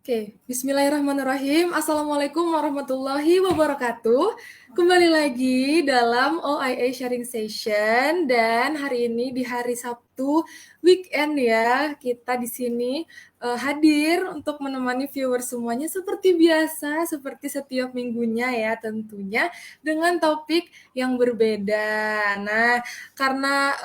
Oke, bismillahirrahmanirrahim. Assalamualaikum warahmatullahi wabarakatuh. Kembali lagi dalam OIA Sharing Session dan hari ini di hari Sabtu weekend ya, kita di sini hadir untuk menemani viewers semuanya seperti biasa, seperti setiap minggunya ya tentunya dengan topik yang berbeda. Nah, karena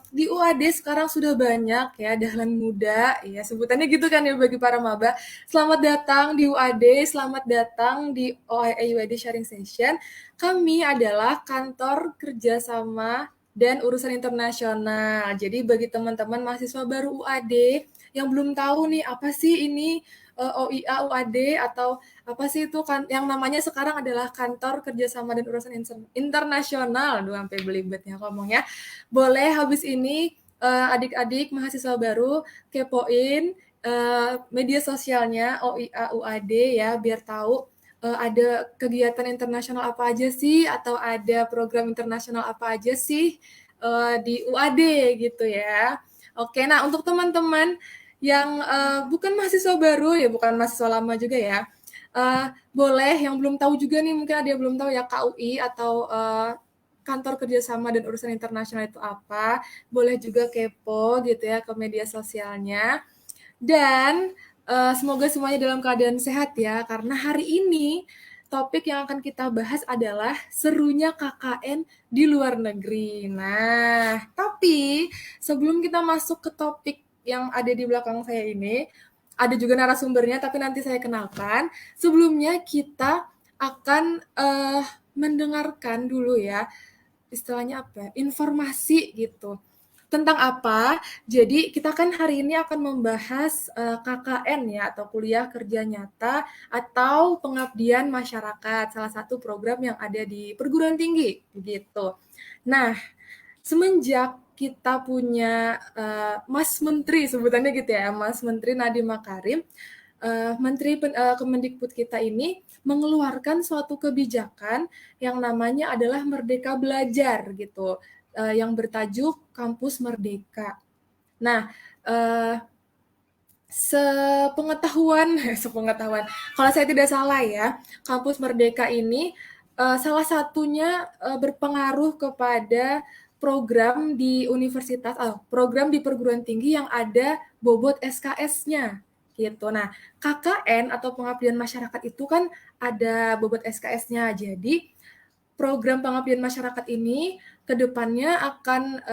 di UAD sekarang sudah banyak ya dahlan muda, ya sebutannya gitu kan ya bagi para maba. Selamat datang di UAD, selamat datang di OIA UAD Sharing Session. Kami adalah kantor kerjasama dan urusan internasional. Jadi bagi teman-teman mahasiswa baru UAD yang belum tahu nih apa sih ini OIA UAD atau apa sih itu kan yang namanya sekarang adalah kantor kerjasama dan urusan internasional. Duh sampai belibet ya ngomongnya. Boleh habis ini adik-adik mahasiswa baru kepoin media sosialnya OIA UAD ya biar tahu ada kegiatan internasional apa aja sih atau ada program internasional apa aja sih di UAD gitu ya. Oke, nah untuk teman-teman yang bukan mahasiswa baru ya, bukan mahasiswa lama juga ya, boleh yang belum tahu juga nih, mungkin ada yang belum tahu ya KUI atau kantor kerjasama dan urusan internasional itu apa, boleh juga kepo gitu ya ke media sosialnya. Dan semoga semuanya dalam keadaan sehat ya, karena hari ini topik yang akan kita bahas adalah serunya KKN di luar negeri. Nah, tapi sebelum kita masuk ke topik yang ada di belakang saya ini, ada juga narasumbernya, tapi nanti saya kenalkan. Sebelumnya kita akan mendengarkan dulu ya, istilahnya apa ya, informasi gitu. Tentang apa? Jadi kita kan hari ini akan membahas KKN ya atau kuliah kerja nyata atau pengabdian masyarakat, salah satu program yang ada di perguruan tinggi begitu. Nah, semenjak kita punya Mas Menteri sebutannya gitu ya, Mas Menteri Nadiem Makarim, Menteri Kemendikbud kita ini mengeluarkan suatu kebijakan yang namanya adalah Merdeka Belajar gitu, yang bertajuk Kampus Merdeka. Nah, sepengetahuan, kalau saya tidak salah ya, Kampus Merdeka ini salah satunya berpengaruh kepada program di universitas, program di perguruan tinggi yang ada bobot SKS-nya gitu. Nah, KKN atau pengabdian masyarakat itu kan ada bobot SKS-nya. Jadi program pengabdian masyarakat ini ke depannya akan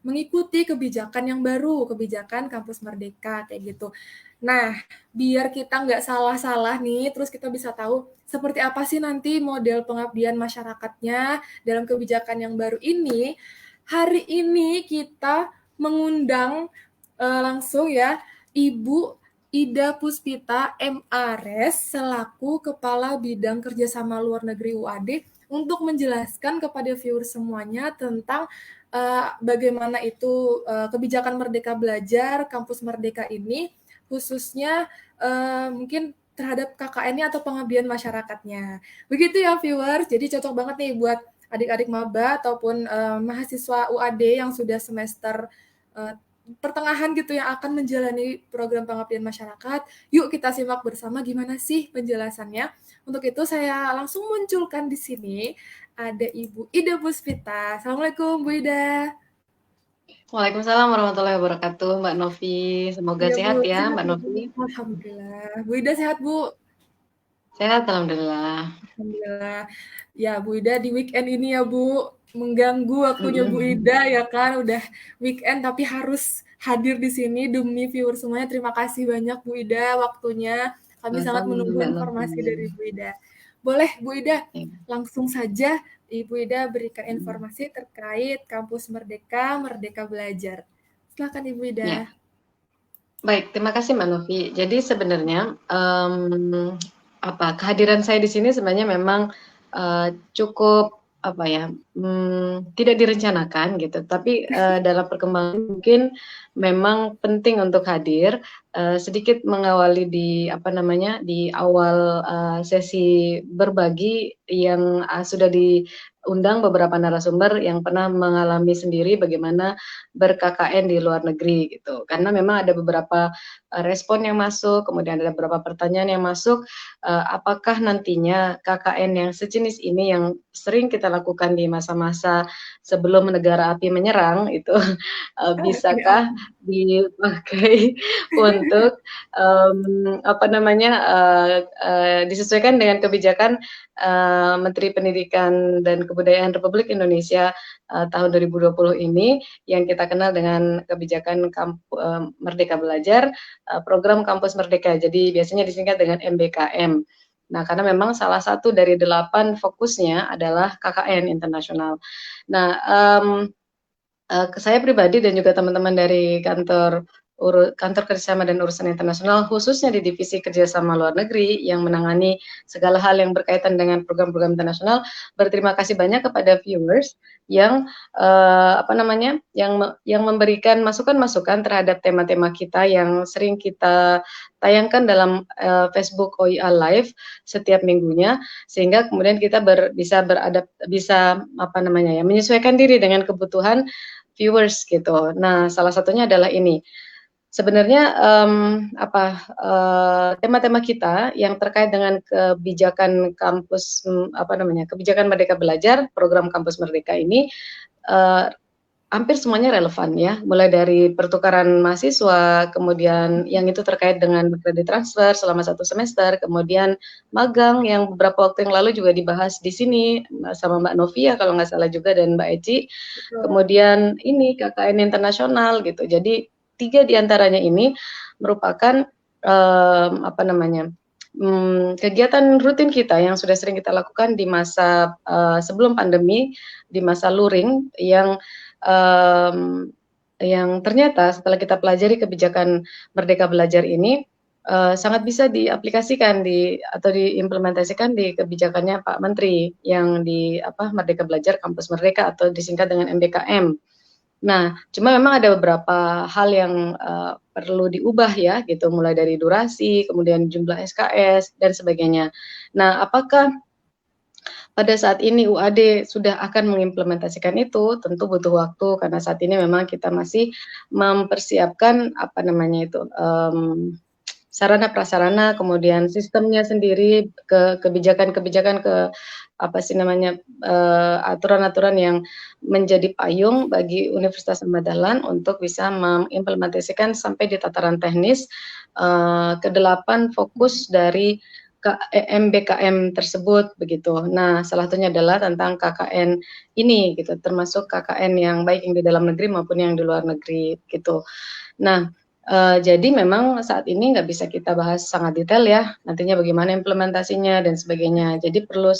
mengikuti kebijakan yang baru, kebijakan Kampus Merdeka kayak gitu. Nah, biar kita nggak salah-salah nih, terus kita bisa tahu seperti apa sih nanti model pengabdian masyarakatnya dalam kebijakan yang baru ini. Hari ini kita mengundang langsung ya Ibu Ida Puspita MAres selaku Kepala Bidang Kerjasama Luar Negeri UAD untuk menjelaskan kepada viewer semuanya tentang bagaimana itu kebijakan Merdeka Belajar, Kampus Merdeka ini, khususnya mungkin terhadap KKN-nya atau pengabdian masyarakatnya. Begitu ya viewers, jadi cocok banget nih buat adik-adik maba ataupun mahasiswa UAD yang sudah semester pertengahan gitu yang akan menjalani program pengabdian masyarakat. Yuk kita simak bersama gimana sih penjelasannya. Untuk itu saya langsung munculkan di sini ada Ibu Ida Puspita. Assalamualaikum Bu Ida. Waalaikumsalam warahmatullahi wabarakatuh, Mbak Novi. Semoga Ya sehat Bu, ya, sehat Mbak Ibu. Novi. Alhamdulillah. Bu Ida sehat Bu? Sehat, alhamdulillah. Alhamdulillah. Ya Bu Ida di weekend ini ya Bu, mengganggu waktunya Bu Mm-mm. Ida ya kan, udah weekend tapi harus hadir di sini demi viewer semuanya. Terima kasih banyak Bu Ida waktunya. Kami sangat Sama-sama, menunggu Mbak Novi. informasi dari Bu Ida. Boleh Bu Ida, Ya. langsung saja Ibu Ida berikan Mm. informasi terkait Kampus Merdeka, Merdeka Belajar. Silakan Ibu Ida. Ya. Baik, terima kasih Mbak Novi. Jadi sebenarnya kehadiran saya di sini sebenarnya memang cukup tidak direncanakan gitu. Tapi dalam perkembangan mungkin memang penting untuk hadir. Sedikit mengawali di awal sesi berbagi yang sudah diundang beberapa narasumber yang pernah mengalami sendiri bagaimana ber-KKN di luar negeri gitu karena memang ada beberapa respon yang masuk, kemudian ada beberapa pertanyaan yang masuk, apakah nantinya KKN yang sejenis ini yang sering kita lakukan di masa-masa sebelum negara api menyerang itu Oke, bisakah dipakai untuk apa namanya disesuaikan dengan kebijakan Menteri Pendidikan dan Kebudayaan Republik Indonesia tahun 2020 ini yang kita kenal dengan kebijakan Merdeka Belajar, program Kampus Merdeka. Jadi biasanya disingkat dengan MBKM. Nah, karena memang salah satu dari 8 fokusnya adalah KKN internasional. Nah, saya pribadi dan juga teman-teman dari kantor kerjasama dan urusan internasional, khususnya di divisi kerjasama luar negeri yang menangani segala hal yang berkaitan dengan program-program internasional, berterima kasih banyak kepada viewers yang yang memberikan masukan-masukan terhadap tema-tema kita yang sering kita tayangkan dalam Facebook OIA Live setiap minggunya, sehingga kemudian kita bisa menyesuaikan diri dengan kebutuhan viewers gitu. Nah, salah satunya adalah ini. Sebenarnya tema-tema kita yang terkait dengan kebijakan kebijakan Merdeka Belajar, program Kampus Merdeka ini hampir semuanya relevan ya, mulai dari pertukaran mahasiswa, kemudian yang itu terkait dengan kredit transfer selama 1 semester, kemudian magang yang beberapa waktu yang lalu juga dibahas di sini sama Mbak Novia kalau nggak salah juga dan Mbak Eci, kemudian ini KKN internasional gitu. Jadi 3 diantaranya ini merupakan kegiatan rutin kita yang sudah sering kita lakukan di masa sebelum pandemi, di masa luring yang ternyata setelah kita pelajari kebijakan Merdeka Belajar ini sangat bisa diaplikasikan atau diimplementasikan di kebijakannya Pak Menteri yang di Merdeka Belajar Kampus Merdeka atau disingkat dengan MBKM. Nah, cuma memang ada beberapa hal yang perlu diubah ya, gitu, mulai dari durasi, kemudian jumlah SKS dan sebagainya. Nah, apakah pada saat ini UAD sudah akan mengimplementasikan itu? Tentu butuh waktu karena saat ini memang kita masih mempersiapkan sarana prasarana, kemudian sistemnya sendiri, kebijakan-kebijakan aturan-aturan yang menjadi payung bagi Universitas Ahmad Dahlan untuk bisa mengimplementasikan sampai di tataran teknis ke-8 fokus dari MBKM tersebut begitu. Nah, salah satunya adalah tentang KKN ini gitu, termasuk KKN yang baik yang di dalam negeri maupun yang di luar negeri gitu. Nah, jadi memang saat ini nggak bisa kita bahas sangat detail ya, nantinya bagaimana implementasinya dan sebagainya. Jadi perlu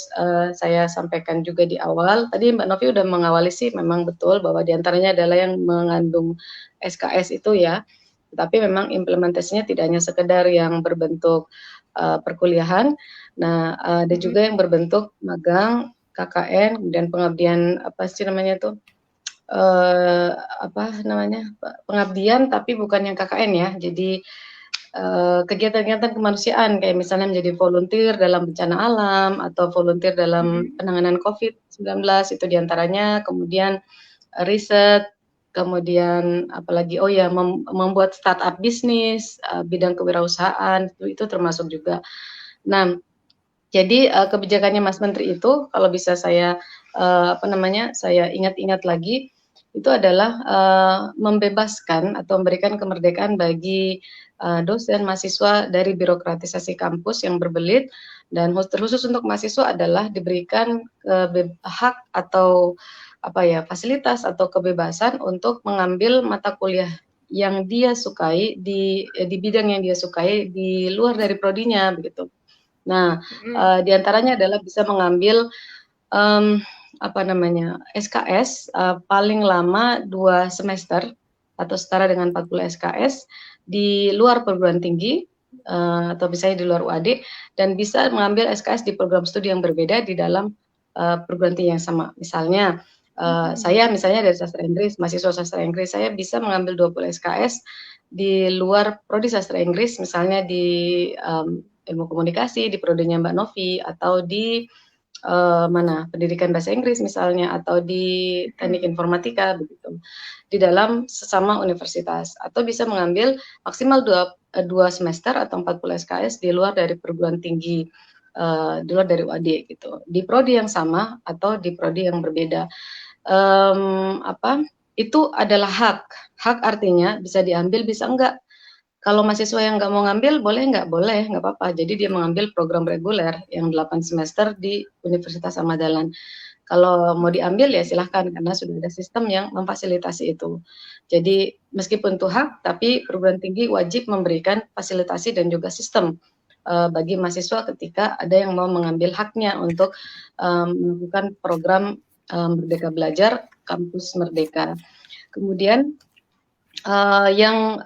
saya sampaikan juga di awal, tadi Mbak Novi udah mengawali sih memang betul bahwa diantaranya adalah yang mengandung SKS itu ya, tapi memang implementasinya tidak hanya sekedar yang berbentuk perkuliahan, nah ada juga yang berbentuk magang, KKN, dan pengabdian pengabdian tapi bukan yang KKN ya. Jadi kegiatan-kegiatan kemanusiaan kayak misalnya menjadi volunteer dalam bencana alam atau volunteer dalam penanganan COVID-19 itu diantaranya, kemudian riset, kemudian apalagi membuat startup bisnis, bidang kewirausahaan itu termasuk juga. Nah, jadi kebijakannya Mas Menteri itu kalau bisa saya saya ingat-ingat lagi itu adalah membebaskan atau memberikan kemerdekaan bagi dosen mahasiswa dari birokratisasi kampus yang berbelit, dan terkhusus untuk mahasiswa adalah diberikan hak atau fasilitas atau kebebasan untuk mengambil mata kuliah yang dia sukai di bidang yang dia sukai di luar dari prodinya begitu. Nah, diantaranya adalah bisa mengambil SKS paling lama 2 semester atau setara dengan 40 SKS di luar perguruan tinggi atau misalnya di luar UAD, dan bisa mengambil SKS di program studi yang berbeda di dalam perguruan tinggi yang sama. Misalnya saya misalnya dari sastra Inggris, mahasiswa sastra Inggris, saya bisa mengambil 20 SKS di luar prodi sastra Inggris, misalnya di ilmu komunikasi di prodinya Mbak Novi, atau di pendidikan bahasa Inggris misalnya atau di teknik informatika begitu, di dalam sesama universitas atau bisa mengambil maksimal 2 semester atau 40 SKS di luar dari perguruan tinggi, di luar dari UAD gitu, di prodi yang sama atau di prodi yang berbeda. Itu adalah hak. Hak artinya bisa diambil, bisa enggak. Kalau mahasiswa yang nggak mau ngambil, boleh nggak? Boleh, nggak apa-apa. Jadi dia mengambil program reguler yang 8 semester di Universitas Ahmad Dahlan. Kalau mau diambil ya silahkan, karena sudah ada sistem yang memfasilitasi itu. Jadi meskipun itu hak, tapi perguruan tinggi wajib memberikan fasilitasi dan juga sistem bagi mahasiswa ketika ada yang mau mengambil haknya untuk melakukan program Merdeka Belajar, Kampus Merdeka. Kemudian yang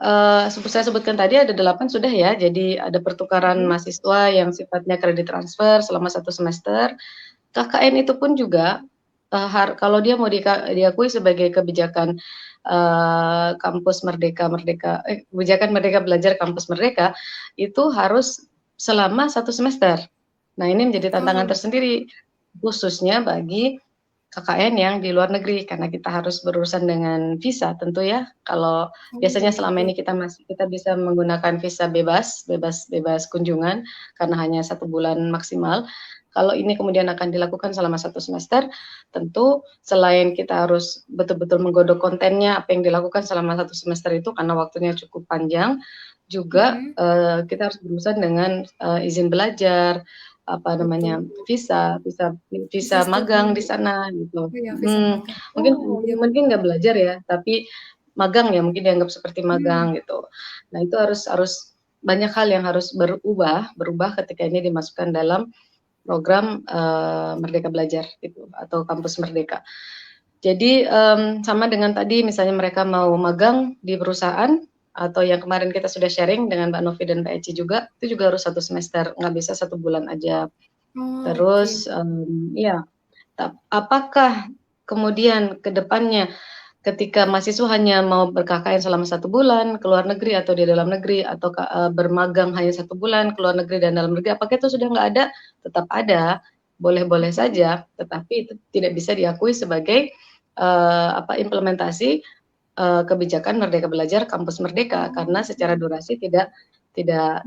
saya sebutkan tadi ada 8 sudah ya, jadi ada pertukaran mahasiswa yang sifatnya kredit transfer selama 1 semester. KKN itu pun juga kalau dia mau diakui sebagai kebijakan kampus kebijakan Merdeka Belajar Kampus Merdeka, itu harus selama 1 semester. Nah, ini menjadi tantangan tersendiri, khususnya bagi KKN yang di luar negeri, karena kita harus berurusan dengan visa tentu ya. Kalau biasanya selama ini kita bisa menggunakan visa bebas kunjungan karena hanya 1 bulan maksimal. Kalau ini kemudian akan dilakukan selama 1 semester, tentu selain kita harus betul-betul menggodok kontennya apa yang dilakukan selama 1 semester itu karena waktunya cukup panjang, juga kita harus berurusan dengan izin belajar, visa magang di sana gitu. Mungkin nggak belajar ya, tapi magang ya mungkin dianggap seperti magang gitu. Nah, itu harus banyak hal yang harus berubah ketika ini dimasukkan dalam program Merdeka Belajar gitu atau Kampus Merdeka. Jadi sama dengan tadi misalnya mereka mau magang di perusahaan atau yang kemarin kita sudah sharing dengan Mbak Novi dan Mbak Eci juga, itu juga harus 1 semester, nggak bisa 1 bulan aja. Terus apakah kemudian ke depannya ketika mahasiswa hanya mau ber-KKN selama 1 bulan ke luar negeri atau di dalam negeri atau bermagang hanya 1 bulan ke luar negeri dan dalam negeri, apakah itu sudah nggak ada? Tetap ada, boleh-boleh saja, tetapi itu tidak bisa diakui sebagai implementasi kebijakan Merdeka Belajar Kampus Merdeka karena secara durasi tidak 1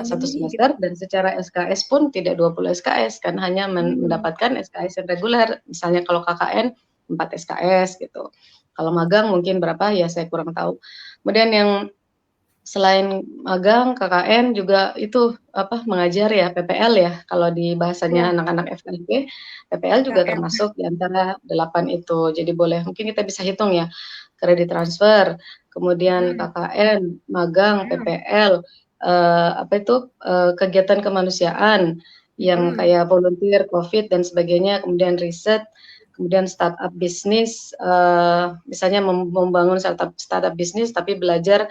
semester dan secara SKS pun tidak 20 SKS kan hanya mendapatkan SKS yang reguler. Misalnya kalau KKN 4 SKS gitu. Kalau magang mungkin berapa ya saya kurang tahu. Kemudian yang selain magang, KKN juga itu mengajar ya, PPL ya, kalau di bahasanya anak-anak FKIP, PPL juga termasuk di antara 8 itu. Jadi boleh mungkin kita bisa hitung ya, kredit transfer, kemudian KKN, magang, PPL, kegiatan kemanusiaan yang kayak volunteer, COVID dan sebagainya, kemudian riset, kemudian startup bisnis, misalnya membangun startup bisnis tapi belajar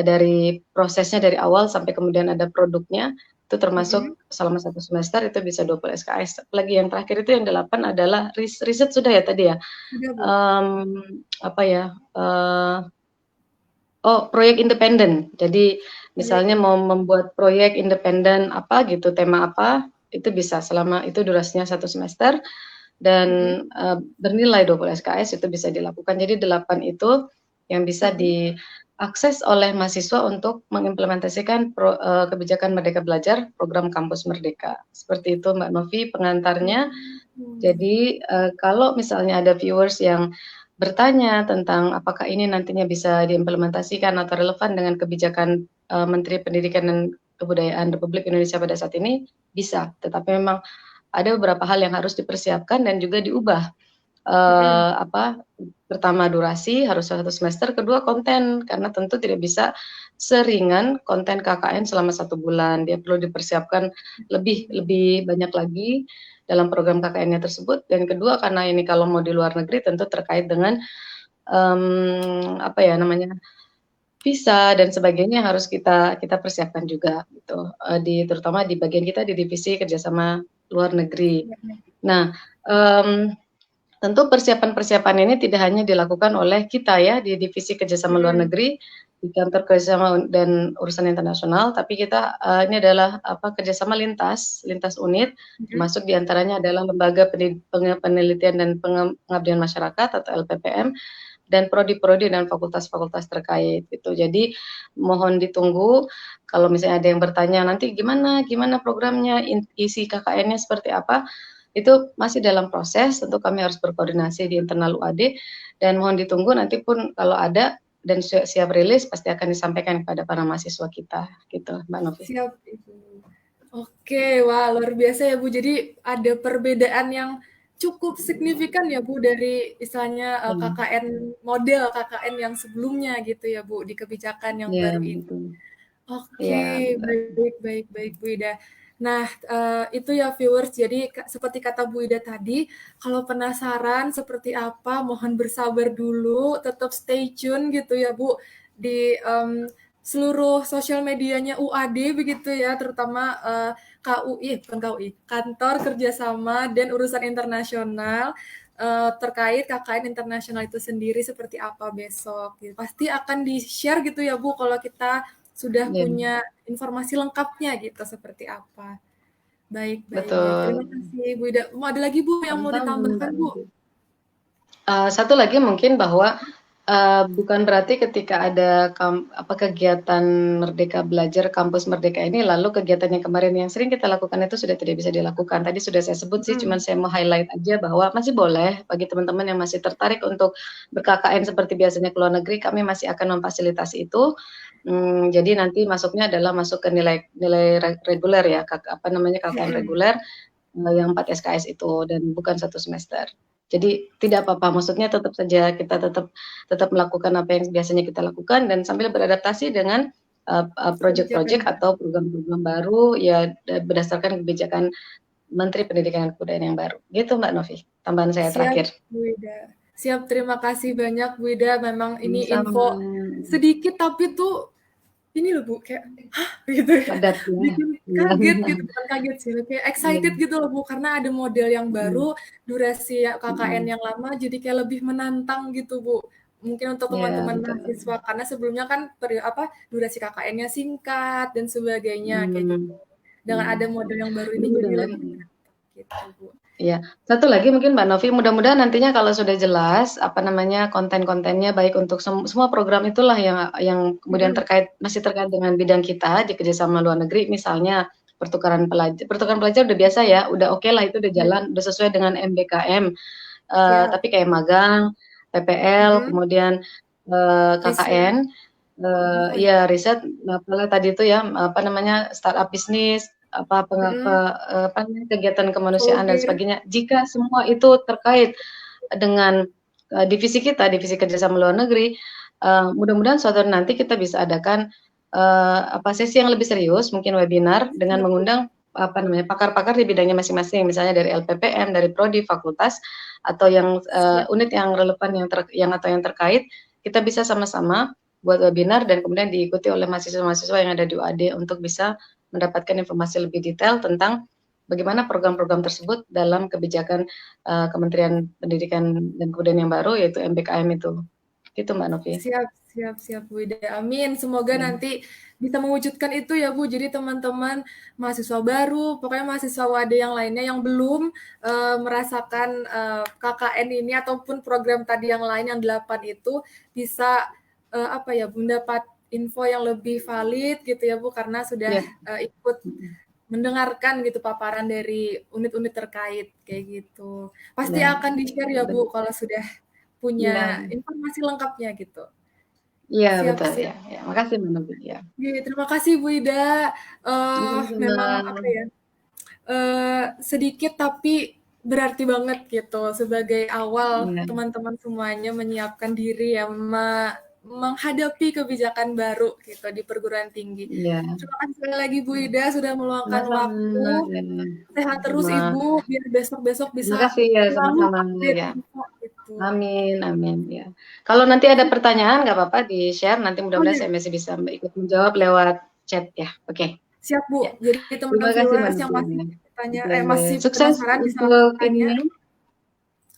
dari prosesnya dari awal sampai kemudian ada produknya, itu termasuk selama 1 semester itu bisa 20 SKS. Apalagi yang terakhir itu yang 8 adalah riset sudah ya tadi ya? Proyek independen. Jadi misalnya mau membuat proyek independen apa gitu, tema apa, itu bisa selama itu durasinya 1 semester dan bernilai 20 SKS itu bisa dilakukan. Jadi 8 itu yang bisa diakses oleh mahasiswa untuk mengimplementasikan kebijakan Merdeka Belajar, program Kampus Merdeka. Seperti itu Mbak Novi pengantarnya. Jadi kalau misalnya ada viewers yang bertanya tentang apakah ini nantinya bisa diimplementasikan atau relevan dengan kebijakan Menteri Pendidikan dan Kebudayaan Republik Indonesia pada saat ini, bisa. Tetapi memang ada beberapa hal yang harus dipersiapkan dan juga diubah. Pertama durasi harus 1 semester, kedua konten karena tentu tidak bisa seringan konten KKN selama 1 bulan. Dia perlu dipersiapkan lebih banyak lagi dalam program KKN-nya tersebut. Dan kedua karena ini kalau mau di luar negeri tentu terkait dengan visa dan sebagainya harus kita persiapkan juga gitu. Terutama di bagian kita di divisi kerjasama luar negeri. Nah, tentu persiapan-persiapan ini tidak hanya dilakukan oleh kita ya di divisi kerjasama luar negeri, di kantor kerjasama dan urusan internasional, tapi kita ini adalah kerjasama lintas unit, Mhm. termasuk diantaranya adalah lembaga penelitian dan pengabdian masyarakat atau LPPM dan prodi-prodi dan fakultas-fakultas terkait gitu. Jadi mohon ditunggu kalau misalnya ada yang bertanya nanti gimana programnya, isi KKN-nya seperti apa, itu masih dalam proses, tentu kami harus berkoordinasi di internal UAD dan mohon ditunggu nanti pun kalau ada dan siap rilis pasti akan disampaikan kepada para mahasiswa kita gitu, Mbak Novi. Siap, Ibu. Oke, wah luar biasa ya Bu. Jadi ada perbedaan yang cukup signifikan ya Bu dari istilahnya KKN model KKN yang sebelumnya gitu ya Bu di kebijakan yang Iya, baru ini. betul. Iya, Oke, betul. baik Bu Ida. Nah, itu ya viewers, jadi seperti kata Bu Ida tadi, kalau penasaran seperti apa, mohon bersabar dulu, tetap stay tune gitu ya Bu, di seluruh sosial medianya UAD begitu ya, terutama KUI, bukan KUI, Kantor Kerjasama dan Urusan Internasional, terkait KKN internasional itu sendiri seperti apa besok. Gitu. Pasti akan di-share gitu ya Bu, kalau kita sudah Iya, punya informasi lengkapnya gitu seperti apa. Baik. Terima betul. kasih Bu Ida. Mau ada lagi Bu yang mau Sama-sama, ditambahkan Mbak Bu? Novi. Satu lagi mungkin bahwa bukan berarti ketika ada kegiatan Merdeka Belajar Kampus Merdeka ini, lalu kegiatan yang kemarin yang sering kita lakukan itu sudah tidak bisa dilakukan. Tadi sudah saya sebut sih, cuman saya mau highlight aja bahwa masih boleh bagi teman-teman yang masih tertarik untuk ber-KKN seperti biasanya ke luar negeri, kami masih akan memfasilitasi itu. Jadi nanti masuknya adalah masuk ke nilai reguler ya, KKN reguler yang 4 SKS itu dan bukan 1 semester. Jadi tidak apa-apa, maksudnya tetap saja kita tetap melakukan apa yang biasanya kita lakukan dan sambil beradaptasi dengan project-project Kebijakan atau program-program baru ya berdasarkan kebijakan Menteri Pendidikan dan Kebudayaan yang baru. Gitu Mbak Novi, tambahan saya siap terakhir. Bu Ida. Siap, terima kasih banyak Bu Ida. Memang ini Sama-sama. info sedikit tapi tuh ini loh Bu, kayak hah gitu ya. Padat ya. Bikin Iya. kaget gitu, bukan kaget sih, kayak Iya. excited gitu loh Bu, karena ada model yang Mm, baru, durasi KKN mm. yang lama jadi kayak lebih menantang gitu Bu. Mungkin untuk Ya, teman-teman betul. mahasiswa karena sebelumnya kan durasi KKN-nya singkat dan sebagainya kayak gitu. Hmm. Dengan ada Hmm. model yang baru ini jadi Mudah-mudahan. lebih menantang gitu Bu. Iya, satu lagi mungkin Mbak Novi, mudah-mudahan nantinya kalau sudah jelas, konten-kontennya baik untuk semua program itulah yang kemudian Mhm. masih terkait dengan bidang kita di kerjasama luar negeri, misalnya pertukaran pelajar udah biasa ya, udah oke lah itu udah Iya, jalan, udah sesuai dengan MBKM, siap. tapi kayak magang, PPL, Mhm. kemudian Riset. KKN, Oh iya. iya riset, apalah tadi itu ya, startup bisnis, Mhm. kegiatan kemanusiaan dan Volunteer. sebagainya. Jika semua itu terkait dengan divisi kita, divisi kerjasama luar negeri, mudah-mudahan suatu hari nanti kita bisa adakan sesi yang lebih serius, mungkin webinar dengan Siap, Bu. mengundang pakar-pakar di bidangnya masing-masing, misalnya dari LPPM, dari prodi, fakultas, atau yang Siap. unit yang relevan yang terkait, kita bisa sama-sama buat webinar dan kemudian diikuti oleh mahasiswa-mahasiswa yang ada di UAD untuk bisa mendapatkan informasi lebih detail tentang bagaimana program-program tersebut dalam kebijakan Kementerian Pendidikan dan Kebudayaan yang baru yaitu MBKM itu. Gitu Mbak Novi. Siap, Bu Ida. Amin. Semoga Ya. nanti bisa mewujudkan itu ya, Bu. Jadi teman-teman mahasiswa baru, pokoknya mahasiswa WAD yang lainnya yang belum merasakan KKN ini ataupun program tadi yang lain yang 8 itu bisa mendapat info yang lebih valid gitu ya, Bu, karena sudah Ya. ikut mendengarkan gitu paparan dari unit-unit terkait kayak gitu. Pasti Ya. akan di-share ya, Bu, kalau sudah punya Iya, informasi lengkapnya gitu. iya Siap betul siap. ya. Ya, makasih Mbak Novi ya. Oke, terima kasih Bu Ida. Memang Sama-sama. apa ya, sedikit tapi berarti banget gitu sebagai awal Iya, teman-teman semuanya menyiapkan diri ya menghadapi kebijakan baru gitu di perguruan tinggi. iya. Terima kasih sekali lagi Bu Ida sudah meluangkan Sama-sama waktu. ya. Sehat terus Sama. Ibu, biar besok-besok Terima bisa kasih ya selalu sama-sama update ya. info gitu. Amin, amin ya. Kalau nanti ada pertanyaan nggak apa-apa di-share, nanti Oh mudah-mudahan ya, saya masih bisa ikut menjawab lewat chat ya. Oke. siap Bu. Ya. Jadi Terima teman-teman kasih Mbak viewers yang Novi. masih Ya. tanya Boleh. masih Sukses penasaran bisa langsung untuk tanya. ini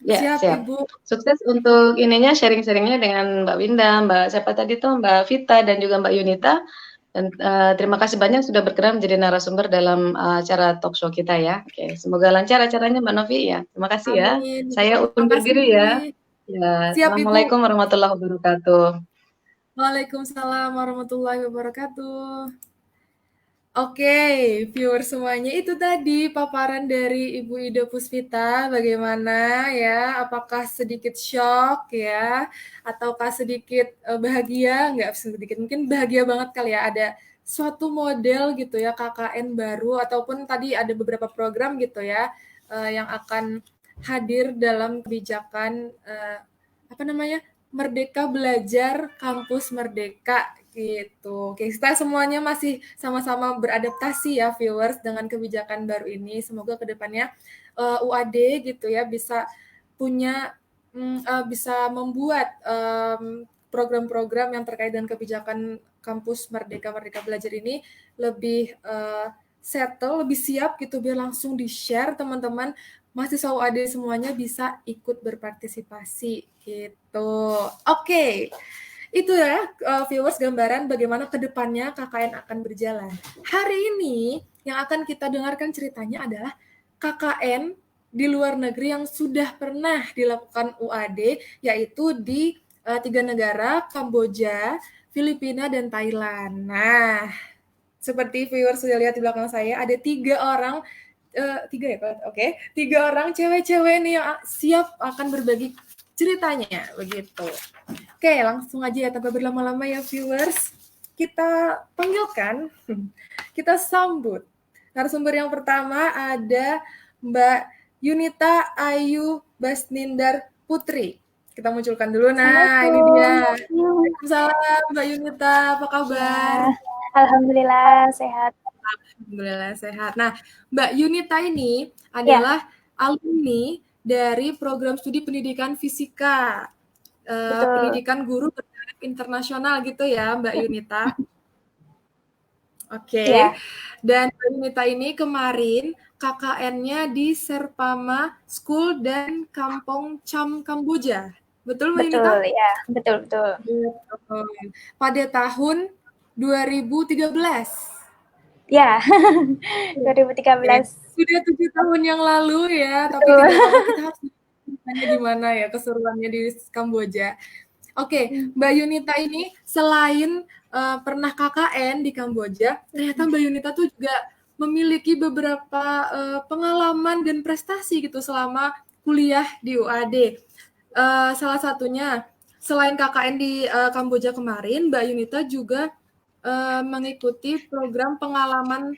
Ya, Siap, siap. Ibu. Sukses untuk ininya, sharing-sharingnya dengan Mbak Winda, Mbak siapa tadi tuh, Mbak Vita, dan juga Mbak Yunita. Dan terima kasih banyak sudah berkenan menjadi narasumber dalam acara talk show kita ya. Oke, semoga lancar acaranya Mbak Novi ya. Terima kasih ya. Amin. Saya undur Makasih. diri ya. Ya, Siap, Ibu. Assalamualaikum warahmatullahi wabarakatuh. Waalaikumsalam warahmatullahi wabarakatuh. Oke, viewer semuanya itu tadi paparan dari Ibu Ida Puspita. Bagaimana ya? Apakah sedikit shock ya? Ataukah sedikit bahagia? Nggak sedikit, mungkin bahagia banget kali ya. Ada suatu model gitu ya, KKN baru. Ataupun tadi ada beberapa program gitu ya, yang akan hadir dalam kebijakan, apa namanya, Merdeka Belajar Kampus Merdeka gitu. Oke, kita semuanya masih sama-sama beradaptasi ya viewers dengan kebijakan baru ini. Semoga kedepannya UAD gitu ya bisa punya bisa membuat program-program yang terkait dengan kebijakan kampus Merdeka Merdeka Belajar ini lebih settle, lebih siap gitu biar langsung di-share teman-teman mahasiswa UAD semuanya bisa ikut berpartisipasi gitu. Oke. Itu ya viewers gambaran bagaimana kedepannya KKN akan berjalan. Hari ini yang akan kita dengarkan ceritanya adalah KKN di luar negeri yang sudah pernah dilakukan UAD, yaitu di 3 negara, Kamboja, Filipina, dan Thailand. Nah, seperti viewers sudah lihat di belakang saya, ada 3 orang, 3 ya Pak? Oke, 3 orang cewek-cewek nih yang siap akan berbagi ceritanya, begitu. Oke, langsung aja ya tanpa berlama-lama ya viewers. Kita panggilkan, kita sambut. Narasumber yang pertama ada Mbak Yunita Ayu Basnindar Putri. Kita munculkan dulu. Nah, ini dia. Waalaikumsalam Mbak Yunita, apa kabar? Ya, alhamdulillah sehat. Alhamdulillah sehat. Nah, Mbak Yunita ini adalah alumni dari program studi pendidikan fisika. Pendidikan guru bertaraf internasional gitu ya, Mbak Yunita. Oke. Ya. Dan Mbak Yunita ini kemarin KKN-nya di Serpama School dan Kampong Cham Kamboja. Betul Mbak Yunita? Betul, ya. Betul. Pada tahun 2013. Ya, 2013. Sudah 7 tahun yang lalu ya, tapi tidak apa-apa, kita harus tanya gimana ya keseruannya di Kamboja. Oke, Mbak Yunita ini selain pernah KKN di Kamboja, ternyata Mbak Yunita tuh juga memiliki beberapa pengalaman dan prestasi gitu selama kuliah di UAD. Salah satunya, selain KKN di Kamboja kemarin, Mbak Yunita juga mengikuti program pengalaman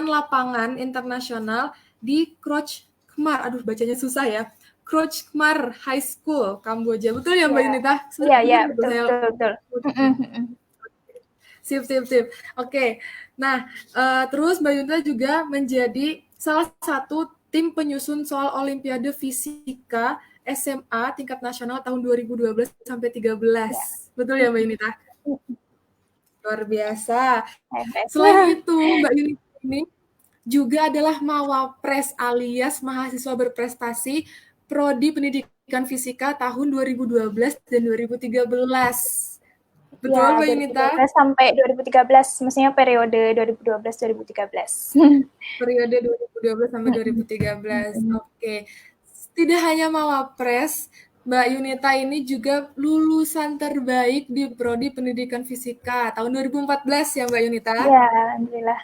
lapangan internasional di Kroch Khmar. Aduh, bacanya susah ya. Kroch Khmar High School, Kamboja. Betul ya, Mbak Yunita? Iya, betul. Sip. Oke. Nah, terus Mbak Yunita juga menjadi salah satu tim penyusun soal Olimpiade Fisika SMA tingkat nasional tahun 2012 sampai 13. Ya. Betul ya, Mbak Yunita? Luar biasa. Selain itu, Mbak Yunita ini juga adalah Mawapres alias mahasiswa berprestasi Prodi Pendidikan Fisika tahun 2012 dan 2013. Betul, ya, Mbak Yunita? 2012 sampai 2013, maksudnya periode 2012-2013. Periode 2012 sampai 2013. Oke. Tidak hanya Mawapres, Mbak Yunita ini juga lulusan terbaik di Prodi Pendidikan Fisika tahun 2014 ya, Mbak Yunita? Ya, alhamdulillah.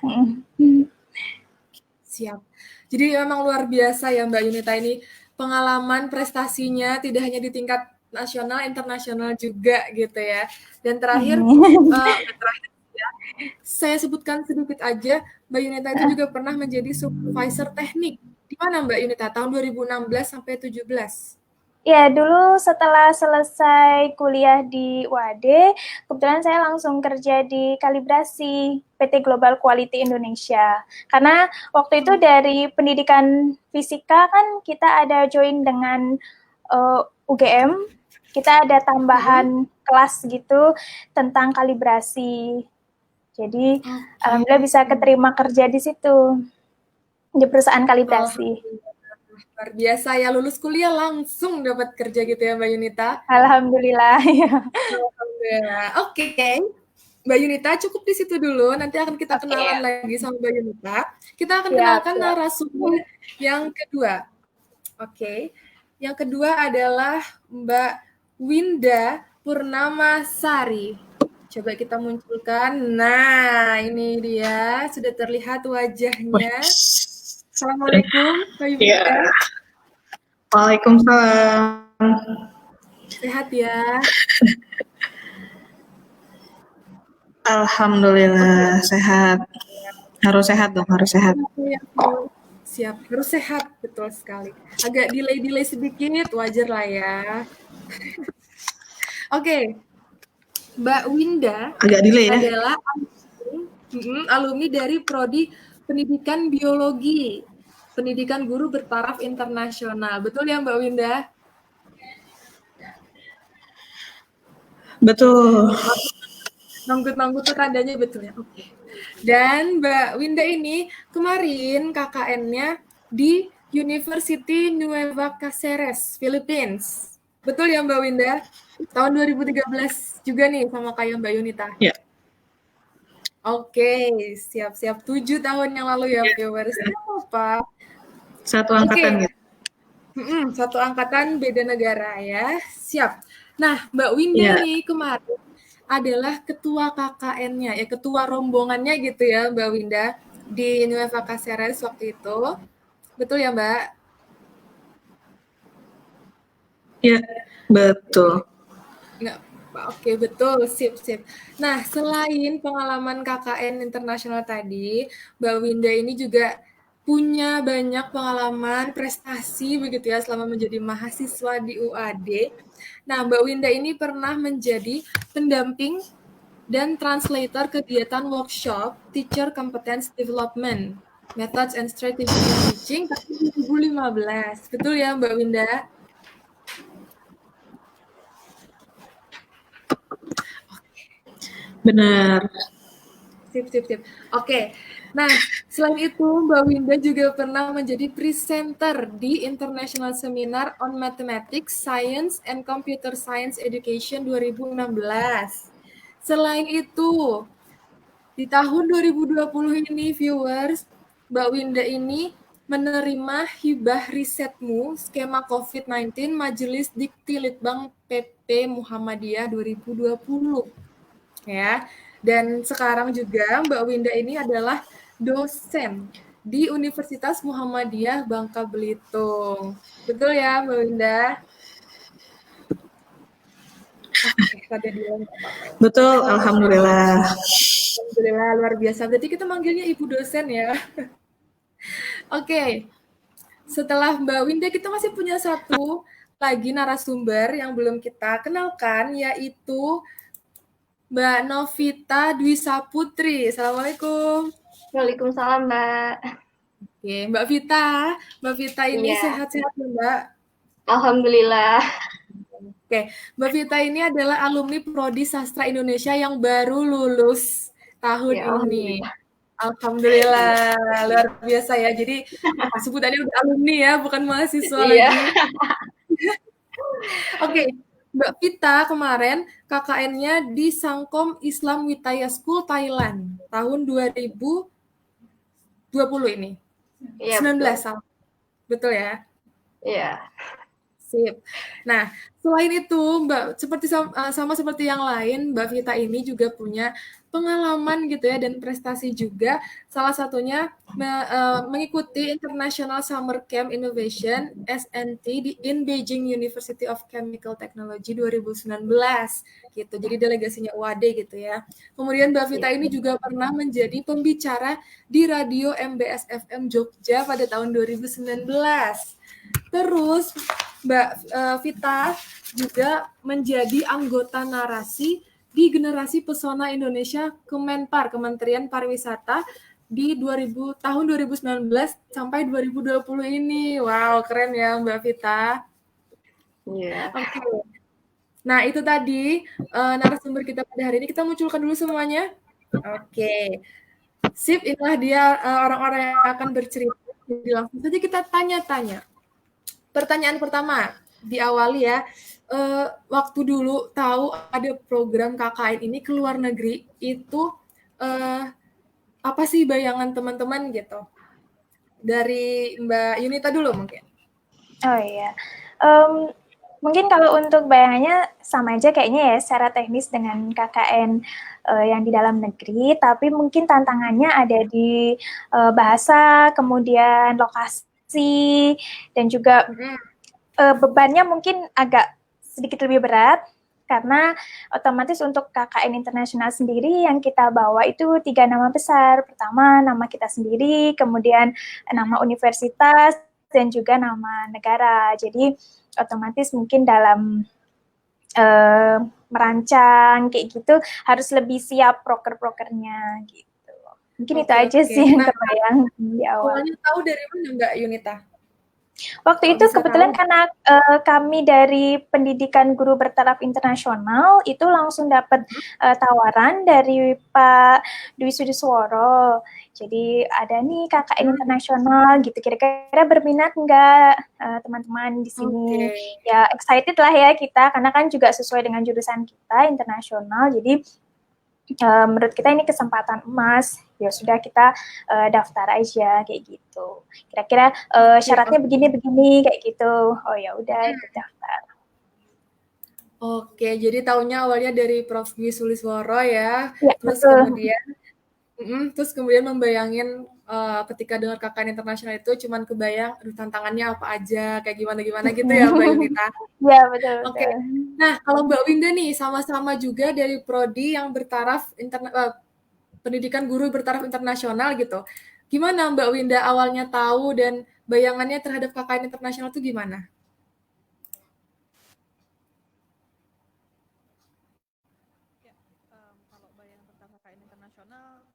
Siap. Jadi memang luar biasa ya Mbak Yunita ini, pengalaman prestasinya tidak hanya di tingkat nasional, internasional juga gitu ya. Dan terakhir, saya sebutkan sedikit aja, Mbak Yunita itu juga pernah menjadi supervisor teknik. Di mana Mbak Yunita? Tahun 2016 sampai 17? Ya, dulu setelah selesai kuliah di UAD, kebetulan saya langsung kerja di kalibrasi PT Global Quality Indonesia. Karena waktu itu dari pendidikan fisika kan kita ada join dengan UGM, kita ada tambahan kelas gitu tentang kalibrasi. Jadi, alhamdulillah bisa keterima kerja di situ, di perusahaan kalibrasi. Luar biasa ya, lulus kuliah langsung dapat kerja gitu ya Mbak Yunita? Alhamdulillah. Ya. Alhamdulillah. Oke, Mbak Yunita cukup di situ dulu. Nanti akan kita Oke, kenalan ya. lagi sama Mbak Yunita. Kita akan Siap, kenalkan siap. narasumber yang kedua. Oke. Yang kedua adalah Mbak Winda Purnamasari. Coba kita munculkan. Nah, ini dia. Sudah terlihat wajahnya. Assalamualaikum, Mbak Winda. Ya. Waalaikumsalam. Sehat ya? Alhamdulillah sehat. Harus sehat dong, harus sehat. Siap, harus sehat, betul sekali. Agak delay sedikit, wajar lah ya. Oke, Mbak Winda Agak delay ya. adalah alumni dari Prodi Pendidikan Biologi, Pendidikan Guru Bertaraf Internasional. Betul ya Mbak Winda? Betul. Nanggut tuh tandanya betul ya. Oke. Dan Mbak Winda ini kemarin KKN-nya di University Nueva Cáceres, Philippines. Betul ya Mbak Winda? Tahun 2013 juga nih sama kayak Mbak Yunita. Ya. Oke, siap-siap. 7 tahun yang lalu ya, viewers. Apa? Satu angkatan gitu. Satu angkatan beda negara ya. Siap. Nah, Mbak Winda nih kemarin adalah ketua KKN-nya, ya ketua rombongannya gitu ya Mbak Winda di Nueva Cáceres waktu itu. Betul ya Mbak? Ya, betul. Enggak. Oke, betul. Sip. Nah, selain pengalaman KKN internasional tadi, Mbak Winda ini juga punya banyak pengalaman prestasi begitu ya selama menjadi mahasiswa di UAD. Nah, Mbak Winda ini pernah menjadi pendamping dan translator kegiatan workshop Teacher Competence Development Methods and Strategies in Teaching tahun 2015. Betul ya Mbak Winda? Benar. Sip. Oke. Nah, selain itu Mbak Winda juga pernah menjadi presenter di International Seminar on Mathematics, Science, and Computer Science Education 2016. Selain itu, di tahun 2020 ini, viewers, Mbak Winda ini menerima hibah risetmu skema COVID-19 Majelis Dikti Litbang PP Muhammadiyah 2020. Ya. Dan sekarang juga Mbak Winda ini adalah dosen di Universitas Muhammadiyah Bangka Belitung. Betul ya Mbak Winda? Betul, alhamdulillah. Alhamdulillah, luar biasa. Berarti kita manggilnya Ibu dosen ya. Oke. Setelah Mbak Winda, kita masih punya satu lagi narasumber yang belum kita kenalkan, yaitu Mbak Novita Dwi Saputri. Assalamualaikum. Waalaikumsalam, Mbak. Oke, Mbak Vita ini sehat-sehat ya, Mbak? Alhamdulillah. Oke, Mbak Vita ini adalah alumni Prodi Sastra Indonesia yang baru lulus tahun ini. Alhamdulillah, luar biasa ya. Jadi sebutannya udah alumni ya, bukan mahasiswa lagi. Oke, Mbak Vita kemarin KKN-nya di Sangkom Islam Witaya School Thailand tahun 2020 ini. Iya, 19 betul ya? Iya. Sip. Nah, selain itu, Mbak, sama seperti yang lain, Mbak Vita ini juga punya pengalaman gitu ya dan prestasi juga. Salah satunya mengikuti International Summer Camp Innovation (SNT) in Beijing University of Chemical Technology 2019 gitu. Jadi delegasinya UAD gitu ya. Kemudian Mbak Vita ini juga pernah menjadi pembicara di radio MBS FM Jogja pada tahun 2019. Terus Mbak Vita juga menjadi anggota narasi di Generasi Pesona Indonesia Kemenpar, Kementerian Pariwisata di tahun 2019 sampai 2020 ini. Wow, keren ya Mbak Vita. Iya. Oke. Nah, itu tadi narasumber kita pada hari ini. Kita munculkan dulu semuanya. Oke. Sip, inilah dia orang-orang yang akan bercerita. Jadi langsung saja kita tanya-tanya. pertanyaan pertama diawali ya. Waktu dulu tahu ada program KKN ini ke luar negeri itu apa sih bayangan teman-teman gitu? Dari Mbak Yunita dulu mungkin. Oh iya, mungkin kalau untuk bayangannya sama aja kayaknya ya secara teknis dengan KKN yang di dalam negeri, tapi mungkin tantangannya ada di bahasa, kemudian lokasi, dan juga bebannya mungkin agak sedikit lebih berat, karena otomatis untuk KKN internasional sendiri yang kita bawa itu 3 nama besar. Pertama, nama kita sendiri, kemudian nama universitas, dan juga nama negara. Jadi otomatis mungkin dalam merancang kayak gitu harus lebih siap proker-prokernya gitu. Mungkin itu aja sih yang terbayang di awal. Awalnya tahu dari mana Mbak Yunita? Waktu itu kebetulan karena kami dari pendidikan guru bertaraf internasional itu langsung dapat tawaran dari Pak Dwi Sudisworo. Jadi ada nih KKN internasional gitu. Kira-kira berminat nggak teman-teman di sini? Ya excited lah ya kita karena kan juga sesuai dengan jurusan kita internasional. Jadi menurut kita ini kesempatan emas, ya sudah kita daftar aja kayak gitu. Kira-kira syaratnya begini-begini kayak gitu. Oh ya udah ikut daftar. Oke, jadi tahunya awalnya dari Prof. Dwi Sulisworo ya. Ya terus kemudian membayangin ketika dengar KKN internasional itu cuman kebayang tantangannya apa aja, kayak gimana gitu ya Mbak Yunita. Iya betul. Oke. Nah, kalau Mbak Winda nih sama-sama juga dari prodi yang bertaraf pendidikan guru bertaraf internasional gitu. Gimana Mbak Winda awalnya tahu dan bayangannya terhadap KKN internasional itu gimana? Kalau bayangan tentang KKN internasional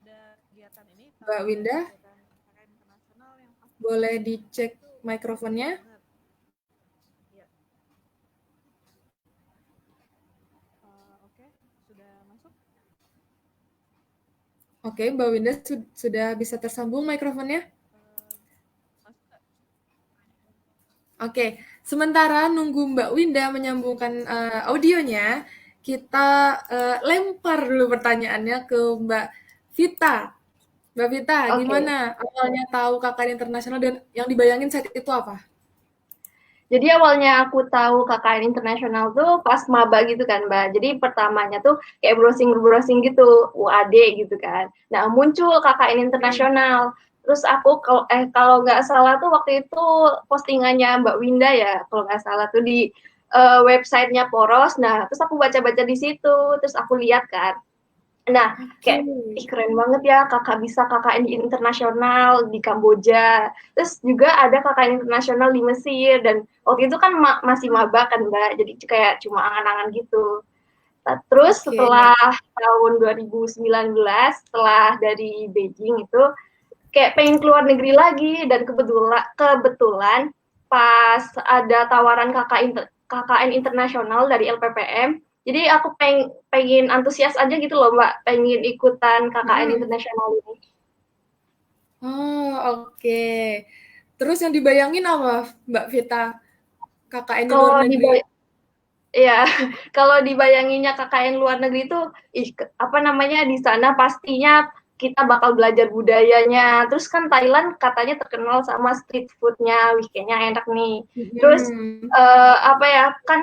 ada kegiatan ini. Mbak Winda, boleh dicek mikrofonnya? Oke, Mbak Winda sudah bisa tersambung mikrofonnya? Oke, sementara nunggu Mbak Winda menyambungkan audionya, kita lempar dulu pertanyaannya ke Mbak Vita. Mbak Vita, gimana awalnya tahu KKN internasional dan yang dibayangin saat itu apa? Jadi awalnya aku tahu KKN internasional tuh pas maba gitu kan, Mbak. Jadi pertamanya tuh kayak browsing gitu, UAD gitu kan. Nah, muncul KKN internasional. Terus aku kalau nggak salah tuh waktu itu postingannya Mbak Winda ya, kalau nggak salah tuh di websitenya Poros. Nah, terus aku baca-baca di situ, terus aku lihat kan. Nah, kayak keren banget ya kakak bisa KKN internasional di Kamboja. Terus juga ada KKN internasional di Mesir dan waktu itu kan masih maba kan Mbak, jadi kayak cuma angan-angan gitu. Terus setelah tahun 2019, setelah dari Beijing itu kayak pengen keluar negeri lagi dan kebetulan pas ada tawaran KKN internasional dari LPPM. Jadi aku pengen antusias aja gitu loh Mbak, pengen ikutan KKN internasional ini. Oh oke. Terus yang dibayangin apa Mbak Vita? KKN di luar negeri? Iya, kalau dibayanginnya KKN luar negeri itu, di sana pastinya kita bakal belajar budayanya. Terus kan Thailand katanya terkenal sama street food-nya, kayaknya enak nih. Terus kan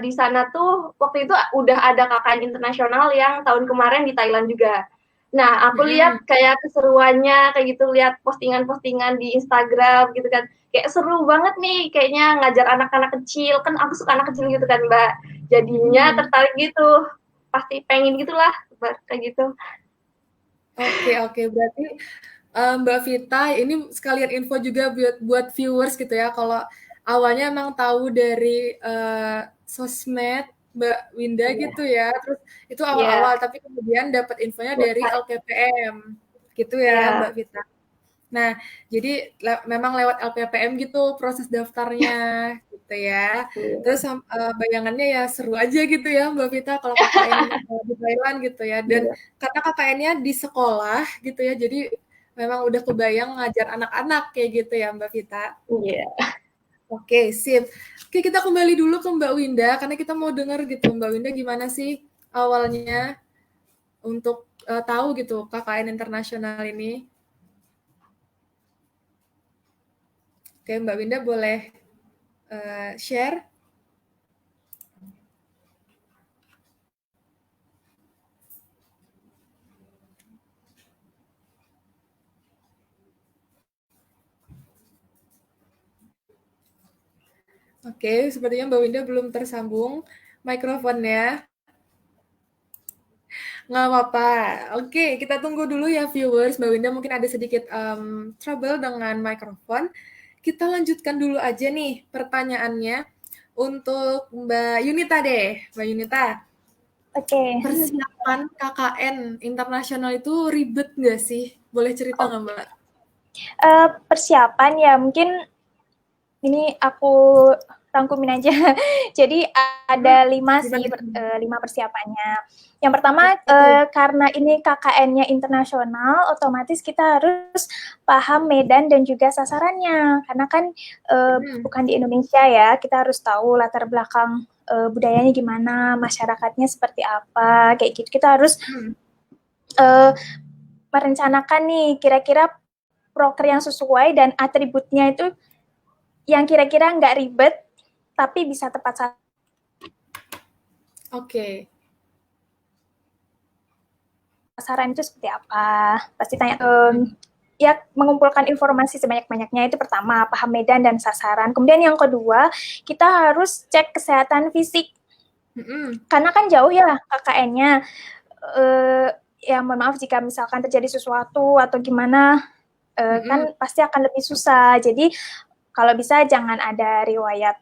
di sana tuh waktu itu udah ada KKN internasional yang tahun kemarin di Thailand juga. Nah, aku lihat kayak keseruannya, kayak gitu, lihat postingan-postingan di Instagram gitu kan. Kayak seru banget nih, kayaknya ngajar anak-anak kecil. Kan aku suka anak kecil gitu kan, Mbak. Jadinya tertarik gitu. Pasti pengen gitulah, kayak gitu. Oke. Berarti Mbak Vita, ini sekalian info juga buat viewers gitu ya. Kalau awalnya emang tahu dari sosmed Mbak Winda gitu ya. Terus itu awal-awal, tapi kemudian dapat infonya dari LPPM gitu ya Mbak Vita. Nah, jadi memang lewat LPPM gitu proses daftarnya gitu ya. Terus bayangannya ya seru aja gitu ya Mbak Vita kalau KKN di Thailand gitu ya. Dan karena KKN-nya di sekolah gitu ya, jadi memang udah kebayang ngajar anak-anak kayak gitu ya Mbak Vita. Iya. Oke, sip. Oke, kita kembali dulu ke Mbak Winda karena kita mau dengar gitu Mbak Winda gimana sih awalnya untuk tahu gitu KKN internasional ini. Oke, Mbak Winda boleh share. Oke, sepertinya Mbak Winda belum tersambung mikrofonnya. Nggak apa-apa. Oke, kita tunggu dulu ya viewers. Mbak Winda mungkin ada sedikit trouble dengan mikrofon. Kita lanjutkan dulu aja nih pertanyaannya untuk Mbak Yunita deh. Mbak Yunita, Oke. persiapan KKN internasional itu ribet nggak sih? Boleh cerita nggak Mbak? Persiapan ya mungkin ini aku rangkumin aja. Jadi ada 5 sih, 5 persiapannya. Yang pertama, karena ini KKN-nya internasional, otomatis kita harus paham medan dan juga sasarannya. Karena kan bukan di Indonesia ya, kita harus tahu latar belakang budayanya gimana, masyarakatnya seperti apa, kayak gitu. Kita harus merencanakan nih, kira-kira proker yang sesuai dan atributnya itu yang kira-kira nggak ribet, tapi bisa tepat sasaran. Oke. Sasaran itu seperti apa? Pasti tanya, ya mengumpulkan informasi sebanyak-banyaknya itu pertama, paham medan dan sasaran. Kemudian yang kedua, kita harus cek kesehatan fisik. Karena kan jauh ya KKN-nya. Ya mohon maaf jika misalkan terjadi sesuatu atau gimana, kan pasti akan lebih susah. Jadi kalau bisa jangan ada riwayat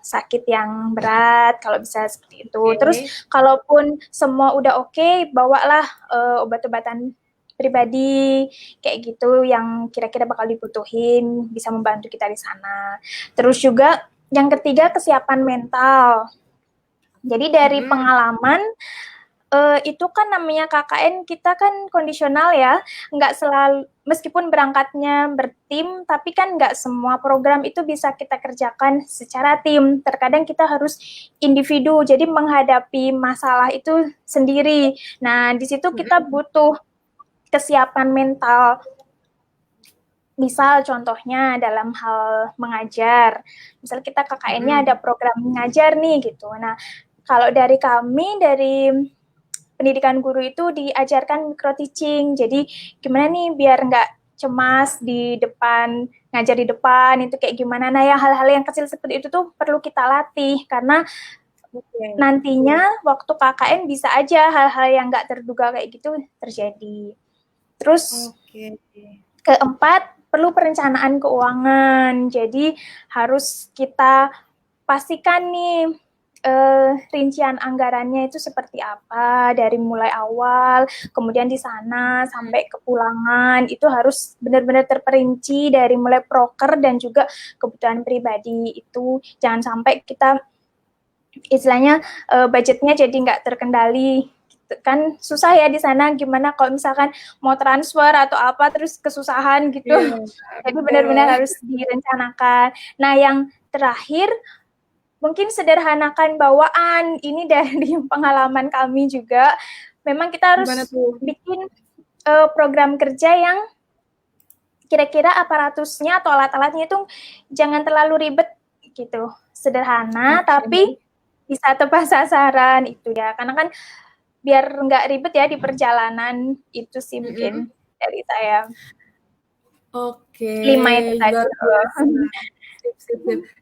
sakit yang berat, kalau bisa seperti itu. Terus kalaupun semua udah oke, bawalah obat-obatan pribadi kayak gitu yang kira-kira bakal dibutuhin, bisa membantu kita di sana. Terus juga yang ketiga, kesiapan mental. Jadi dari pengalaman itu kan namanya KKN, kita kan kondisional ya, nggak selalu, meskipun berangkatnya bertim, tapi kan nggak semua program itu bisa kita kerjakan secara tim. Terkadang kita harus individu, jadi menghadapi masalah itu sendiri. Nah, di situ kita butuh kesiapan mental. Misal contohnya dalam hal mengajar, misal kita KKN-nya ada program mengajar nih gitu. Nah, kalau dari kami, dari pendidikan guru itu diajarkan micro teaching. Jadi gimana nih biar nggak cemas di depan, ngajar di depan itu kayak gimana. Nah ya hal-hal yang kecil seperti itu tuh perlu kita latih karena nantinya waktu KKN bisa aja hal-hal yang nggak terduga kayak gitu terjadi. Terus keempat, perlu perencanaan keuangan. Jadi harus kita pastikan nih rincian anggarannya itu seperti apa dari mulai awal, kemudian di sana sampai kepulangan itu harus benar-benar terperinci dari mulai proker dan juga kebutuhan pribadi itu. Jangan sampai kita istilahnya budgetnya jadi nggak terkendali. Kan susah ya di sana, gimana kalau misalkan mau transfer atau apa terus kesusahan gitu. Jadi benar-benar harus direncanakan. Nah yang terakhir, mungkin sederhanakan bawaan. Ini dari pengalaman kami juga. Memang kita harus bikin program kerja yang kira-kira aparatusnya atau alat-alatnya itu jangan terlalu ribet gitu. Sederhana tapi bisa tepat sasaran itu ya. Karena kan biar nggak ribet ya di perjalanan, itu sih mungkin dari saya. Oke. 5 itu tadi.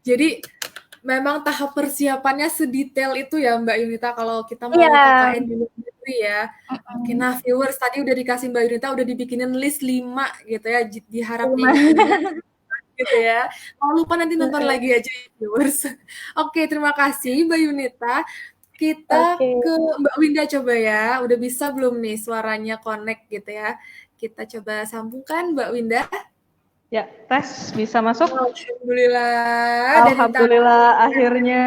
Jadi memang tahap persiapannya sedetail itu ya Mbak Yunita kalau kita mau KKN di luar negeri ya. Oke, nah viewers tadi udah dikasih Mbak Yunita udah dibikinin list 5 gitu ya, diharap gitu ya. Kalau lupa nanti nonton lagi aja viewers. Oke, terima kasih Mbak Yunita. Kita ke Mbak Winda coba ya. Udah bisa belum nih suaranya connect gitu ya. Kita coba sambungkan Mbak Winda. Ya, tes bisa masuk. Alhamdulillah. Alhamdulillah akhirnya.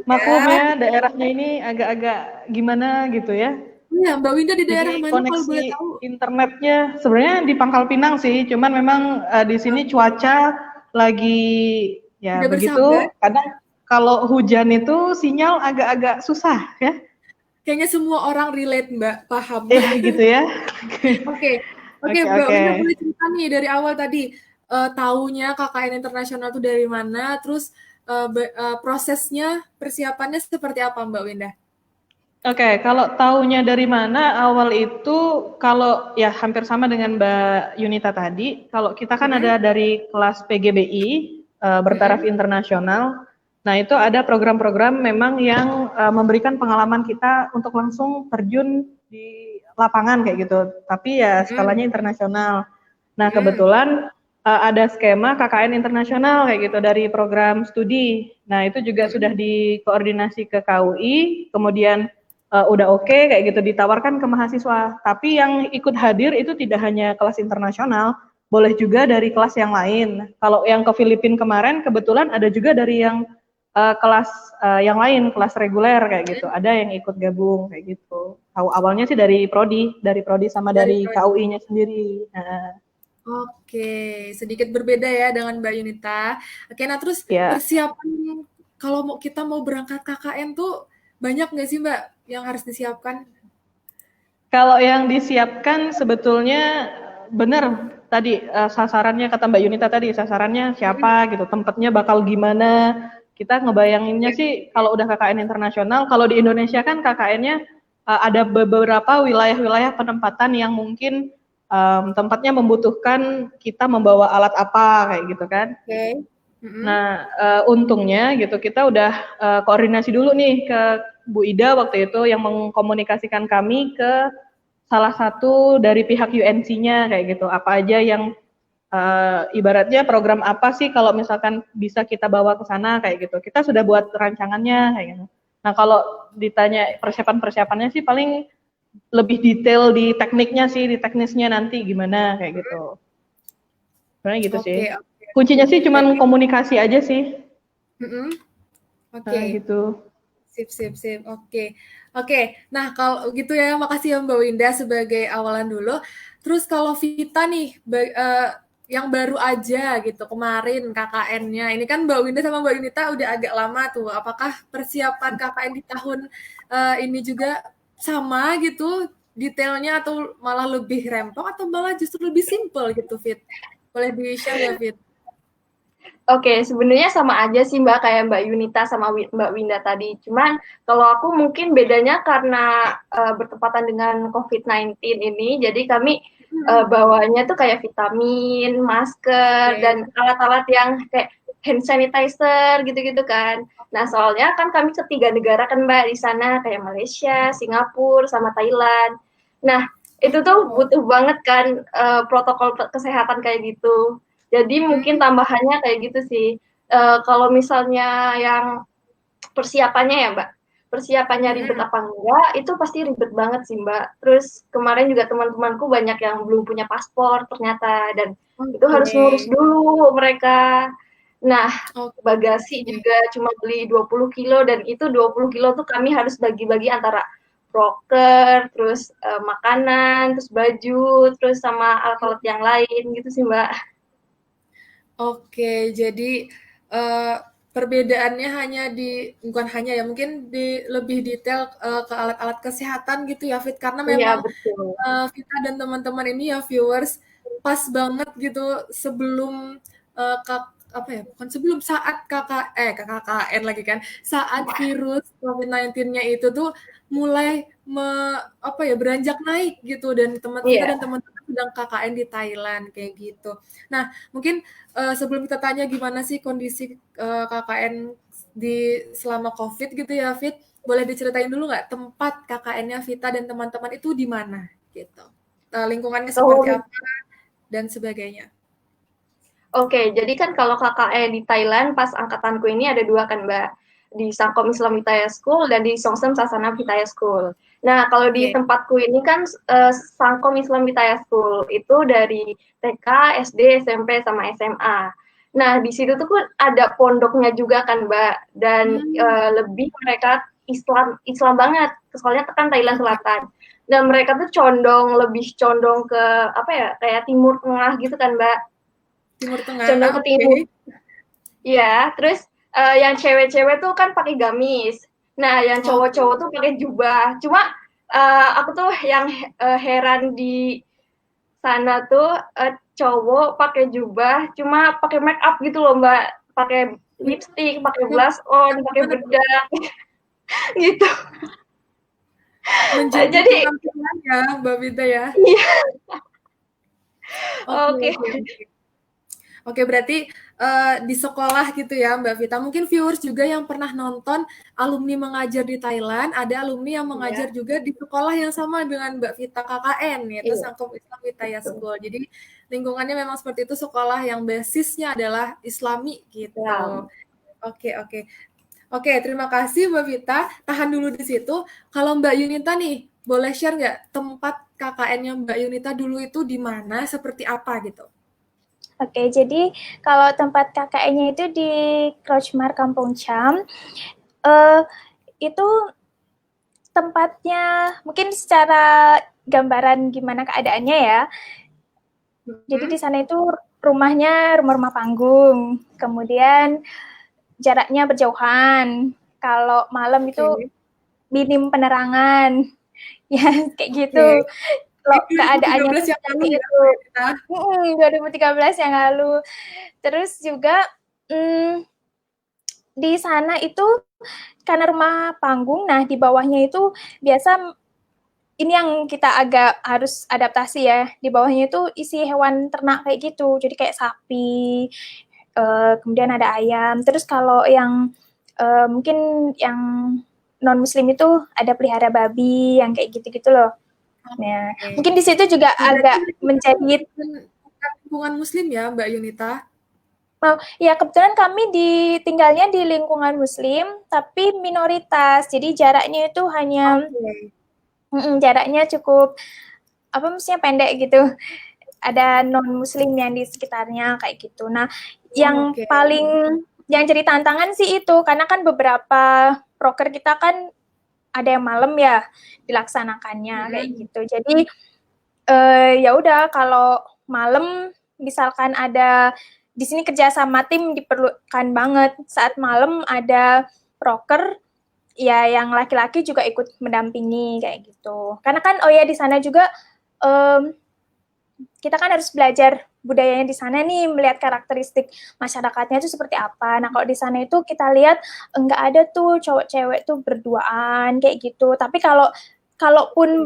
Maklum ya daerahnya ini agak-agak gimana gitu ya. Iya, Mbak Winda di daerah Jadi mana kalau koneksi boleh tahu? internetnya sebenarnya di Pangkal Pinang sih, cuman memang di sini cuaca lagi ya Tidak bersahabat. begitu. Kadang kalau hujan itu sinyal agak-agak susah ya. Kayaknya semua orang relate, Mbak, paham. Gitu ya. Oke, oke, Oke, Mbak oke. Winda boleh cerita nih dari awal tadi taunya KKN internasional itu dari mana, terus prosesnya, persiapannya seperti apa, Mbak Winda? Oke, kalau taunya dari mana, awal itu kalau ya hampir sama dengan Mbak Yunita tadi, kalau kita kan ada dari kelas PGBI, bertaraf internasional, nah itu ada program-program memang yang memberikan pengalaman kita untuk langsung terjun di lapangan kayak gitu, tapi ya skalanya internasional. Nah kebetulan ada skema KKN internasional kayak gitu dari program studi, nah itu juga sudah dikoordinasi ke KUI, kemudian udah oke kayak gitu ditawarkan ke mahasiswa. Tapi yang ikut hadir itu tidak hanya kelas internasional, boleh juga dari kelas yang lain. Kalau yang ke Filipina kemarin kebetulan ada juga dari yang kelas yang lain, kelas reguler kayak gitu. Ada yang ikut gabung kayak gitu. Tahu awalnya sih dari prodi sama dari KUI-nya sendiri. Nah, Oke, sedikit berbeda ya dengan Mbak Yunita. Oke, nah terus ya. persiapan kalau kita mau berangkat KKN tuh banyak nggak sih Mbak yang harus disiapkan? Kalau yang disiapkan sebetulnya benar tadi sasarannya kata Mbak Yunita tadi, sasarannya siapa gitu, tempatnya bakal gimana. Kita ngebayanginnya sih kalau udah KKN internasional, kalau di Indonesia kan KKN-nya ada beberapa wilayah-wilayah penempatan yang mungkin tempatnya membutuhkan kita membawa alat apa kayak gitu kan. Oke. Nah, untungnya gitu kita udah koordinasi dulu nih ke Bu Ida waktu itu yang mengkomunikasikan kami ke salah satu dari pihak UNC-nya kayak gitu. Apa aja yang ibaratnya program apa sih kalau misalkan bisa kita bawa ke sana kayak gitu. Kita sudah buat rancangannya kayak gitu. Nah, kalau ditanya persiapan-persiapannya sih paling lebih detail di tekniknya sih, di teknisnya nanti gimana kayak gitu. Sebenarnya gitu sih. Kuncinya sih cuman komunikasi aja sih. Oke. Gitu. Sip. Oke. Nah, kalau gitu ya, makasih ya Mbak Winda sebagai awalan dulu. Terus kalau Vita nih, yang baru aja gitu, kemarin KKN-nya. Ini kan Mbak Winda sama Mbak Yunita udah agak lama tuh. Apakah persiapan KKN di tahun ini juga sama gitu, detailnya atau malah lebih rempong atau malah justru lebih simple gitu, Fit? Boleh di-share ya, Fit? Oke, sebenarnya sama aja sih Mbak kayak Mbak Yunita sama Mbak Winda tadi. Cuman kalau aku mungkin bedanya karena bertepatan dengan COVID-19 ini, jadi kami bawanya tuh kayak vitamin, masker, dan alat-alat yang kayak hand sanitizer gitu-gitu kan. Nah, soalnya kan kami ketiga negara kan Mbak di sana kayak Malaysia, Singapura, sama Thailand. Nah, itu tuh butuh banget kan protokol kesehatan kayak gitu. Jadi mungkin tambahannya kayak gitu sih. Kalau misalnya yang persiapannya ya Mbak, persiapannya ribet apa enggak, itu pasti ribet banget sih Mbak. Terus kemarin juga teman-temanku banyak yang belum punya paspor ternyata, dan itu harus ngurus dulu mereka. Nah, bagasi juga cuma beli 20 kilo, dan itu 20 kilo tuh kami harus bagi-bagi antara proker, terus makanan, terus baju, terus sama alat-alat yang lain gitu sih Mbak. Oke, jadi perbedaannya bukan hanya ya, mungkin lebih detail ke alat-alat kesehatan gitu ya, Fit, karena memang Vita dan teman-teman ini ya viewers pas banget gitu sebelum saat KKN lagi kan, saat virus COVID-19-nya itu tuh mulai beranjak naik gitu, dan kita dan teman-teman sedang KKN di Thailand kayak gitu. Nah, mungkin sebelum kita tanya gimana sih kondisi KKN selama COVID gitu ya, Fit, boleh diceritain dulu nggak tempat KKN-nya Vita dan teman-teman itu di mana gitu, lingkungannya seperti apa dan sebagainya. Oke, jadi kan kalau KKN di Thailand pas angkatanku ini ada dua kan Mbak, di Sangkom Islam Vitaya School dan di Songsem Sasana Vitaya School. Nah, kalau di tempatku ini kan Sangkom Islam Vitaya School itu dari TK, SD, SMP, sama SMA. Nah, di situ tuh ada pondoknya juga kan Mbak, dan lebih mereka Islam banget, soalnya kan Thailand Selatan. Dan mereka tuh lebih condong ke apa ya, kayak Timur Tengah gitu kan, Mbak. Timur Tengah, Condong ke oke. timur. Iya, terus yang cewek-cewek tuh kan pakai gamis. Nah, yang cowok-cowok tuh pakai jubah. Cuma aku tuh yang heran di sana tuh cowok pakai jubah, cuma pakai make up gitu loh, Mbak. Pakai lipstick, pakai blush on, pakai bedak, gitu. Menjadi Jadi, penampilan ya, Mbak Vita ya. iya. Oke, Oke. oke, oke. Oke, berarti di sekolah gitu ya, Mbak Vita. Mungkin viewers juga yang pernah nonton alumni mengajar di Thailand, ada alumni yang mengajar juga di sekolah yang sama dengan Mbak Vita KKN, yaitu Iya. Sangkum Islam Hidayah School. Jadi lingkungannya memang seperti itu, sekolah yang basisnya adalah Islami gitu. Ya. Oke, oke. Oke, terima kasih Mbak Vita. Tahan dulu di situ. Kalau Mbak Yunita nih, boleh share nggak tempat KKN-nya Mbak Yunita dulu itu di mana, seperti apa gitu? Oke, jadi kalau tempat KKN-nya itu di Krochmar Kampung Cham, itu tempatnya mungkin secara gambaran gimana keadaannya ya. Jadi di sana itu rumahnya rumah-rumah panggung, kemudian jaraknya berjauhan. Kalau malam itu minim penerangan, ya kayak gitu. Loh, keadaannya 2013 yang lalu ya, itu. 2013 yang lalu. Terus juga di sana itu karena rumah panggung, nah di bawahnya itu biasa ini yang kita agak harus adaptasi ya. Di bawahnya itu isi hewan ternak kayak gitu. Jadi kayak sapi, kemudian ada ayam. Terus kalau yang mungkin yang non muslim itu ada pelihara babi yang kayak gitu-gitu loh. Nah, mungkin di situ juga agak menjadi lingkungan muslim ya, Mbak Yunita? Ya, kebetulan kami tinggalnya di lingkungan muslim, tapi minoritas. Jadi jaraknya itu hanya jaraknya cukup pendek gitu. Ada non muslim yang di sekitarnya kayak gitu. Nah, yang jadi tantangan sih itu karena kan beberapa proker kita kan ada yang malam ya dilaksanakannya kayak gitu. Jadi ya udah kalau malam misalkan ada di sini kerja sama tim diperlukan banget. Saat malam ada proker ya yang laki-laki juga ikut mendampingi kayak gitu. Karena kan di sana juga kita kan harus belajar budayanya di sana nih, melihat karakteristik masyarakatnya itu seperti apa. Nah, kalau di sana itu kita lihat enggak ada tuh cowok-cewek tuh berduaan kayak gitu. Tapi kalaupun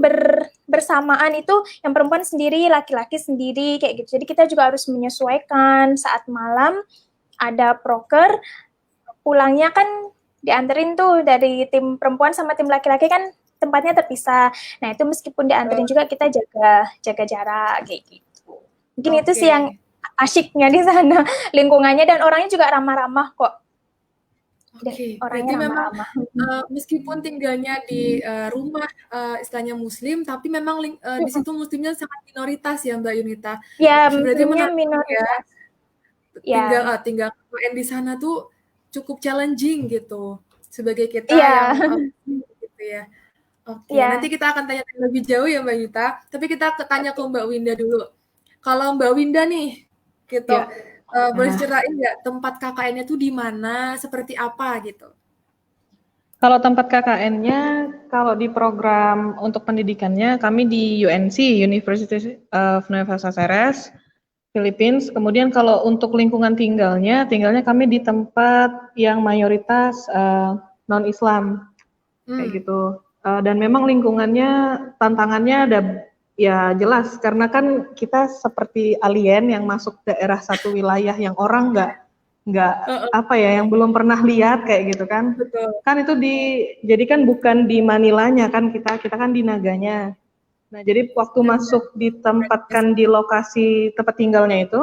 bersamaan itu yang perempuan sendiri, laki-laki sendiri kayak gitu. Jadi kita juga harus menyesuaikan saat malam ada proker, pulangnya kan dianterin tuh dari tim perempuan sama tim laki-laki kan tempatnya terpisah. Nah, itu meskipun dianterin juga kita jaga jarak kayak gitu. Mungkin itu sih yang asyiknya di sana, lingkungannya dan orangnya juga ramah-ramah kok. Berarti memang meskipun tinggalnya di rumah istilahnya muslim, tapi memang di situ muslimnya sangat minoritas ya Mbak Yunita. Ya, berarti minoritas. Tinggal KKN di sana tuh cukup challenging gitu sebagai kita yang gitu ya. Oke, nanti kita akan tanya lebih jauh ya Mbak Yunita. Tapi kita tanya ke Mbak Winda dulu. Kalau Mbak Winda nih, gitu, boleh ceritain nggak tempat KKN-nya tuh di mana, seperti apa gitu? Kalau tempat KKN-nya, kalau di program untuk pendidikannya, kami di UNC, University of Nueva Cáceres, Philippines. Kemudian kalau untuk lingkungan tinggalnya kami di tempat yang mayoritas non-Islam, kayak gitu. Dan memang lingkungannya, tantangannya ada ya jelas, karena kan kita seperti alien yang masuk daerah satu wilayah yang orang nggak yang belum pernah lihat kayak gitu kan. Betul. Kan itu jadi kan bukan di Manilanya kan, kita kan di Naganya. Nah, jadi waktu masuk ditempatkan di lokasi tempat tinggalnya itu,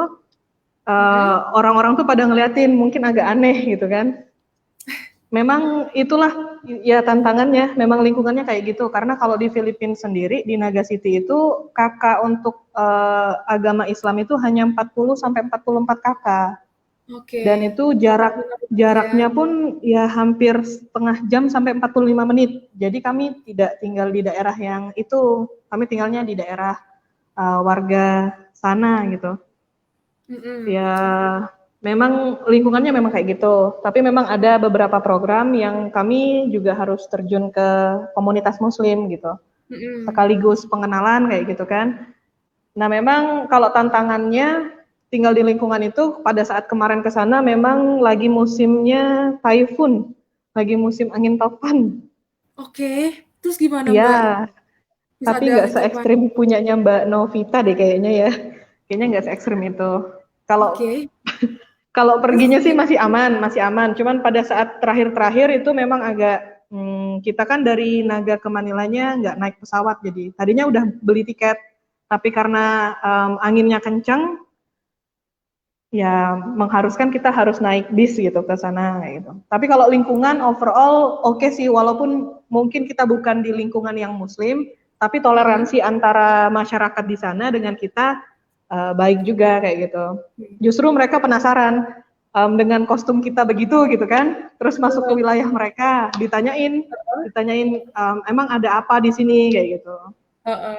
orang-orang tuh pada ngeliatin, mungkin agak aneh gitu kan. Memang itulah ya tantangannya, memang lingkungannya kayak gitu. Karena kalau di Filipina sendiri, di Naga City itu kakak untuk agama Islam itu hanya 40 sampai 44 kakak. Oke. Dan itu jaraknya pun ya hampir setengah jam sampai 45 menit. Jadi kami tidak tinggal di daerah yang itu, kami tinggalnya di daerah warga sana gitu. Ya memang lingkungannya memang kayak gitu. Tapi memang ada beberapa program yang kami juga harus terjun ke komunitas muslim gitu. Sekaligus pengenalan kayak gitu kan. Nah memang kalau tantangannya tinggal di lingkungan itu pada saat kemarin ke sana memang lagi musimnya typhoon, lagi musim angin topan. Oke, terus gimana Mbak? Iya, Terus tapi ada nggak angin topan. se-ekstrim punyanya Mbak Novita deh kayaknya ya. Kayaknya nggak se-ekstrim itu. Kalau Oke. kalau Terus perginya sih masih aman, masih aman. Cuman pada saat terakhir-terakhir itu memang agak kita kan dari Naga ke Manilanya nggak naik pesawat, jadi tadinya udah beli tiket, tapi karena anginnya kencang, ya mengharuskan kita harus naik bis gitu ke sana gitu. Tapi kalau lingkungan overall oke sih, walaupun mungkin kita bukan di lingkungan yang muslim, tapi toleransi antara masyarakat di sana dengan kita baik juga kayak gitu. Justru mereka penasaran dengan kostum kita begitu gitu kan, terus masuk ke wilayah mereka, ditanyain emang ada apa di sini kayak gitu.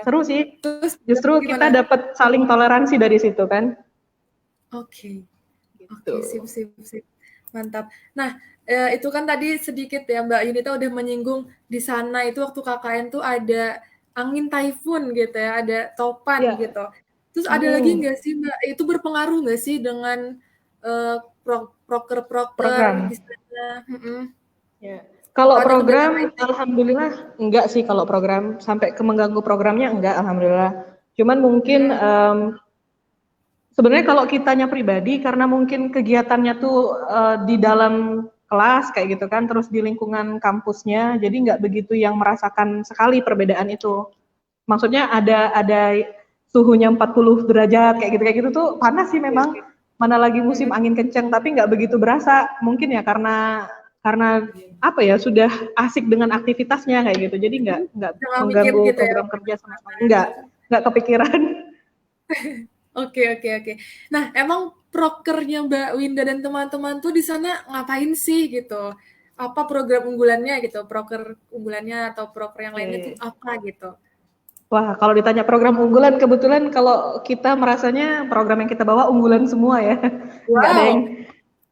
Seru sih. Terus Justru kita gimana? dapat saling toleransi dari situ kan. Oke. Gitu. Oke, sip. Mantap. Nah, itu kan tadi sedikit ya Mbak Yunita udah menyinggung di sana itu waktu KKN tuh ada angin typhoon gitu ya, ada topan Ya. gitu. Terus ada lagi nggak sih Mbak, itu berpengaruh nggak sih dengan proker-proker Program. di sana? Ya. Kalau Ada kendala program, lain? alhamdulillah enggak sih kalau program sampai ke mengganggu programnya enggak, alhamdulillah. Cuman mungkin sebenarnya kalau kitanya pribadi karena mungkin kegiatannya tuh di dalam kelas kayak gitu kan, terus di lingkungan kampusnya, jadi nggak begitu yang merasakan sekali perbedaan itu. Maksudnya ada suhunya 40 derajat kayak gitu tuh panas sih memang. Mana lagi musim angin kencang, tapi nggak begitu berasa. Mungkin ya karena apa ya, sudah asik dengan aktivitasnya kayak gitu. Jadi nggak Jangan mikir mengganggu gitu ya. program kerja sama sekali. Nggak kepikiran. Oke. Nah, emang prokernya Mbak Winda dan teman-teman tuh di sana ngapain sih gitu? Apa program unggulannya gitu? Proker unggulannya atau proker yang lainnya tuh apa gitu? Wah, kalau ditanya program unggulan, kebetulan kalau kita merasanya program yang kita bawa unggulan semua ya. Nggak ada yang,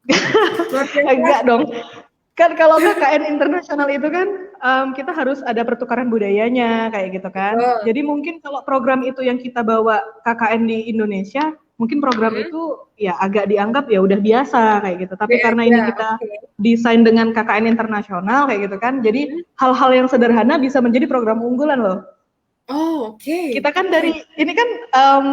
Wow, luar biasa. enggak dong. Kan kalau KKN internasional itu kan kita harus ada pertukaran budayanya kayak gitu kan. Betul. Jadi mungkin kalau program itu yang kita bawa KKN di Indonesia, mungkin program itu ya agak dianggap ya udah biasa kayak gitu. Tapi karena ini kita desain dengan KKN internasional kayak gitu kan, jadi hal-hal yang sederhana bisa menjadi program unggulan loh. Oh, oke. Kita kan dari ini kan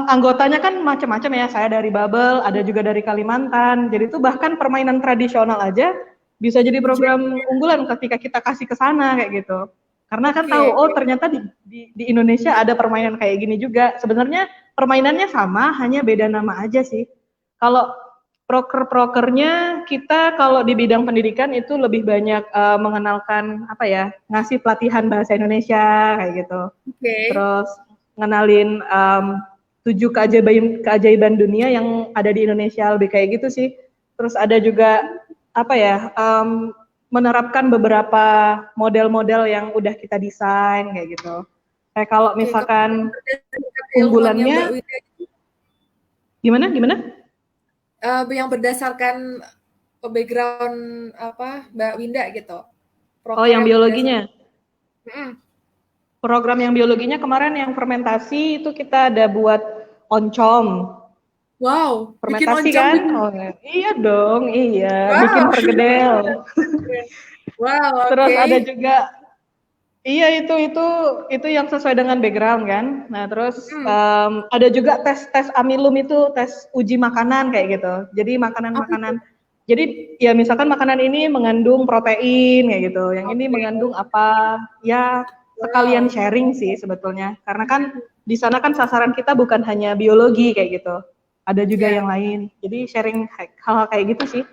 anggotanya kan macam-macam ya. Saya dari Babel, ada juga dari Kalimantan. Jadi itu bahkan permainan tradisional aja bisa jadi program unggulan ketika kita kasih ke sana kayak gitu. Karena kan tahu oh ternyata di Indonesia ada permainan kayak gini juga. Sebenarnya permainannya sama, hanya beda nama aja sih. Kalau prokernya kita kalau di bidang pendidikan itu lebih banyak mengenalkan apa ya, ngasih pelatihan bahasa Indonesia kayak gitu. Terus ngenalin 7 keajaiban dunia yang ada di Indonesia, lebih kayak gitu sih. Terus ada juga apa ya, menerapkan beberapa model-model yang udah kita desain kayak gitu. Kayak kalau misalkan unggulannya gimana? Yang berdasarkan background apa Mbak Winda gitu. Oh, yang biologinya. Program yang biologinya kemarin yang fermentasi itu kita ada buat oncom. Wow, fermentasi bikin kan? Oh, iya dong, iya. Wow. Bikin pergedel. Wow, Terus ada juga, iya itu yang sesuai dengan background kan. Nah terus ada juga tes amilum itu, tes uji makanan kayak gitu. Jadi makanan-makanan. Jadi ya misalkan makanan ini mengandung protein kayak gitu, yang ini mengandung apa, ya sekalian sharing sih sebetulnya. Karena kan di sana kan sasaran kita bukan hanya biologi kayak gitu, ada juga yang lain. Jadi sharing hal-hal kayak gitu sih.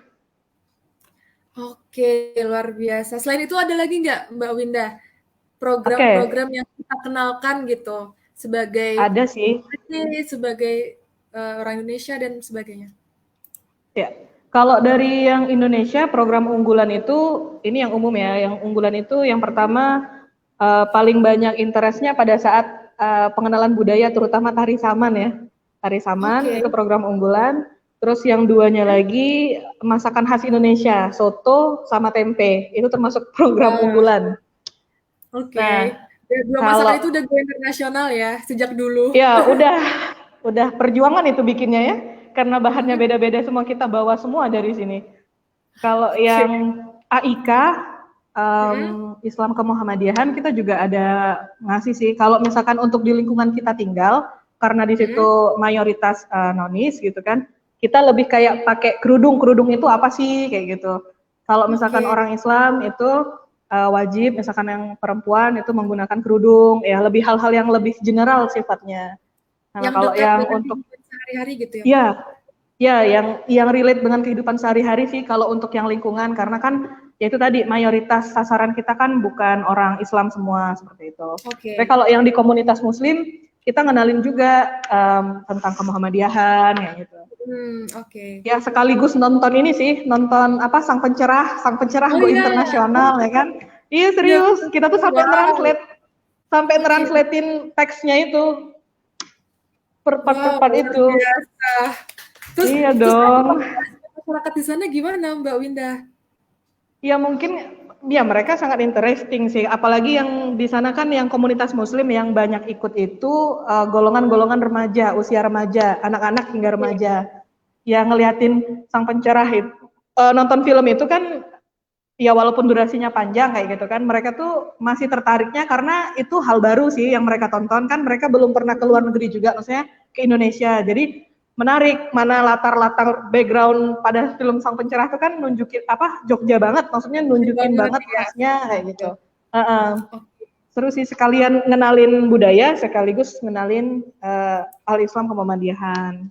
Oke, luar biasa. Selain itu ada lagi nggak Mbak Winda program-program yang kita kenalkan gitu sebagai ada sih, sebagai orang Indonesia dan sebagainya? Ya, Kalau dari yang Indonesia, program unggulan itu, ini yang umum ya, yang unggulan itu yang pertama paling banyak interestnya pada saat pengenalan budaya, terutama tari saman ya. Tari saman itu program unggulan. Terus yang duanya lagi masakan khas Indonesia, soto sama tempe, itu termasuk program unggulan. Oke. Nah, Dua masakan itu udah go internasional ya sejak dulu. ya udah perjuangan itu bikinnya ya, karena bahannya beda-beda semua, kita bawa semua dari sini. Kalau yang AIK, Islam Kemuhammadiyahan, kita juga ada ngasih sih. Kalau misalkan untuk di lingkungan kita tinggal, karena di situ mayoritas nonis gitu kan, kita lebih kayak pakai kerudung itu apa sih kayak gitu. Kalau misalkan orang Islam itu wajib, misalkan yang perempuan itu menggunakan kerudung, ya lebih hal-hal yang lebih general sifatnya. Nah, Yang kalau dekat yang dengan untuk kehidupan sehari-hari gitu ya? ya, yang relate dengan kehidupan sehari-hari sih kalau untuk yang lingkungan, karena kan ya itu tadi mayoritas sasaran kita kan bukan orang Islam semua seperti itu. Tapi kalau yang di komunitas Muslim kita ngenalin juga tentang kemuhammadiyahan ya gitu. Ya sekaligus nonton ini sih, nonton apa Sang Pencerah Go Internasional ya kan. Iya serius, kita tuh sampai translatein teksnya itu per part itu. Biasa. Terus, iya dong. Masyarakat di sana gimana Mbak Winda? Ya mungkin ya mereka sangat interesting sih, apalagi yang di sana kan yang komunitas Muslim yang banyak ikut itu golongan-golongan remaja, usia remaja, anak-anak hingga remaja. Ya ngeliatin Sang Pencerah itu, nonton film itu kan ya walaupun durasinya panjang kayak gitu kan, mereka tuh masih tertariknya karena itu hal baru sih yang mereka tonton, kan mereka belum pernah ke luar negeri juga, maksudnya ke Indonesia. Jadi menarik, mana latar-latar background pada film Sang Pencerah itu kan nunjukin apa Jogja banget, maksudnya nunjukin banget khasnya kayak gitu. Seru sih, sekalian ngenalin budaya sekaligus ngenalin al-Islam Kemuhammadiyahan.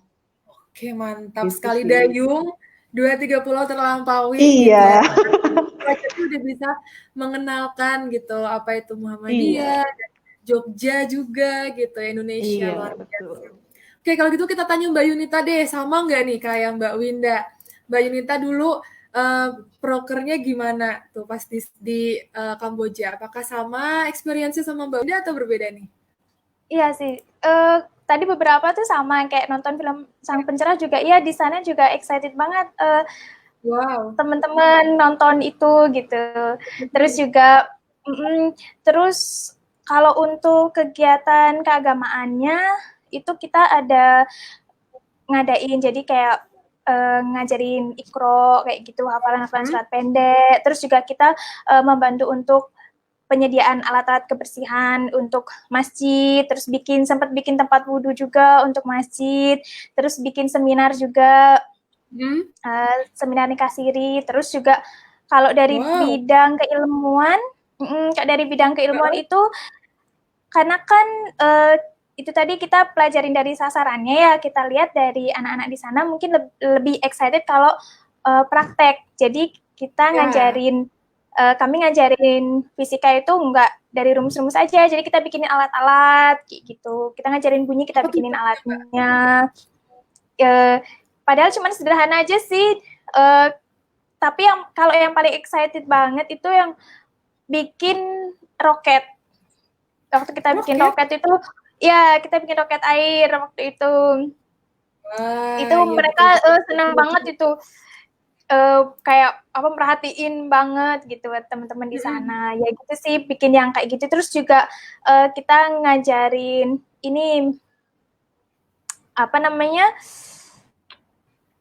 Oke, mantap gitu sekali sih. Dayung, 2-3 pulau terlampaui iya. Gitu. Itu udah bisa mengenalkan gitu apa itu Muhammadiyah, dan Jogja juga gitu, Indonesia luar biasa. Oke, kalau gitu kita tanya Mbak Yunita deh, sama nggak nih kayak Mbak Winda? Mbak Yunita dulu prokernya gimana tuh pas di Kamboja? Apakah sama experience-nya sama Mbak Winda atau berbeda nih? Iya sih, tadi beberapa tuh sama kayak nonton film Sang Pencerah juga, iya di sana juga excited banget. Teman-teman nonton itu gitu. Terus juga, terus kalau untuk kegiatan keagamaannya itu kita ada ngadain, jadi kayak ngajarin Iqra kayak gitu, hafalan-hafalan surat pendek. Terus juga kita membantu untuk penyediaan alat-alat kebersihan untuk masjid, terus sempat bikin tempat wudhu juga untuk masjid, terus bikin seminar juga, seminar nikah siri. Terus juga kalau dari bidang keilmuan, itu karena kan itu tadi kita pelajarin dari sasarannya ya, kita lihat dari anak-anak di sana mungkin lebih excited kalau praktek. Jadi kita kami ngajarin fisika itu enggak dari rumus-rumus aja, jadi kita bikinin alat-alat gitu. Kita ngajarin bunyi, kita bikinin alatnya. Padahal cuma sederhana aja sih. Tapi kalau yang paling excited banget itu yang bikin roket. Waktu kita bikin roket itu, ya kita bikin roket air waktu itu. Itu mereka senang banget itu. Kayak merhatiin banget gitu teman-teman di sana. Ya gitu sih, bikin yang kayak gitu. Terus juga kita ngajarin ini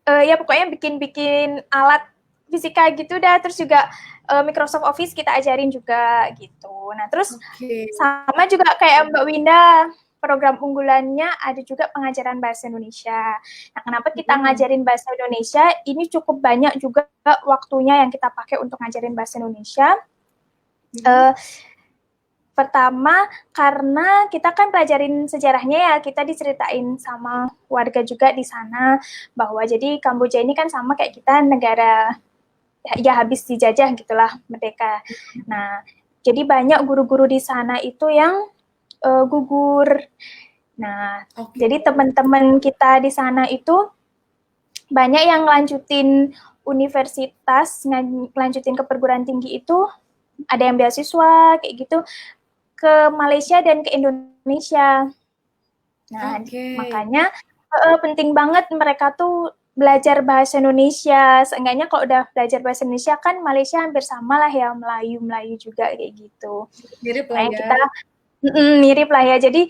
ya pokoknya bikin alat fisika gitu dah. Terus juga Microsoft Office kita ajarin juga gitu. Nah terus sama juga kayak Mbak Winda, program unggulannya ada juga pengajaran bahasa Indonesia. Nah, kenapa kita ngajarin bahasa Indonesia? Ini cukup banyak juga waktunya yang kita pakai untuk ngajarin bahasa Indonesia. Pertama, karena kita kan pelajarin sejarahnya ya, kita diceritain sama warga juga di sana, bahwa jadi Kamboja ini kan sama kayak kita, negara ya habis dijajah gitulah, merdeka. Nah, jadi banyak guru-guru di sana itu yang gugur. Nah, jadi teman-teman kita di sana itu banyak yang ngelanjutin universitas, ngelanjutin ke perguruan tinggi itu, ada yang beasiswa kayak gitu ke Malaysia dan ke Indonesia. Nah, makanya penting banget mereka tuh belajar bahasa Indonesia. Seenggaknya kalau udah belajar bahasa Indonesia kan Malaysia hampir sama lah ya, Melayu juga kayak gitu. Mirip lah ya. Kita mirip lah ya. Jadi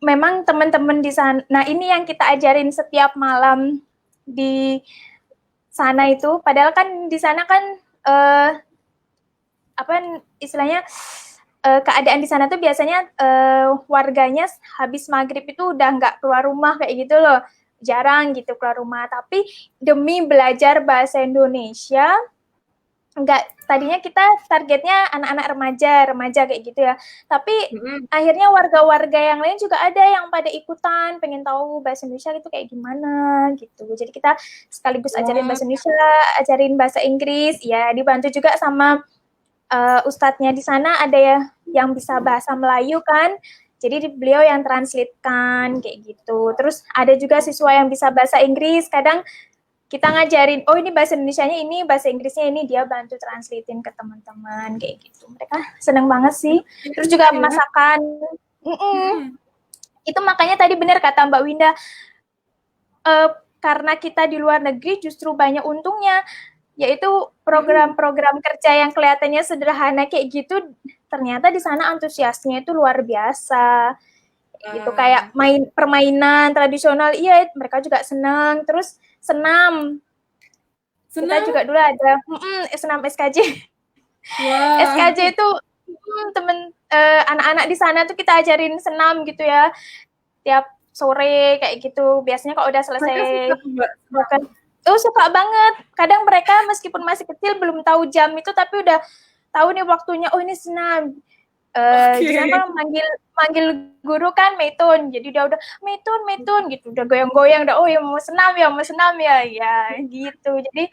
memang teman-teman di sana, nah ini yang kita ajarin setiap malam di sana itu. Padahal kan di sana kan apa istilahnya keadaan di sana tuh biasanya warganya habis maghrib itu udah nggak keluar rumah kayak gitu loh, jarang gitu keluar rumah. Tapi demi belajar bahasa Indonesia, tadinya kita targetnya anak-anak remaja kayak gitu ya. Tapi akhirnya warga-warga yang lain juga ada yang pada ikutan, pengen tahu bahasa Indonesia itu kayak gimana gitu. Jadi kita sekaligus ajarin bahasa Indonesia, ajarin bahasa Inggris, ya dibantu juga sama ustadznya di sana ada ya yang bisa bahasa Melayu kan, jadi beliau yang translate-kan kayak gitu. Terus ada juga siswa yang bisa bahasa Inggris, kadang kita ngajarin, oh ini bahasa Indonesianya ini, bahasa Inggrisnya ini, dia bantu translatein ke teman-teman kayak gitu. Mereka seneng banget sih. Terus juga masakan, itu makanya tadi benar kata Mbak Winda, karena kita di luar negeri justru banyak untungnya, yaitu program-program kerja yang kelihatannya sederhana kayak gitu, ternyata di sana antusiasnya itu luar biasa. Gitu kayak permainan tradisional, iya mereka juga senang. Terus senam. Kita juga dulu ada senam SKJ. Wow. SKJ itu anak-anak di sana tuh kita ajarin senam gitu ya. Tiap sore kayak gitu. Biasanya kalau udah selesai makan, suka banget. Kadang mereka meskipun masih kecil belum tahu jam itu, tapi udah tahu nih waktunya. Oh ini senam. Di sana manggil guru kan Meitun. Jadi udah Meitun gitu. Udah goyang-goyang. Udah ya mau senam ya. Ya gitu. Jadi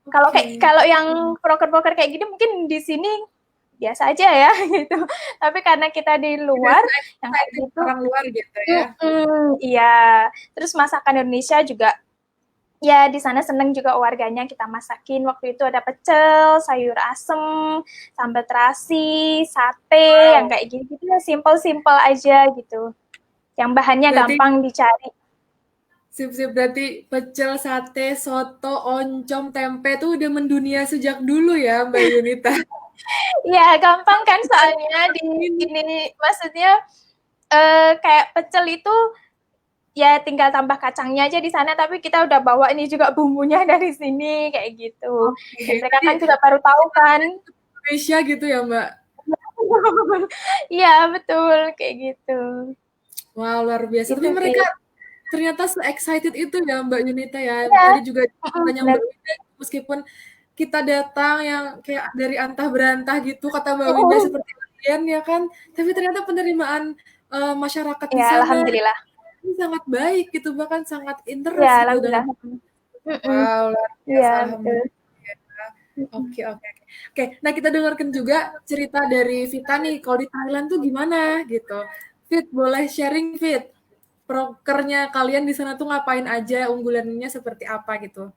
kalau yang proker-proker kayak gini mungkin di sini biasa aja ya gitu. Tapi karena kita di luar, yang kayak gitu, orang luar gitu ya. Iya. Terus masakan Indonesia juga. Ya, di sana seneng juga warganya kita masakin. Waktu itu ada pecel, sayur asem, sambal terasi, sate, yang kayak gitu ya, simple-simple aja gitu. Yang bahannya gampang dicari. Sip-sip, berarti pecel, sate, soto, oncom, tempe tuh udah mendunia sejak dulu ya Mbak Yunita. Iya, gampang kan soalnya ini maksudnya kayak pecel itu ya tinggal tambah kacangnya aja di sana, tapi kita udah bawa ini juga bumbunya dari sini kayak gitu. Dan mereka kan juga baru tahu kan. Indonesia gitu ya Mbak? Iya betul kayak gitu. Wow, luar biasa. Tapi mereka ternyata se-excited itu ya Mbak Yunita ya. Tadi juga tanya Mbak Winda, meskipun kita datang yang kayak dari antah berantah gitu, kata Mbak Winda seperti kalian ya kan, tapi ternyata penerimaan masyarakat di sana alhamdulillah sangat baik gitu, bahkan sangat interest ya, gitu. Wow, luar biasa. Alhamdulillah. Oke. Nah, kita dengarkan juga cerita dari Vita nih, kalau di Thailand tuh gimana gitu. Fit, boleh sharing Fit? Prokernya kalian di sana tuh ngapain aja, unggulannya seperti apa gitu?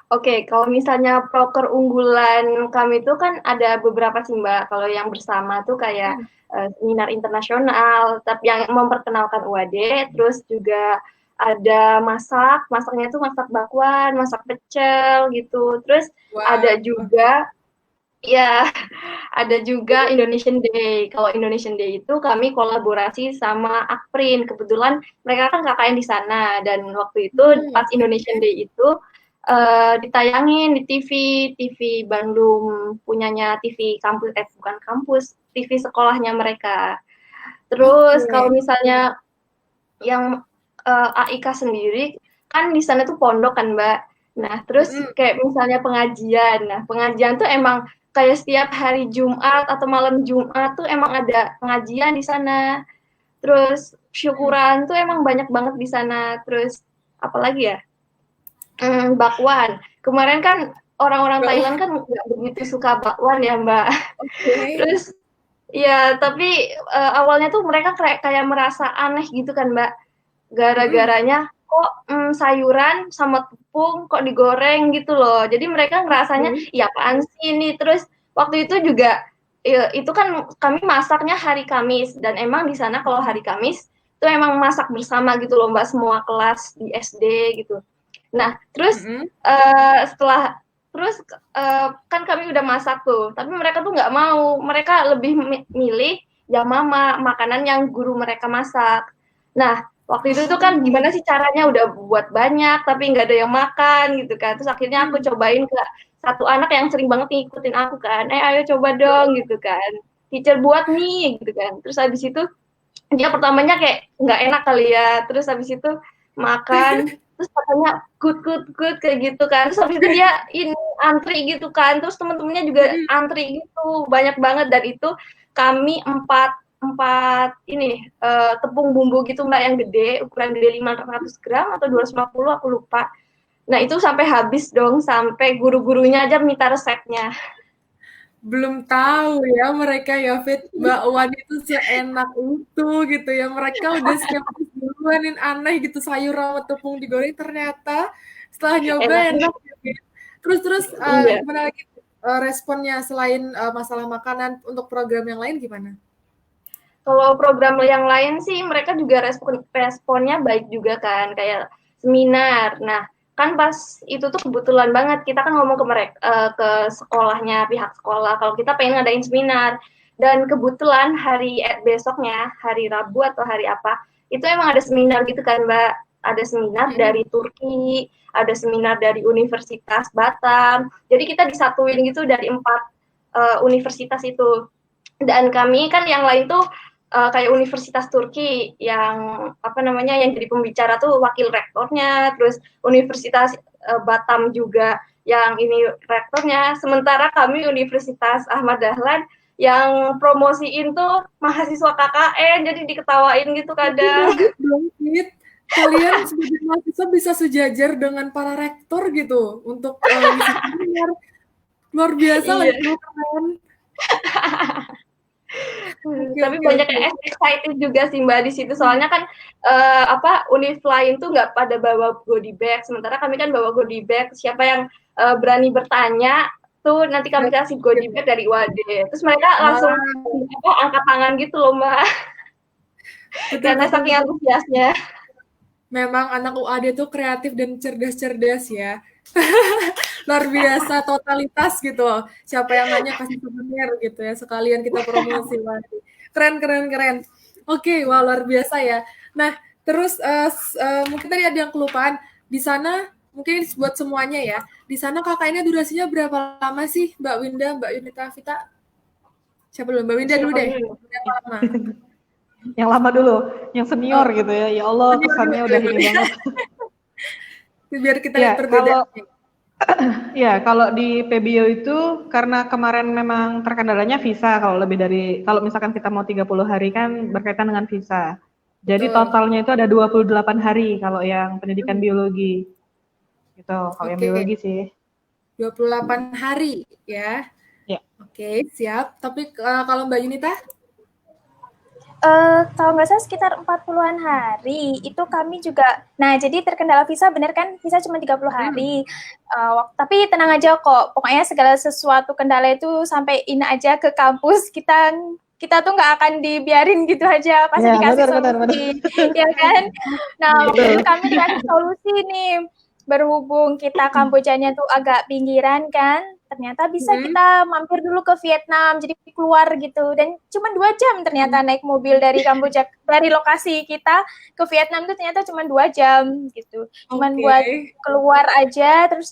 Oke, kalau misalnya proker unggulan kami itu kan ada beberapa sih Mbak. Kalau yang bersama tuh kayak seminar internasional, tapi yang memperkenalkan UAD, terus juga ada masaknya tuh masak bakwan, masak pecel gitu. Terus ada juga Indonesian Day. Kalau Indonesian Day itu kami kolaborasi sama Akprin. Kebetulan mereka kan KKN di sana, dan waktu itu pas Indonesian Day itu ditayangin di TV Bandung, punyanya TV kampus, bukan kampus, TV sekolahnya mereka. Terus kalau misalnya yang AIK sendiri, kan di sana tuh pondok kan Mbak. Nah terus kayak misalnya pengajian. Nah pengajian tuh emang kayak setiap hari Jumat atau malam Jumat tuh emang ada pengajian di sana. Terus syukuran tuh emang banyak banget di sana. Terus apalagi ya? Bakwan. Kemarin kan orang-orang Thailand kan nggak begitu suka bakwan ya Mbak. Terus ya tapi awalnya tuh mereka kayak merasa aneh gitu kan Mbak. Gara-garanya kok sayuran sama tepung kok digoreng gitu loh. Jadi mereka ngerasanya, ya apaan sih ini? Terus waktu itu juga, itu kan kami masaknya hari Kamis, dan emang di sana kalau hari Kamis itu emang masak bersama gitu loh Mbak, semua kelas di SD gitu. Nah, terus kan kami udah masak tuh, tapi mereka tuh nggak mau, mereka lebih milih ya mama, makanan yang guru mereka masak. Nah, waktu itu tuh kan gimana sih caranya udah buat banyak, tapi nggak ada yang makan gitu kan. Terus akhirnya aku cobain ke satu anak yang sering banget ngikutin aku kan, ayo coba dong gitu kan. Teacher buat nih gitu kan. Terus habis itu dia pertamanya kayak nggak enak kali ya, terus habis itu makan, terus katanya good kayak gitu kan, terus habis itu dia ini antri gitu kan, terus teman-temannya juga antri gitu banyak banget, dan itu kami empat ini tepung bumbu gitu Mbak, yang gede, ukuran gede 500 gram atau 250 aku lupa. Nah itu sampai habis dong, sampai guru-gurunya aja minta resepnya. Belum tahu ya mereka ya, Fit, bakwan itu seenak itu gitu ya. Mereka udah skeptis duluan, aneh gitu, sayur sama tepung digoreng, ternyata setelah nyoba enak. Terus gimana lagi responnya selain masalah makanan, untuk program yang lain gimana? Kalau program yang lain sih mereka juga responnya baik juga kan, kayak seminar. Nah, kan pas itu tuh kebetulan banget kita kan ngomong ke mereka, ke sekolahnya, pihak sekolah kalau kita pengen ngadain seminar, dan kebetulan hari besoknya, hari Rabu atau hari apa, itu emang ada seminar gitu kan Mbak, ada seminar dari Turki, ada seminar dari Universitas Batam, jadi kita disatuin gitu dari 4 universitas itu, dan kami kan yang lain tuh kayak Universitas Turki yang yang jadi pembicara tuh wakil rektornya, terus Universitas Batam juga yang ini rektornya, sementara kami Universitas Ahmad Dahlan yang promosiin tuh mahasiswa KKN, jadi diketawain gitu kadang. Kalian sebagai mahasiswa bisa sejajar dengan para rektor gitu untuk ngisi seminar. Luar biasa lah itu, keren. Tapi banyak yang excited juga sih Mbak di situ, soalnya kan univ lain tuh nggak pada bawa goodie bag, sementara kami kan bawa goodie bag. Siapa yang berani bertanya tuh nanti kami kasih goodie bag dari UAD. Terus mereka langsung angkat tangan gitu loh Mbak. Karena saking antusiasnya. Memang anak UAD tuh kreatif dan cerdas-cerdas ya. Luar biasa, totalitas gitu. Siapa yang nanya kasih souvenir gitu ya, sekalian kita promosi lagi. Keren. Oke, wah luar biasa ya. Nah, terus mungkin tadi ada yang kelupaan. Di sana, mungkin buat semuanya ya, di sana KKN-nya durasinya berapa lama sih, Mbak Winda, Mbak Yunita, Vita? Siapa dulu? Mbak Winda dulu deh. Berapa lama? Yang lama dulu, yang senior gitu ya. Ya Allah, kesannya udah ini banget. Biar kita lihat perbedaannya. Kalau di PBIO itu karena kemarin memang terkendalanya visa, kalau misalkan kita mau 30 hari kan berkaitan dengan visa. Jadi totalnya itu ada 28 hari kalau yang pendidikan biologi. Gitu, kalau yang biologi sih. 28 hari ya. Ya. Oke, siap. Tapi kalau Mbak Yunita? Kalau nggak salah sekitar 40-an hari, itu kami juga, nah jadi terkendala visa, bener kan, visa cuma 30 hari, tapi tenang aja kok, pokoknya segala sesuatu kendala itu sampein aja ke kampus, kita tuh nggak akan dibiarin gitu aja, pasti dikasih solusi, ya kan? Nah, waktu itu kami dikasih solusi nih, berhubung kita Kambojanya tuh agak pinggiran kan, ternyata bisa kita mampir dulu ke Vietnam, jadi keluar gitu, dan cuma 2 jam ternyata naik mobil dari Kamboja, dari lokasi kita ke Vietnam tuh ternyata cuma 2 jam gitu, cuma buat keluar aja, terus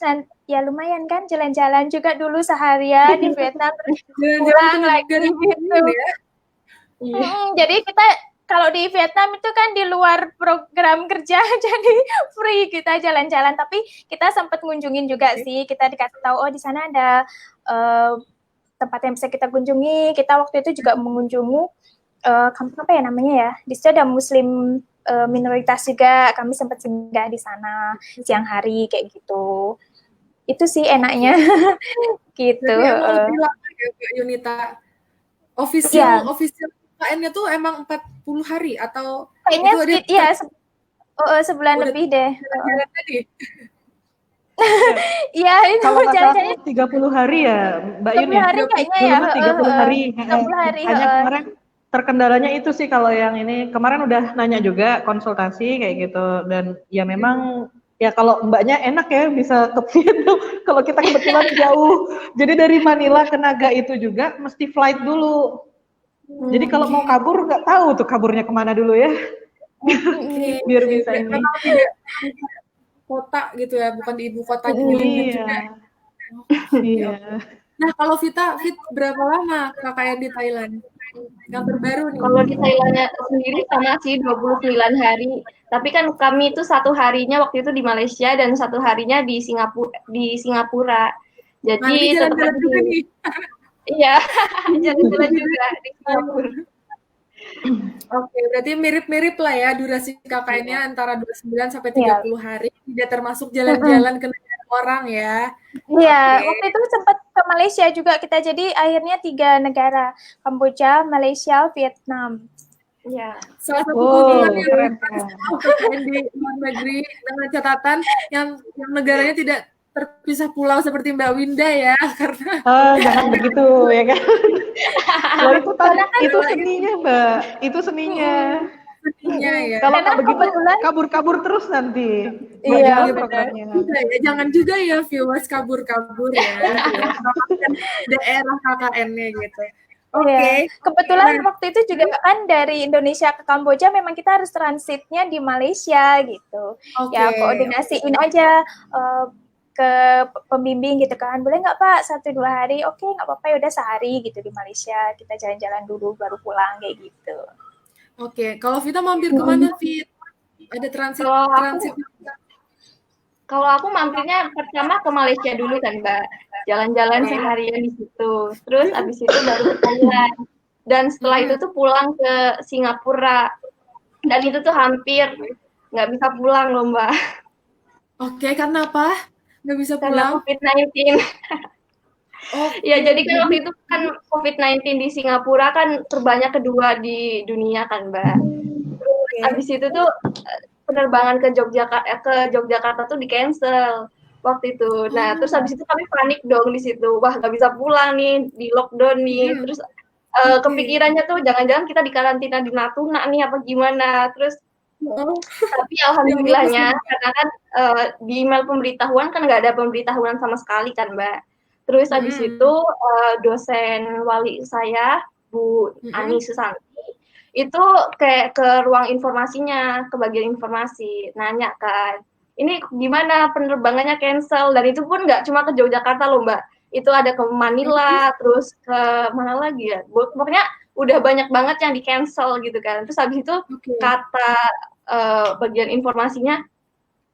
ya lumayan kan, jalan-jalan juga dulu seharian di Vietnam, terus pulang lagi gitu. Jadi kita kalau di Vietnam itu kan di luar program kerja, jadi free kita jalan-jalan. Tapi kita sempat ngunjungin juga sih, kita dikasih tahu, oh di sana ada tempat yang bisa kita kunjungi. Kita waktu itu juga mengunjungi kampung apa ya namanya ya, di situ ada Muslim minoritas juga, kami sempat singgah di sana siang hari kayak gitu. Itu sih enaknya. Gitu. Jadi emang lebih lama ya Mbak Yunita? Official KKN-nya tuh emang 40 hari atau kayaknya sebulan Udah lebih deh. jalan-jalan tadi? Iya, itu Kalau nggak salah jalan-jalan 30 hari ya, Mbak Yun 30 ya? hari kayaknya ya. Dulunya 30 hari. 30 hari. Hanya kemarin terkendalanya itu sih kalau yang ini. Kemarin udah nanya juga konsultasi kayak gitu. Dan ya memang ya kalau Mbaknya enak ya bisa ke Vietnam. Kalau kita kebetulan jauh. Jadi dari Manila ke Naga itu juga mesti flight dulu. Jadi kalau mau kabur nggak tahu tuh kaburnya kemana dulu ya. Biar bisa ini. Memang tidak kota gitu ya, bukan di ibu kota dingin juga. Iya. Nah, kalau Fit berapa lama KKN di Thailand? Yang terbaru nih. Kalau di Thailandnya sendiri sama sih 29 hari. Tapi kan kami itu 1 harinya waktu itu di Malaysia dan 1 harinya di Singapura. Jadi Nanti jalan-jalan juga nih. Iya, jalan-jalan juga di Singapura. Oke, berarti mirip-mirip lah ya durasi KKN-nya antara 29 sampai 30 hari. Tidak termasuk jalan-jalan ke negara orang ya. Iya, waktu itu sempat ke Malaysia juga kita, jadi akhirnya 3 negara, Kamboja, Malaysia, Vietnam. Iya. Salah satu keunggulan yang KKN di luar negeri dengan catatan yang negaranya tidak terpisah pulau seperti Mbak Winda ya, karena Jangan begitu ya kan. Loh, itu seninya Mbak, itu seninya. seninya ya. Kalau Karena nggak begitu kebetulan- kabur-kabur terus nanti. Iya, Jalan programnya. Ya, jangan juga ya viewers kabur-kabur ya. Daerah KKN-nya gitu. Oke. Iya. Kebetulan waktu itu juga kan dari Indonesia ke Kamboja memang kita harus transitnya di Malaysia gitu. Oke. Ya koordinasiin aja ke pembimbing gitu kan, boleh nggak Pak 1-2 hari? Oke, nggak apa-apa, ya udah sehari gitu di Malaysia, kita jalan-jalan dulu baru pulang kayak gitu. Oke, kalau Vita mampir kemana, Fit? Ada transit? Kalau aku mampirnya pertama ke Malaysia dulu kan, Mbak. Jalan-jalan seharian di situ. Terus abis itu baru ke Thailand. Dan setelah itu tuh pulang ke Singapura. Dan itu tuh hampir nggak bisa pulang loh, Mbak. Oke, karena apa? Nggak bisa Karena pulang? COVID-19. Ya, jadi kan waktu itu kan COVID-19 di Singapura kan terbanyak kedua di dunia kan, Mbak. Terus abis itu tuh penerbangan ke Yogyakarta tuh di-cancel waktu itu. Nah, terus habis itu kami panik dong di situ. Wah, nggak bisa pulang nih, di lockdown nih. Terus kepikirannya tuh jangan-jangan kita dikarantina di Natuna nih apa gimana. Terus tapi alhamdulillahnya karena kan di email pemberitahuan kan nggak ada pemberitahuan sama sekali kan, Mbak. Terus habis itu dosen wali saya, Bu Ani Susanti, itu kayak ke ruang informasinya, ke bagian informasi, nanya kan, ini gimana penerbangannya cancel, dan itu pun nggak cuma ke Yogyakarta loh Mbak, itu ada ke Manila, terus ke mana lagi ya, pokoknya udah banyak banget yang di cancel gitu kan. Terus habis itu kata bagian informasinya,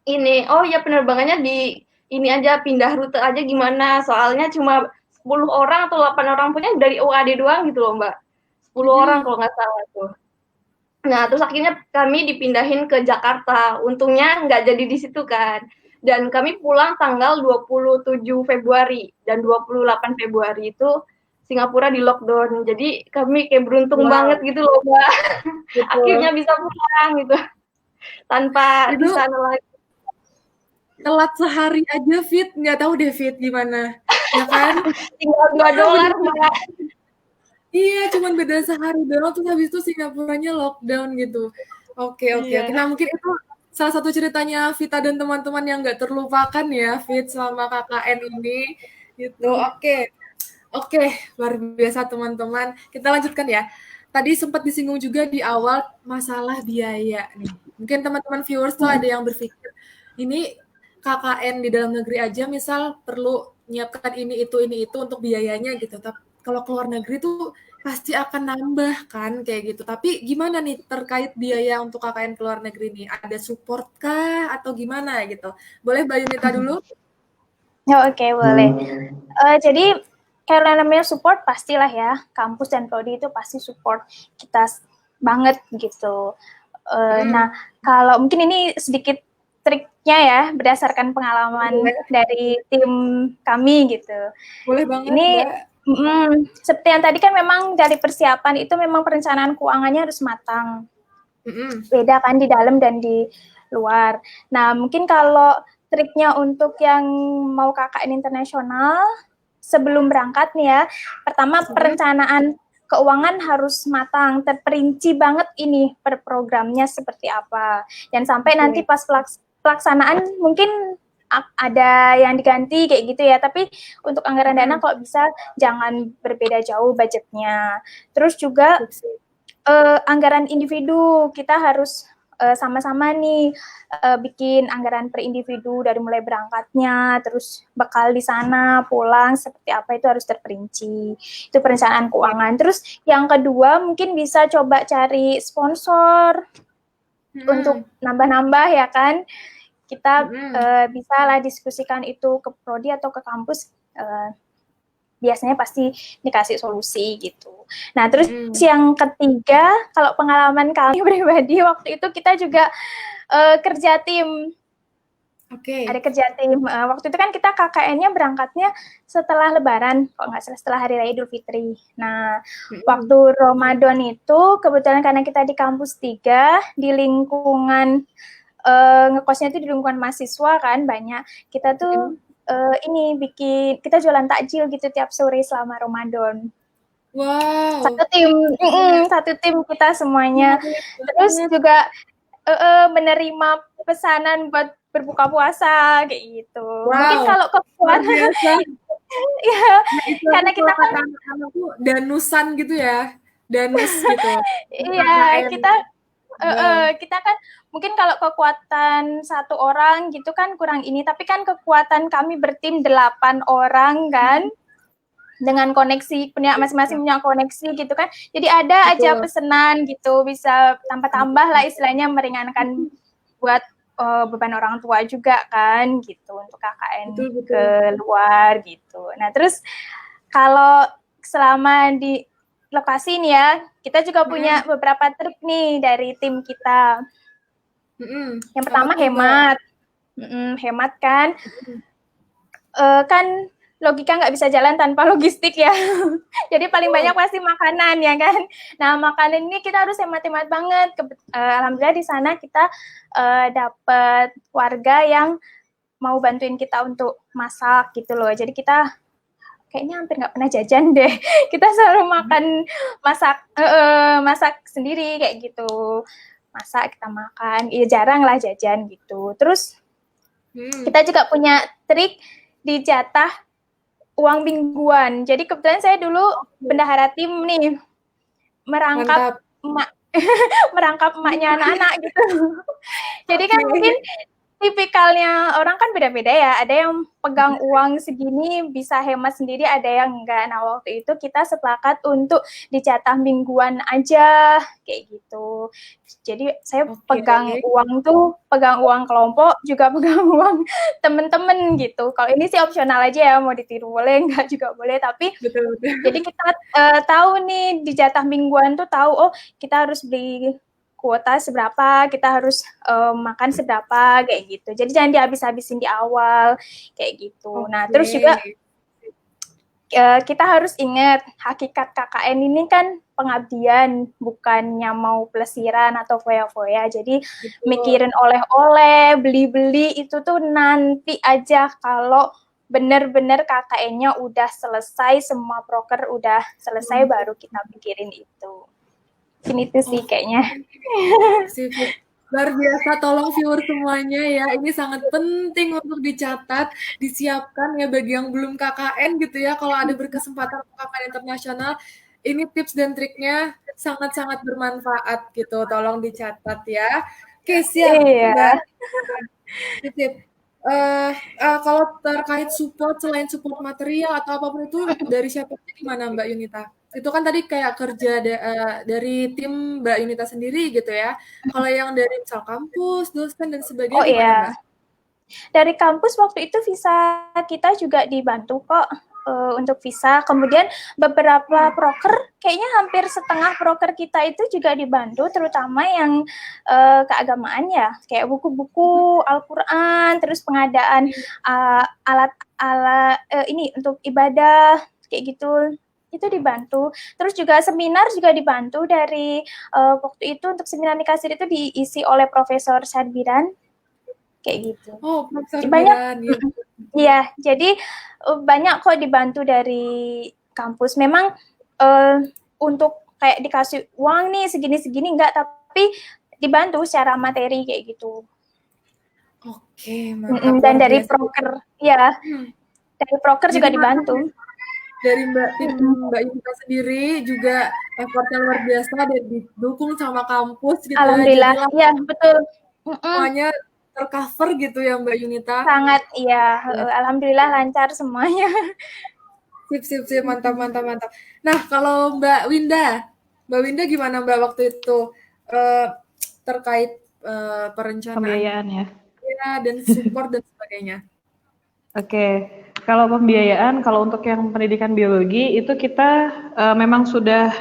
ini, oh ya penerbangannya di ini aja, pindah rute aja gimana, soalnya cuma 10 orang atau 8 orang punya dari OAD doang gitu loh Mbak, 10 orang kalau nggak salah tuh. Nah, terus akhirnya kami dipindahin ke Jakarta. Untungnya nggak jadi di situ kan. Dan kami pulang tanggal 27 Februari. Dan 28 Februari itu Singapura di lockdown. Jadi kami kayak beruntung banget gitu loh, Mbak. Akhirnya bisa pulang gitu. Tanpa di sana lagi. Telat sehari aja, Fit. Nggak tahu deh, Fit, gimana. Ya kan? Tinggal $2, Mbak. Iya, cuman beda sehari doang, terus habis itu Singapuranya lockdown gitu. Oke. Nah, mungkin itu salah satu ceritanya Vita dan teman-teman yang nggak terlupakan ya, Fit, selama KKN ini. Gitu. Oke, luar biasa teman-teman. Kita lanjutkan ya. Tadi sempat disinggung juga di awal masalah biaya nih. Mungkin teman-teman viewers tuh ada yang berpikir, ini KKN di dalam negeri aja misal perlu nyiapkan ini itu untuk biayanya gitu. Tapi kalau keluar negeri tuh pasti akan nambah kan kayak gitu. Tapi gimana nih terkait biaya untuk KKN keluar negeri nih? Ada support kah atau gimana gitu? Boleh Mbak Yunita dulu? Oke, boleh. Jadi kalau namanya support pastilah ya, kampus dan prodi itu pasti support kita banget gitu. Nah, kalau mungkin ini sedikit triknya ya, berdasarkan pengalaman dari tim kami gitu. Boleh banget, ini, Mbak. Seperti yang tadi kan memang dari persiapan itu memang perencanaan keuangannya harus matang. Beda kan di dalam dan di luar. Nah, mungkin kalau triknya untuk yang mau KKN internasional, sebelum berangkat nih ya, pertama perencanaan keuangan harus matang, terperinci banget ini per programnya seperti apa. Jangan sampai nanti pas pelaksanaan mungkin ada yang diganti kayak gitu ya, tapi untuk anggaran dana kalau bisa jangan berbeda jauh budgetnya. Terus juga anggaran individu, kita harus sama-sama nih bikin anggaran per individu dari mulai berangkatnya, terus bekal di sana, pulang, seperti apa itu harus terperinci. Itu perencanaan keuangan. Terus yang kedua mungkin bisa coba cari sponsor untuk nambah-nambah ya kan. Kita bisa lah diskusikan itu ke prodi atau ke kampus, biasanya pasti dikasih solusi gitu. Nah, terus yang ketiga, kalau pengalaman kami pribadi waktu itu kita juga kerja tim. Ada kerja tim. Waktu itu kan kita KKN-nya berangkatnya setelah Lebaran, kalau nggak salah setelah Hari Raya Idul Fitri. Nah, waktu Ramadan itu kebetulan karena kita di kampus 3, di lingkungan ngekosnya itu di lingkungan mahasiswa kan banyak. Kita tuh ini kita jualan takjil gitu tiap sore selama Ramadan. Wow. Satu tim kita semuanya. Terus juga menerima pesanan buat berbuka puasa kayak gitu. Mungkin kalau kekuatan ya, karena kita kan danusan gitu ya. Danus gitu. Iya, kita kan mungkin kalau kekuatan 1 orang gitu kan kurang ini, tapi kan kekuatan kami bertim 8 orang kan, dengan koneksi masing-masing punya koneksi gitu kan, jadi ada aja pesanan gitu, bisa tambah-tambah lah istilahnya, meringankan buat beban orang tua juga kan gitu untuk KKN ke luar gitu. Nah terus kalau selama di lokasi nih ya, kita juga punya beberapa trik nih dari tim kita. Yang pertama hemat. Hemat kan. Kan logika nggak bisa jalan tanpa logistik ya. Jadi paling banyak pasti makanan ya kan. Nah makanan ini kita harus hemat-hemat banget. Alhamdulillah di sana kita dapat warga yang mau bantuin kita untuk masak gitu loh. Jadi kita kayaknya hampir nggak pernah jajan deh. Kita selalu masak sendiri kayak gitu. Masak, kita makan. Ya jarang lah jajan gitu. Terus kita juga punya trik di jatah uang mingguan. Jadi kebetulan saya dulu bendahara tim nih. Merangkap emaknya anak-anak gitu. Jadi kan mungkin tipikalnya orang kan beda-beda ya, ada yang pegang uang segini bisa hemat sendiri, ada yang enggak. Nah waktu itu kita sepakat untuk dijatah mingguan aja kayak gitu. Jadi saya pegang uang kelompok, juga pegang uang temen-temen gitu. Kalau ini sih opsional aja ya, mau ditiru boleh, enggak juga boleh, tapi jadi kita tahu nih dijatah mingguan tuh tahu, oh kita harus beli kuota seberapa, kita harus makan seberapa kayak gitu. Jadi jangan dihabis-habisin di awal kayak gitu. Nah, terus juga kita harus ingat hakikat KKN ini kan pengabdian, bukannya mau pelesiran atau foya-foya. Jadi mikirin oleh-oleh, beli-beli itu tuh nanti aja kalau benar-benar KKN-nya udah selesai, semua proker udah selesai baru kita pikirin itu. Ini tuh sih kayaknya. Luar biasa, tolong viewer semuanya ya, ini sangat penting untuk dicatat, disiapkan ya bagi yang belum KKN gitu ya, kalau ada berkesempatan KKN internasional, ini tips dan triknya sangat-sangat bermanfaat gitu, tolong dicatat ya. Oke, siap. Kalau terkait support, selain support material atau apapun itu, dari siapa gimana Mbak Yunita? Itu kan tadi kayak kerja dari tim Mbak Yunita sendiri gitu ya. Kalau yang dari misal kampus, dosen dan sebagainya gimana Mbak? Dari kampus waktu itu visa kita juga dibantu kok untuk visa. Kemudian beberapa proker, kayaknya hampir setengah proker kita itu juga dibantu, terutama yang keagamaan ya, kayak buku-buku Al-Quran, terus pengadaan alat-alat ini untuk ibadah kayak gitu. Itu dibantu. Terus juga seminar juga dibantu dari waktu itu untuk seminar nikah siri itu diisi oleh Profesor Sadbiran kayak gitu. Oh, Profesor Banyak. Miran, ya. Iya, jadi banyak kok dibantu dari kampus. Memang untuk kayak dikasih uang nih segini-segini enggak, tapi dibantu secara materi kayak gitu. Oke, mantap. Dan luar dari biasa. proker, ya, dari proker Jadi juga mantap dibantu. ya. Dari Mbak Yunita sendiri juga effortnya luar biasa dan didukung sama kampus gitu ya. Alhamdulillah, Jadi ya betul. semuanya tercover gitu ya Mbak Yunita. Sangat, iya. Alhamdulillah lancar semuanya. Sip, mantap. Nah, kalau Mbak Winda gimana Mbak waktu itu terkait perencanaan Pembiayaan ya. dan support dan sebagainya? Oke, kalau pembiayaan, kalau untuk yang pendidikan biologi itu kita memang sudah,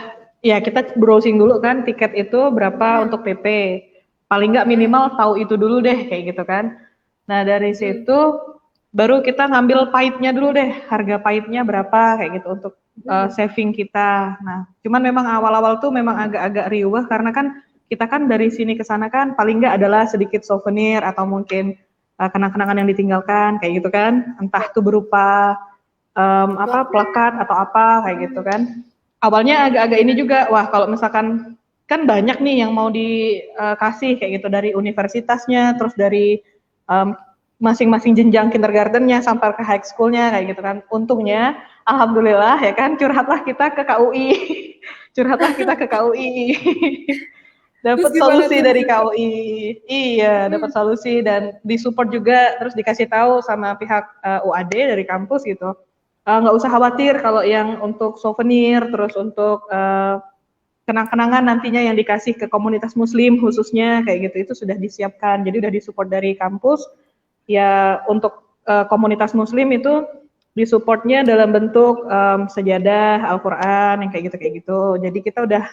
ya kita browsing dulu kan tiket itu berapa untuk PP. Paling nggak minimal tahu itu dulu deh kayak gitu kan. Nah dari situ baru kita ngambil pahitnya dulu deh, harga pahitnya berapa kayak gitu untuk saving kita. Nah cuman memang awal-awal tuh memang agak-agak riuh karena kan kita kan dari sini ke sana kan paling nggak adalah sedikit souvenir atau mungkin kenang-kenangan yang ditinggalkan kayak gitu kan, entah itu berupa plakat atau apa kayak gitu kan. Awalnya agak-agak ini juga, wah kalau misalkan kan banyak nih yang mau dikasih kayak gitu dari universitasnya, terus dari masing-masing jenjang kindergartennya sampai ke high schoolnya kayak gitu kan. Untungnya, alhamdulillah ya kan, curhatlah kita ke KUI, dapat solusi dari KUI. Iya, dapat solusi dan disupport juga, terus dikasih tahu sama pihak UAD dari kampus gitu. Nggak usah khawatir kalau yang untuk souvenir, terus untuk kenang-kenangan nantinya yang dikasih ke komunitas muslim khususnya kayak gitu, itu sudah disiapkan. Jadi udah disupport dari kampus. Ya untuk komunitas muslim itu disupportnya dalam bentuk sejadah, Al-Quran, yang kayak gitu. Jadi kita udah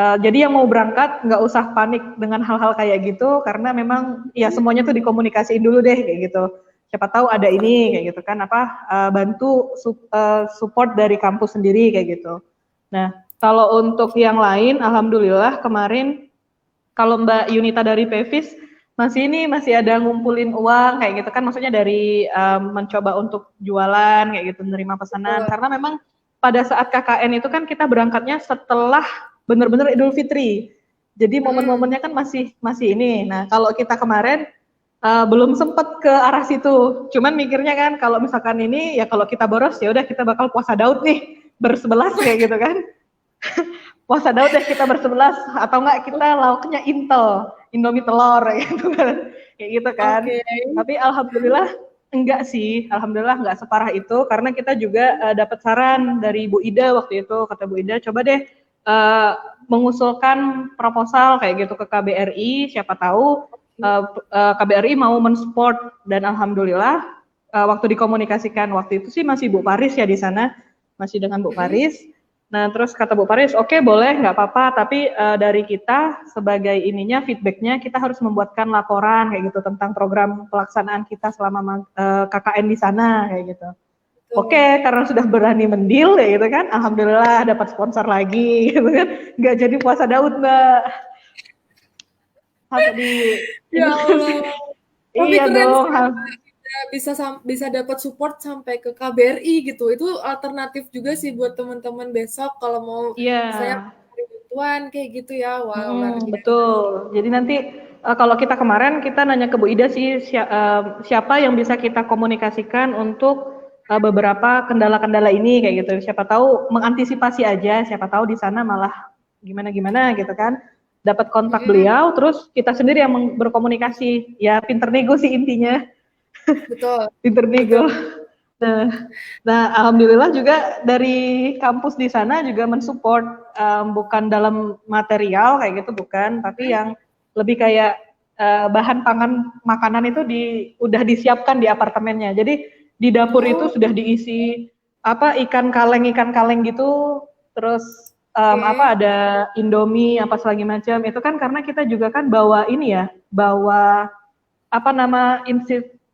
jadi yang mau berangkat nggak usah panik dengan hal-hal kayak gitu karena memang ya semuanya tuh dikomunikasiin dulu deh kayak gitu. Siapa tahu ada ini kayak gitu kan bantu support dari kampus sendiri kayak gitu. Nah kalau untuk yang lain, alhamdulillah kemarin kalau Mbak Yunita dari Pevis masih ada ngumpulin uang kayak gitu kan, maksudnya dari mencoba untuk jualan kayak gitu, menerima pesanan karena memang pada saat KKN itu kan kita berangkatnya setelah benar-benar Idul Fitri. Jadi momen-momennya kan masih ini. Nah, kalau kita kemarin belum sempat ke arah situ. Cuman mikirnya kan kalau misalkan ini ya kalau kita boros ya udah kita bakal puasa Daud nih bersebelas kayak gitu kan. Puasa Daud deh kita bersebelas atau enggak kita lauknya Indomie telur gitu kan. Kayak gitu kan. Tapi alhamdulillah enggak sih, alhamdulillah enggak separah itu karena kita juga dapat saran dari Bu Ida waktu itu. Kata Bu Ida, coba deh mengusulkan proposal kayak gitu ke KBRI, siapa tahu KBRI mau mensupport dan alhamdulillah waktu dikomunikasikan waktu itu sih masih Bu Paris ya di sana, masih dengan Bu Paris. Nah terus kata Bu Paris, oke, boleh nggak apa-apa, tapi dari kita sebagai ininya feedbacknya kita harus membuatkan laporan kayak gitu tentang program pelaksanaan kita selama KKN di sana kayak gitu. Oke, karena sudah berani mendil ya gitu kan, alhamdulillah dapat sponsor lagi gitu kan, nggak jadi puasa Daud Mbak. Sampai di Ya Allah. iya dong. Bisa dapat support sampai ke KBRI gitu. Itu alternatif juga sih buat teman-teman besok kalau mau saya bantuan kayak gitu ya. Wow, betul. Jadi nanti kalau kita kemarin kita nanya ke Bu Ida sih siapa yang bisa kita komunikasikan untuk beberapa kendala-kendala ini kayak gitu. Siapa tahu mengantisipasi aja, siapa tahu di sana malah gimana gitu kan. Dapat kontak beliau, terus kita sendiri yang berkomunikasi. Ya pinter nego sih intinya. Betul. Pinter nego. Nah, alhamdulillah juga dari kampus di sana juga mensupport bukan dalam material kayak gitu bukan, tapi yang lebih kayak bahan pangan makanan itu udah disiapkan di apartemennya. Jadi di dapur itu sudah diisi ikan kaleng gitu, terus ada Indomie segala macam. Itu kan karena kita juga kan bawa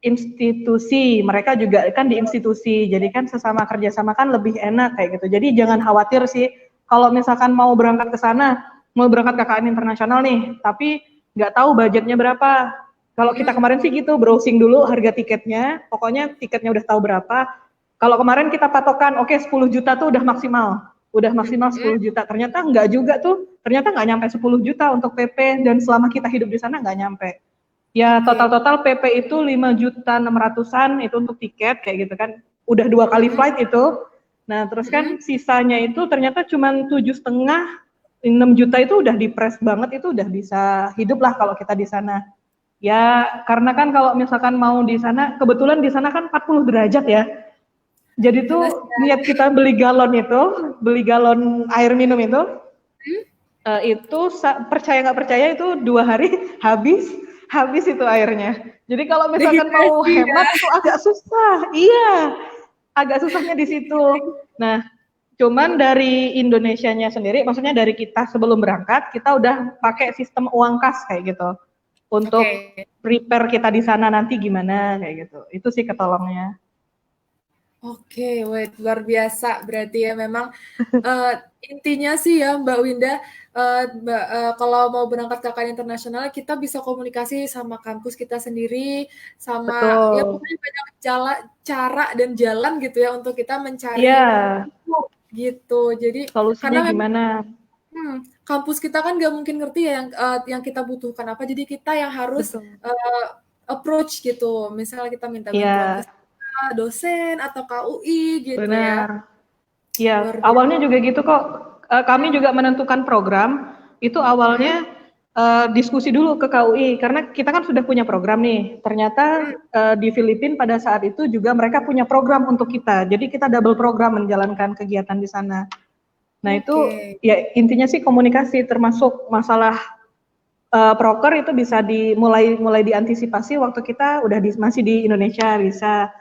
institusi, mereka juga kan di institusi, jadi kan sesama kerjasama kan lebih enak kayak gitu. Jadi jangan khawatir sih kalau misalkan mau berangkat ke sana, mau berangkat KKN internasional nih, tapi nggak tahu budgetnya berapa. Kalau kita kemarin sih gitu, browsing dulu harga tiketnya, pokoknya tiketnya udah tahu berapa. Kalau kemarin kita patokan, oke 10 juta tuh udah maksimal 10 juta. Ternyata enggak juga tuh, ternyata nggak nyampe 10 juta untuk PP, dan selama kita hidup di sana nggak nyampe. Ya total PP itu 5.600.000-an itu untuk tiket kayak gitu kan. Udah 2 kali flight itu. Nah terus kan sisanya itu ternyata cuma 7,5, 6 juta itu udah dipres banget, itu udah bisa hidup lah kalau kita di sana. Ya karena kan kalau misalkan mau di sana, kebetulan di sana kan 40 derajat ya. Jadi tuh niat kita beli galon air minum itu percaya nggak percaya itu 2 hari habis itu airnya. Jadi kalau misalkan mau hemat itu agak susah. Iya, agak susahnya di situ. Nah, cuman dari Indonesianya sendiri, maksudnya dari kita sebelum berangkat, kita udah pakai sistem uang kas kayak gitu. Untuk prepare kita di sana nanti gimana kayak gitu. Itu sih ketolongnya. Oke, wait, luar biasa. Berarti ya memang intinya sih ya Mbak Winda, kalau mau berangkat KKN internasional kita bisa komunikasi sama kampus kita sendiri, sama ya Betul. pokoknya banyak cara dan jalan gitu ya untuk kita mencari info gitu. Jadi Solusinya karena gimana? kampus kita kan nggak mungkin ngerti ya yang kita butuhkan apa. Jadi kita yang harus approach gitu. Misalnya kita minta bantuan ke dosen atau KUI gitu ya. Benar. Iya, awalnya juga gitu kok. Kami juga menentukan program, itu awalnya diskusi dulu ke KUI, karena kita kan sudah punya program nih. Ternyata di Filipina pada saat itu juga mereka punya program untuk kita. Jadi kita double program menjalankan kegiatan di sana. Nah itu ya intinya sih komunikasi, termasuk masalah proker itu bisa mulai diantisipasi waktu kita udah masih di Indonesia bisa.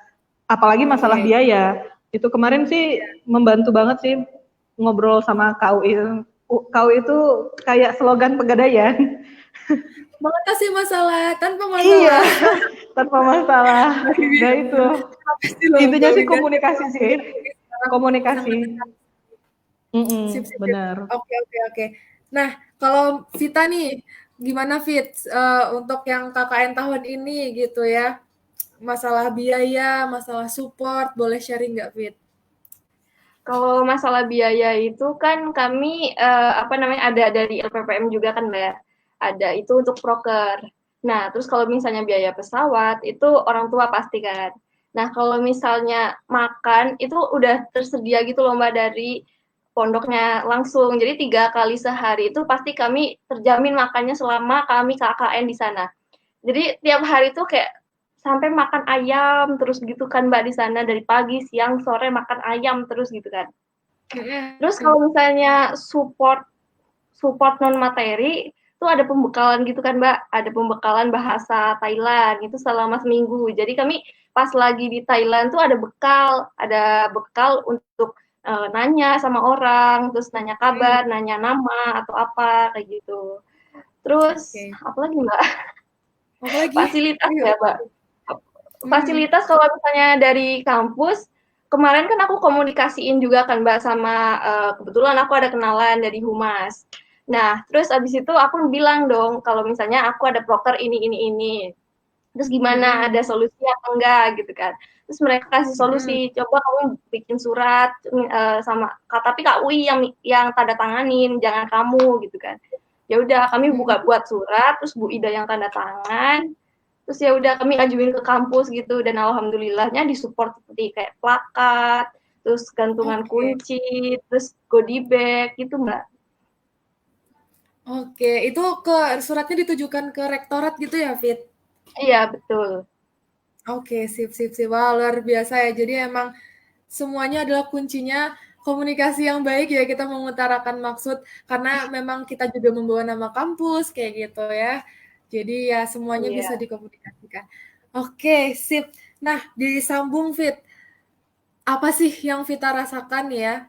Apalagi masalah biaya. Itu kemarin sih membantu banget sih ngobrol sama KUI. KUI itu kayak slogan Pegadaian. Mengatasi masalah tanpa masalah. Iya, tanpa masalah. Nah itu. Intinya sih komunikasi sih. Komunikasi. Benar. Oke. Nah, kalau Vita nih, gimana Fit untuk yang KKN tahun ini gitu ya? Masalah biaya, masalah support, boleh sharing nggak Fit? Kalau masalah biaya itu kan kami ada dari LPPM juga kan Mbak. Ada itu untuk proker. Nah, terus kalau misalnya biaya pesawat itu orang tua pasti kan. Nah, kalau misalnya makan itu udah tersedia gitu loh Mbak dari pondoknya langsung. Jadi 3 kali sehari itu pasti kami terjamin makannya selama kami KKN di sana. Jadi tiap hari itu kayak sampai makan ayam terus gitu kan Mbak di sana, dari pagi, siang, sore makan ayam terus gitu kan. Terus kalau misalnya support non materi itu ada pembekalan gitu kan Mbak, ada pembekalan bahasa Thailand itu selama seminggu. Jadi kami pas lagi di Thailand tuh ada bekal untuk nanya sama orang, terus nanya kabar, nanya nama atau apa kayak gitu. Terus apa lagi Mbak? Fasilitas ya Mbak. Fasilitas kalau misalnya dari kampus, kemarin kan aku komunikasiin juga kan Mbak sama kebetulan aku ada kenalan dari Humas. Nah, terus abis itu aku bilang dong kalau misalnya aku ada proker ini. Terus gimana, ada solusi apa enggak gitu kan. Terus mereka kasih solusi, coba kamu bikin surat sama tapi KUI yang tanda tanganin, jangan kamu gitu kan. Ya udah kami buat surat, terus Bu Ida yang tanda tangan. Terus ya udah kami ajuin ke kampus gitu, dan alhamdulillahnya disupport seperti kayak plakat, terus gantungan kunci, terus goodie bag gitu Mbak. Oke, itu suratnya ditujukan ke rektorat gitu ya, Fit? Iya, betul. Oke, sip. Wah, luar biasa ya. Jadi emang semuanya adalah kuncinya komunikasi yang baik ya, kita mengutarakan maksud, karena memang kita juga membawa nama kampus, kayak gitu ya. Jadi ya semuanya bisa dikomunikasikan. Oke, sip. Nah, disambung Fit. Apa sih yang Vita rasakan ya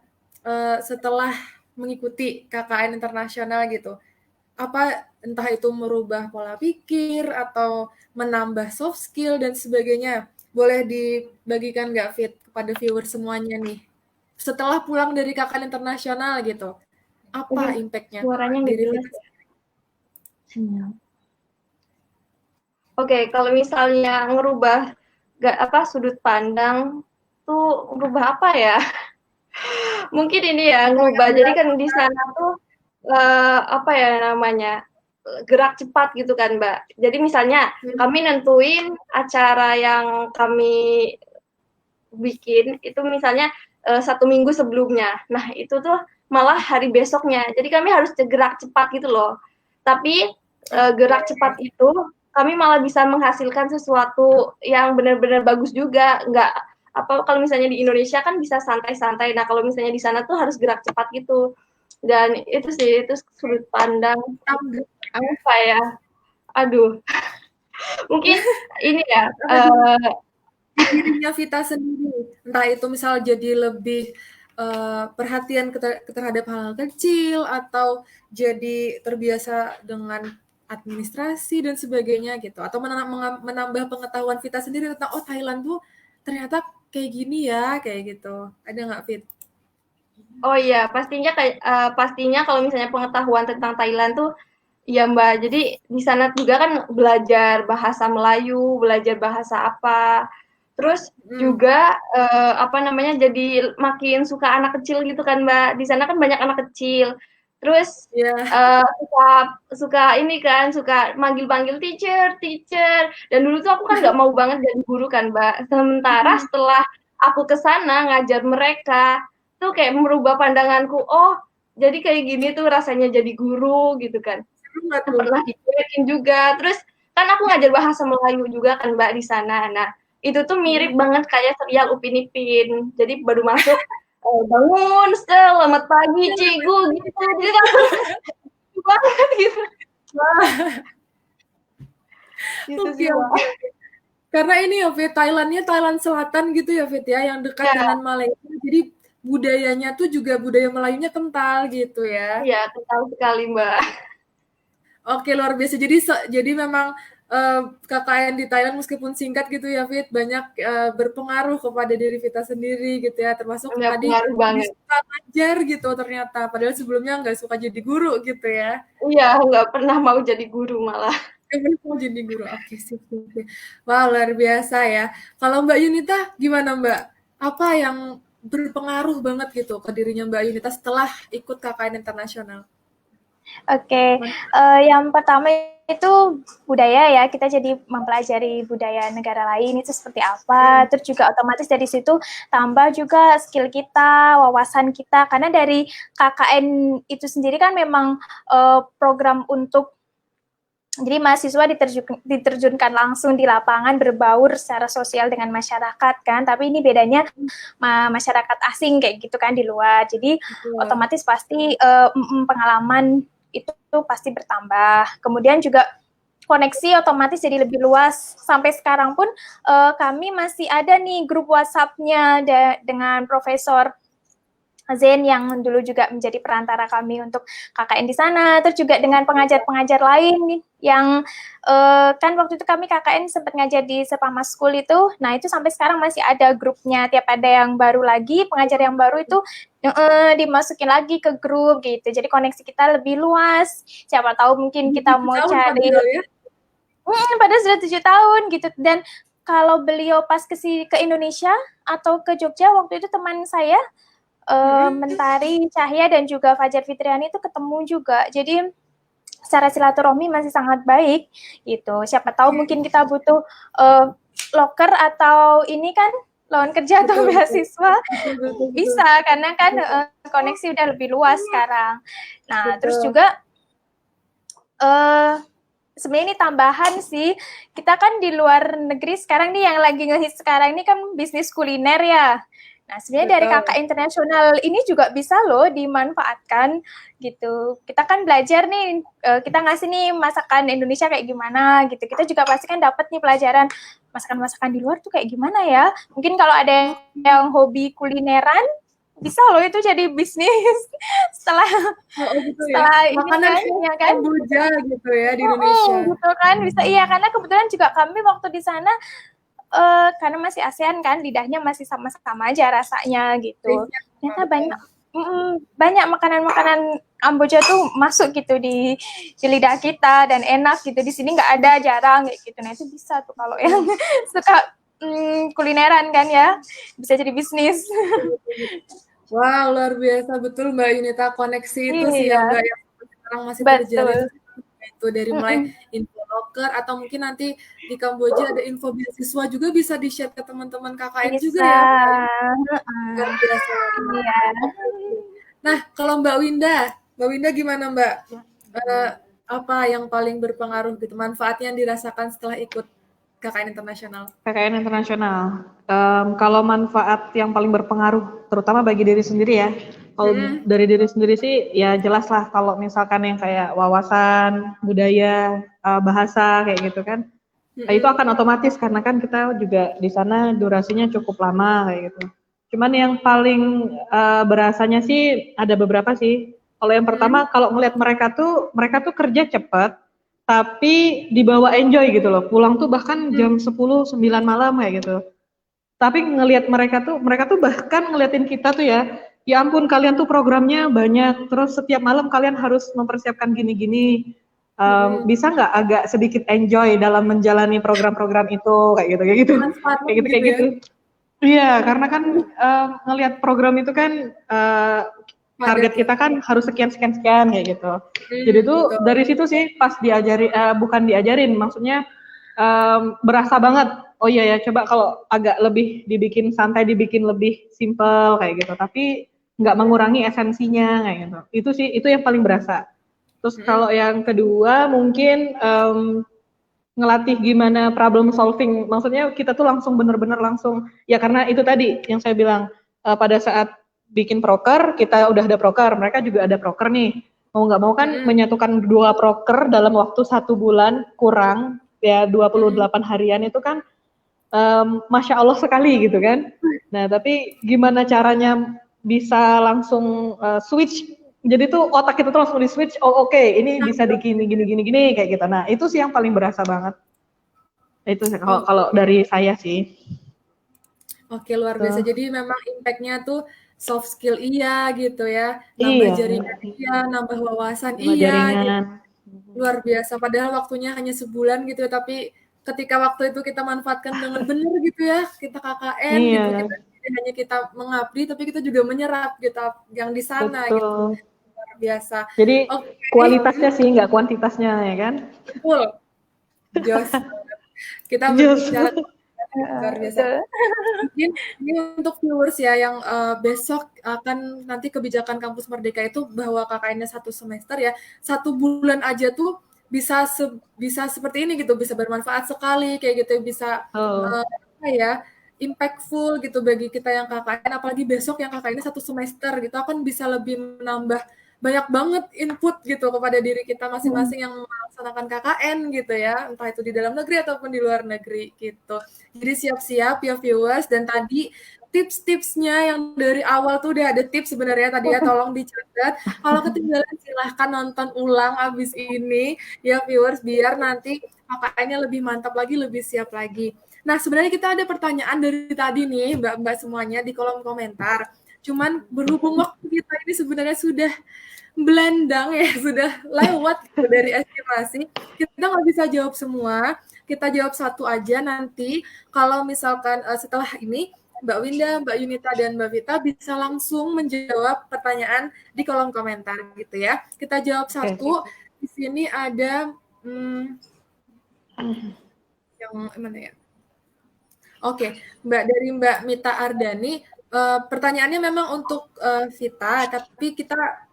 setelah mengikuti KKN internasional gitu? Apa entah itu merubah pola pikir atau menambah soft skill dan sebagainya. Boleh dibagikan nggak Fit kepada viewer semuanya nih? Setelah pulang dari KKN internasional gitu, apa impact-nya? Suaranya nggak jelas ya. Oke, kalau misalnya ngerubah sudut pandang tuh ngerubah apa ya? Mungkin ini ya ngerubah. Jadi kan di sana tuh apa ya namanya? Gerak cepat gitu kan, Mbak. Jadi misalnya kami nentuin acara yang kami bikin itu misalnya 1 minggu sebelumnya. Nah, itu tuh malah hari besoknya. Jadi kami harus gerak cepat gitu loh. Tapi gerak cepat itu kami malah bisa menghasilkan sesuatu yang benar-benar bagus juga. Nggak kalau misalnya di Indonesia kan bisa santai-santai. Nah, kalau misalnya di sana tuh harus gerak cepat gitu. Dan itu sih, itu sudut pandang apa ya? Aduh. Mungkin ini ya, dirinya Vita sendiri, entah itu misal jadi lebih perhatian terhadap hal kecil atau jadi terbiasa dengan administrasi dan sebagainya gitu, atau menambah pengetahuan Vita sendiri tentang Thailand tuh ternyata kayak gini ya, kayak gitu. Ada nggak, Fit? Oh iya, pastinya kalau misalnya pengetahuan tentang Thailand tuh ya Mbak. Jadi di sana juga kan belajar bahasa Melayu, belajar bahasa apa. Terus juga jadi makin suka anak kecil gitu kan Mbak. Di sana kan banyak anak kecil. Terus suka ini kan, suka manggil-manggil teacher. Dan dulu tuh aku kan nggak mau banget jadi guru kan Mbak. Sementara setelah aku ke sana ngajar mereka, tuh kayak merubah pandanganku. Oh, jadi kayak gini tuh rasanya jadi guru gitu kan. Pernah dicuekin juga. Terus kan aku ngajar bahasa Melayu juga kan Mbak di sana. Nah, itu tuh mirip banget kayak serial Upin Ipin. Jadi baru masuk bangun, selamat pagi, Cigu gitu. Jadi kan banget gitu. Gitu sih, Mbak. Karena ini ya Fit, Thailandnya Thailand Selatan gitu ya Fit ya, yang dekat dengan Malaysia. Jadi budayanya tuh juga budaya Melayunya kental gitu ya. Iya, kental sekali Mbak. Oke, luar biasa. Jadi memang KKN di Thailand meskipun singkat gitu ya Fit, banyak berpengaruh kepada diri Vita sendiri gitu ya, termasuk tadi suka ngajar gitu ternyata, padahal sebelumnya nggak suka jadi guru gitu ya. Iya, nggak pernah mau jadi guru malah. Mau jadi guru, oke sip. Wah, luar biasa ya. Kalau Mbak Yunita gimana Mbak? Apa yang berpengaruh banget gitu ke dirinya Mbak Yunita setelah ikut KKN internasional? Oke, yang pertama itu budaya ya, kita jadi mempelajari budaya negara lain itu seperti apa, terus juga otomatis dari situ tambah juga skill kita, wawasan kita, karena dari KKN itu sendiri kan memang program untuk jadi mahasiswa diterjunkan langsung di lapangan berbaur secara sosial dengan masyarakat kan, tapi ini bedanya masyarakat asing kayak gitu kan di luar, jadi otomatis pasti pengalaman itu pasti bertambah. Kemudian juga koneksi otomatis jadi lebih luas. Sampai sekarang pun kami masih ada nih grup WhatsApp-nya dengan Profesor Zen yang dulu juga menjadi perantara kami untuk KKN di sana, terus juga dengan pengajar-pengajar lain yang kan waktu itu kami KKN sempat ngajar di Sepama School itu, nah itu sampai sekarang masih ada grupnya, tiap ada yang baru lagi, pengajar yang baru itu dimasukin lagi ke grup gitu, jadi koneksi kita lebih luas, siapa tahu mungkin kita mau cari, padahal sudah 7 tahun gitu, dan kalau beliau pas ke Indonesia atau ke Jogja, waktu itu teman saya, Mentari Cahya dan juga Fajar Fitriani itu ketemu juga. Jadi secara silaturahmi masih sangat baik gitu. Siapa tahu mungkin kita butuh loker atau ini kan lowongan kerja atau beasiswa bisa karena kan koneksi udah lebih luas sekarang. Nah, terus juga sebenarnya ini tambahan sih. Kita kan di luar negeri sekarang nih yang lagi ngehits sekarang ini kan bisnis kuliner ya. Nah, sebenarnya dari KKN internasional ini juga bisa loh dimanfaatkan gitu. Kita kan belajar nih, kita ngasih nih masakan Indonesia kayak gimana gitu. Kita juga pasti kan dapat nih pelajaran masakan-masakan di luar tuh kayak gimana ya. Mungkin kalau ada yang hobi kulineran, bisa loh itu jadi bisnis setelah ini makanan kan Kamboja gitu ya di Indonesia. Gitu kan, bisa iya karena kebetulan juga kami waktu di sana karena masih ASEAN kan, lidahnya masih sama-sama aja rasanya gitu. Ternyata banyak banyak makanan-makanan Kamboja tuh masuk gitu di lidah kita dan enak gitu. Di sini nggak ada, jarang kayak gitu. Nah itu bisa tuh kalau yang suka kulineran kan ya, bisa jadi bisnis. Wow, luar biasa betul Mbak Yunita, koneksi itu sih Iya, yang Mbak yang sekarang masih terjadi betul. itu dari mulai info loker atau mungkin nanti di Kamboja ada info beasiswa juga bisa di-share ke teman-teman KKN juga Bisa. ya Mbak. Heeh. Luar biasa. Iya. Nah, kalau Mbak Winda gimana Mbak? Eh, apa yang paling berpengaruh gitu, manfaatnya yang dirasakan setelah ikut KKN Internasional? KKN internasional. Kalau manfaat yang paling berpengaruh, terutama bagi diri sendiri ya. Kalau dari diri sendiri sih, ya jelas lah kalau misalkan yang kayak wawasan, budaya, bahasa kayak gitu kan. Nah, itu akan otomatis karena kan kita juga di sana durasinya cukup lama kayak gitu. Cuman yang paling berasanya sih ada beberapa sih. Kalau yang pertama, kalau ngelihat mereka tuh kerja cepat, tapi dibawa enjoy gitu loh. Pulang tuh bahkan jam 10, 9 malam kayak gitu. Tapi ngelihat mereka tuh bahkan ngeliatin kita tuh ya ampun kalian tuh programnya banyak, terus setiap malam kalian harus mempersiapkan gini-gini. Bisa nggak agak sedikit enjoy dalam menjalani program-program itu kayak gitu. Kayak gitu. Iya, karena kan ngelihat program itu kan target kita kan harus sekian kayak gitu. Jadi tuh dari situ sih pas bukan diajarin, maksudnya berasa banget. Oh iya ya, coba kalau agak lebih dibikin santai, dibikin lebih simple kayak gitu. Tapi nggak mengurangi esensinya kayak gitu. Itu yang paling berasa. Terus kalau yang kedua mungkin ngelatih gimana problem solving. Maksudnya kita tuh bener-bener langsung ya karena itu tadi yang saya bilang pada saat bikin proker kita udah ada proker, mereka juga ada proker nih. Mau nggak mau kan menyatukan 2 proker dalam waktu 1 bulan kurang ya 28 harian itu kan Masya Allah sekali gitu kan. Nah tapi gimana caranya bisa langsung switch, jadi tuh otak kita tuh langsung di switch, oke, ini bisa gini kayak gitu. Nah itu sih yang paling berasa banget. Itu kalau dari saya sih. Oke, luar biasa. Jadi memang impact-nya tuh soft skill iya gitu ya, nambah jaringan iya, nambah wawasan iya gitu. Luar biasa. Padahal waktunya hanya sebulan gitu ya, tapi ketika waktu itu kita manfaatkan dengan benar gitu ya, kita KKN gitu, hanya kita mengabdi, tapi kita juga menyerap gitu yang di sana gitu. Luar biasa. Jadi kualitasnya sih, nggak kuantitasnya ya kan? Betul. Jos. Kita berbicara luar biasa. Mungkin ini untuk viewers ya yang besok akan nanti kebijakan Kampus Merdeka itu bahwa KKN-nya 1 semester ya, 1 bulan aja tuh bisa seperti ini gitu, bisa bermanfaat sekali kayak gitu, bisa apa ya, impactful gitu bagi kita yang KKN, apalagi besok yang KKN-nya 1 semester gitu, akan bisa lebih menambah banyak banget input gitu kepada diri kita masing-masing yang melaksanakan KKN gitu ya, entah itu di dalam negeri ataupun di luar negeri gitu. Jadi siap-siap ya viewers, dan tadi tips-tipsnya yang dari awal tuh udah ada tips sebenarnya tadi ya, tolong dicatat. Kalau ketinggalan silahkan nonton ulang abis ini ya viewers, biar nanti KKN-nya lebih mantap lagi, lebih siap lagi. Nah sebenarnya kita ada pertanyaan dari tadi nih mbak-mbak semuanya di kolom komentar. Cuman berhubung waktu kita ini sebenarnya sudah belendang ya, sudah lewat gitu dari estimasi, kita nggak bisa jawab semua, kita jawab satu aja nanti. Kalau misalkan setelah ini Mbak Winda, Mbak Yunita, dan Mbak Vita bisa langsung menjawab pertanyaan di kolom komentar gitu ya. Kita jawab satu. Di sini ada yang mana ya? Oke, dari Mbak Mita Ardani. Pertanyaannya memang untuk Vita, tapi kita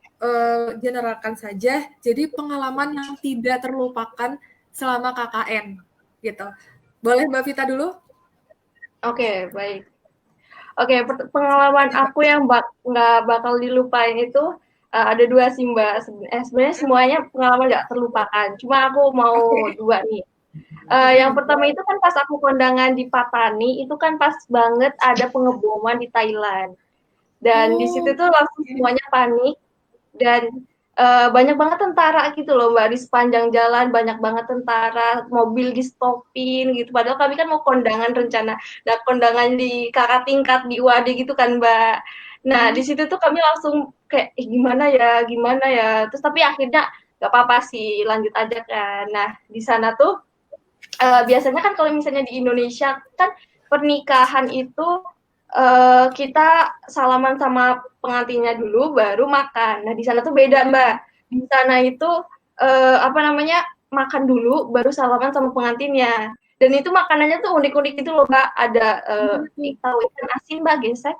generalkan saja. Jadi pengalaman yang tidak terlupakan selama KKN gitu. Boleh Mbak Vita dulu? Oke, baik. Oke, pengalaman aku yang nggak bakal dilupain itu ada 2 sih Mbak. Sebenarnya semuanya pengalaman nggak terlupakan. Cuma aku mau 2 nih. Yang pertama itu kan pas aku kondangan di Patani, itu kan pas banget ada pengeboman di Thailand. Dan di situ tuh langsung semuanya panik. Dan banyak banget tentara gitu loh Mbak, di sepanjang jalan banyak banget tentara, mobil di stopin gitu, padahal kami kan mau kondangan rencana, nah kondangan di kakak tingkat di UAD gitu kan Mbak. Nah, di situ tuh kami langsung kayak, gimana ya, terus tapi akhirnya nggak apa-apa sih, lanjut aja kan. Nah, di sana tuh biasanya kan kalau misalnya di Indonesia kan pernikahan itu kita salaman sama pengantinnya dulu baru makan. Nah, di sana tuh beda, Mbak. Di sana itu makan dulu baru salaman sama pengantinnya. Dan itu makanannya tuh unik-unik gitu loh, Mbak. Ada tahu ikan asin, Mbak, gesek.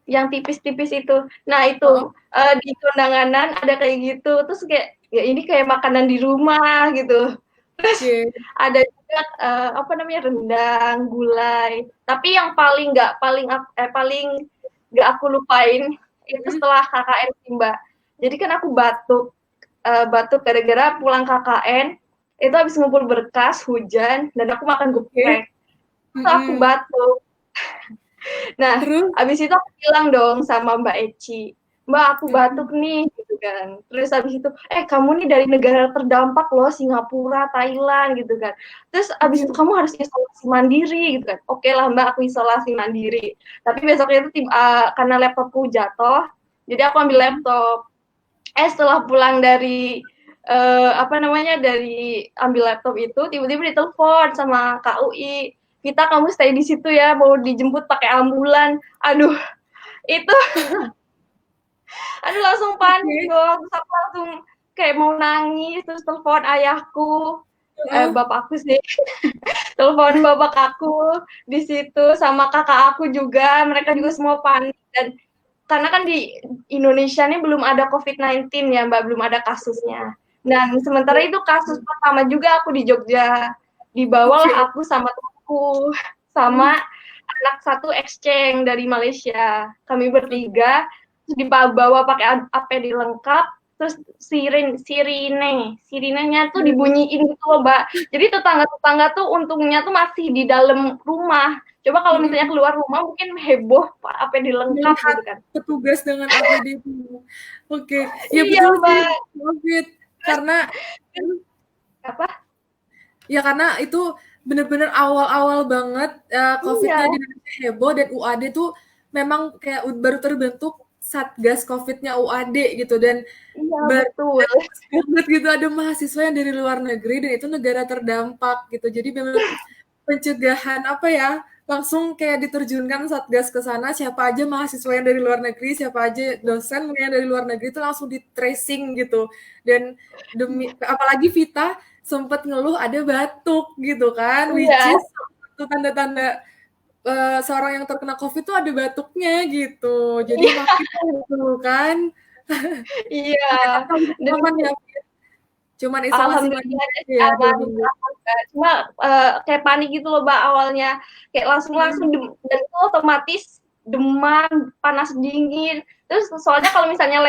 Yang tipis-tipis itu. Nah, itu di kondangan ada kayak gitu. Terus kayak ya ini kayak makanan di rumah gitu. Terus ada juga rendang, gulai. Tapi yang paling nggak aku lupain itu setelah KKN sih, Mbak. Jadi kan aku batuk gara-gara pulang KKN itu habis ngumpul berkas hujan dan aku makan geprek. Terus aku batuk. Nah, abis itu aku bilang dong sama Mbak Eci, Mbak aku batuk nih, gitu kan. Terus abis itu, kamu nih dari negara terdampak loh, Singapura, Thailand, gitu kan. Terus abis itu kamu harus isolasi mandiri, gitu kan. Oke lah Mbak, aku isolasi mandiri. Tapi besoknya itu karena laptopku jatuh, jadi aku ambil laptop. Setelah pulang dari dari ambil laptop itu, tiba-tiba ditelepon sama KUI. Vita kamu stay di situ ya, mau dijemput pakai ambulan. Aduh, itu langsung panik dong. Terus aku langsung kayak mau nangis, terus telepon ayahku, bapakku sih. Telepon bapak aku di situ sama kakak aku juga, mereka juga semua panik. Dan karena kan di Indonesia ini belum ada COVID-19 ya, Mbak, belum ada kasusnya. Dan sementara itu kasus pertama juga aku di Jogja. Dibawalah aku sama temanku sama anak satu exchange dari Malaysia. Kami bertiga terus dibawa pakai APD lengkap, terus sirinenya tuh dibunyiin gitu loh, Mbak. Jadi tetangga-tetangga tuh untungnya tuh masih di dalam rumah. Coba kalau misalnya keluar rumah mungkin heboh APD lengkap gitu kan. Petugas dengan APD itu. Oke. Ya iya, betul Mbak. sih, COVID. Karena apa? Ya karena itu benar-benar awal-awal banget COVID-nya di Indonesia heboh, dan UAD tuh memang kayak baru terbentuk Satgas COVID-nya UAD gitu, dan betul banget gitu ada mahasiswa yang dari luar negeri dan itu negara terdampak gitu. Jadi memang pencegahan langsung kayak diterjunkan Satgas ke sana, siapa aja mahasiswa yang dari luar negeri, siapa aja dosen yang dari luar negeri itu langsung di tracing gitu. Dan apalagi Vita sempat ngeluh ada batuk gitu kan, which is itu tanda-tanda seorang yang terkena COVID itu ada batuknya gitu. Jadi makin gitu kan. Iya. Cuman isolasi mandiri ya. Cuma kayak panik gitu loh, Mbak, awalnya. Kayak langsung dan itu otomatis demam, panas dingin. Terus soalnya kalau misalnya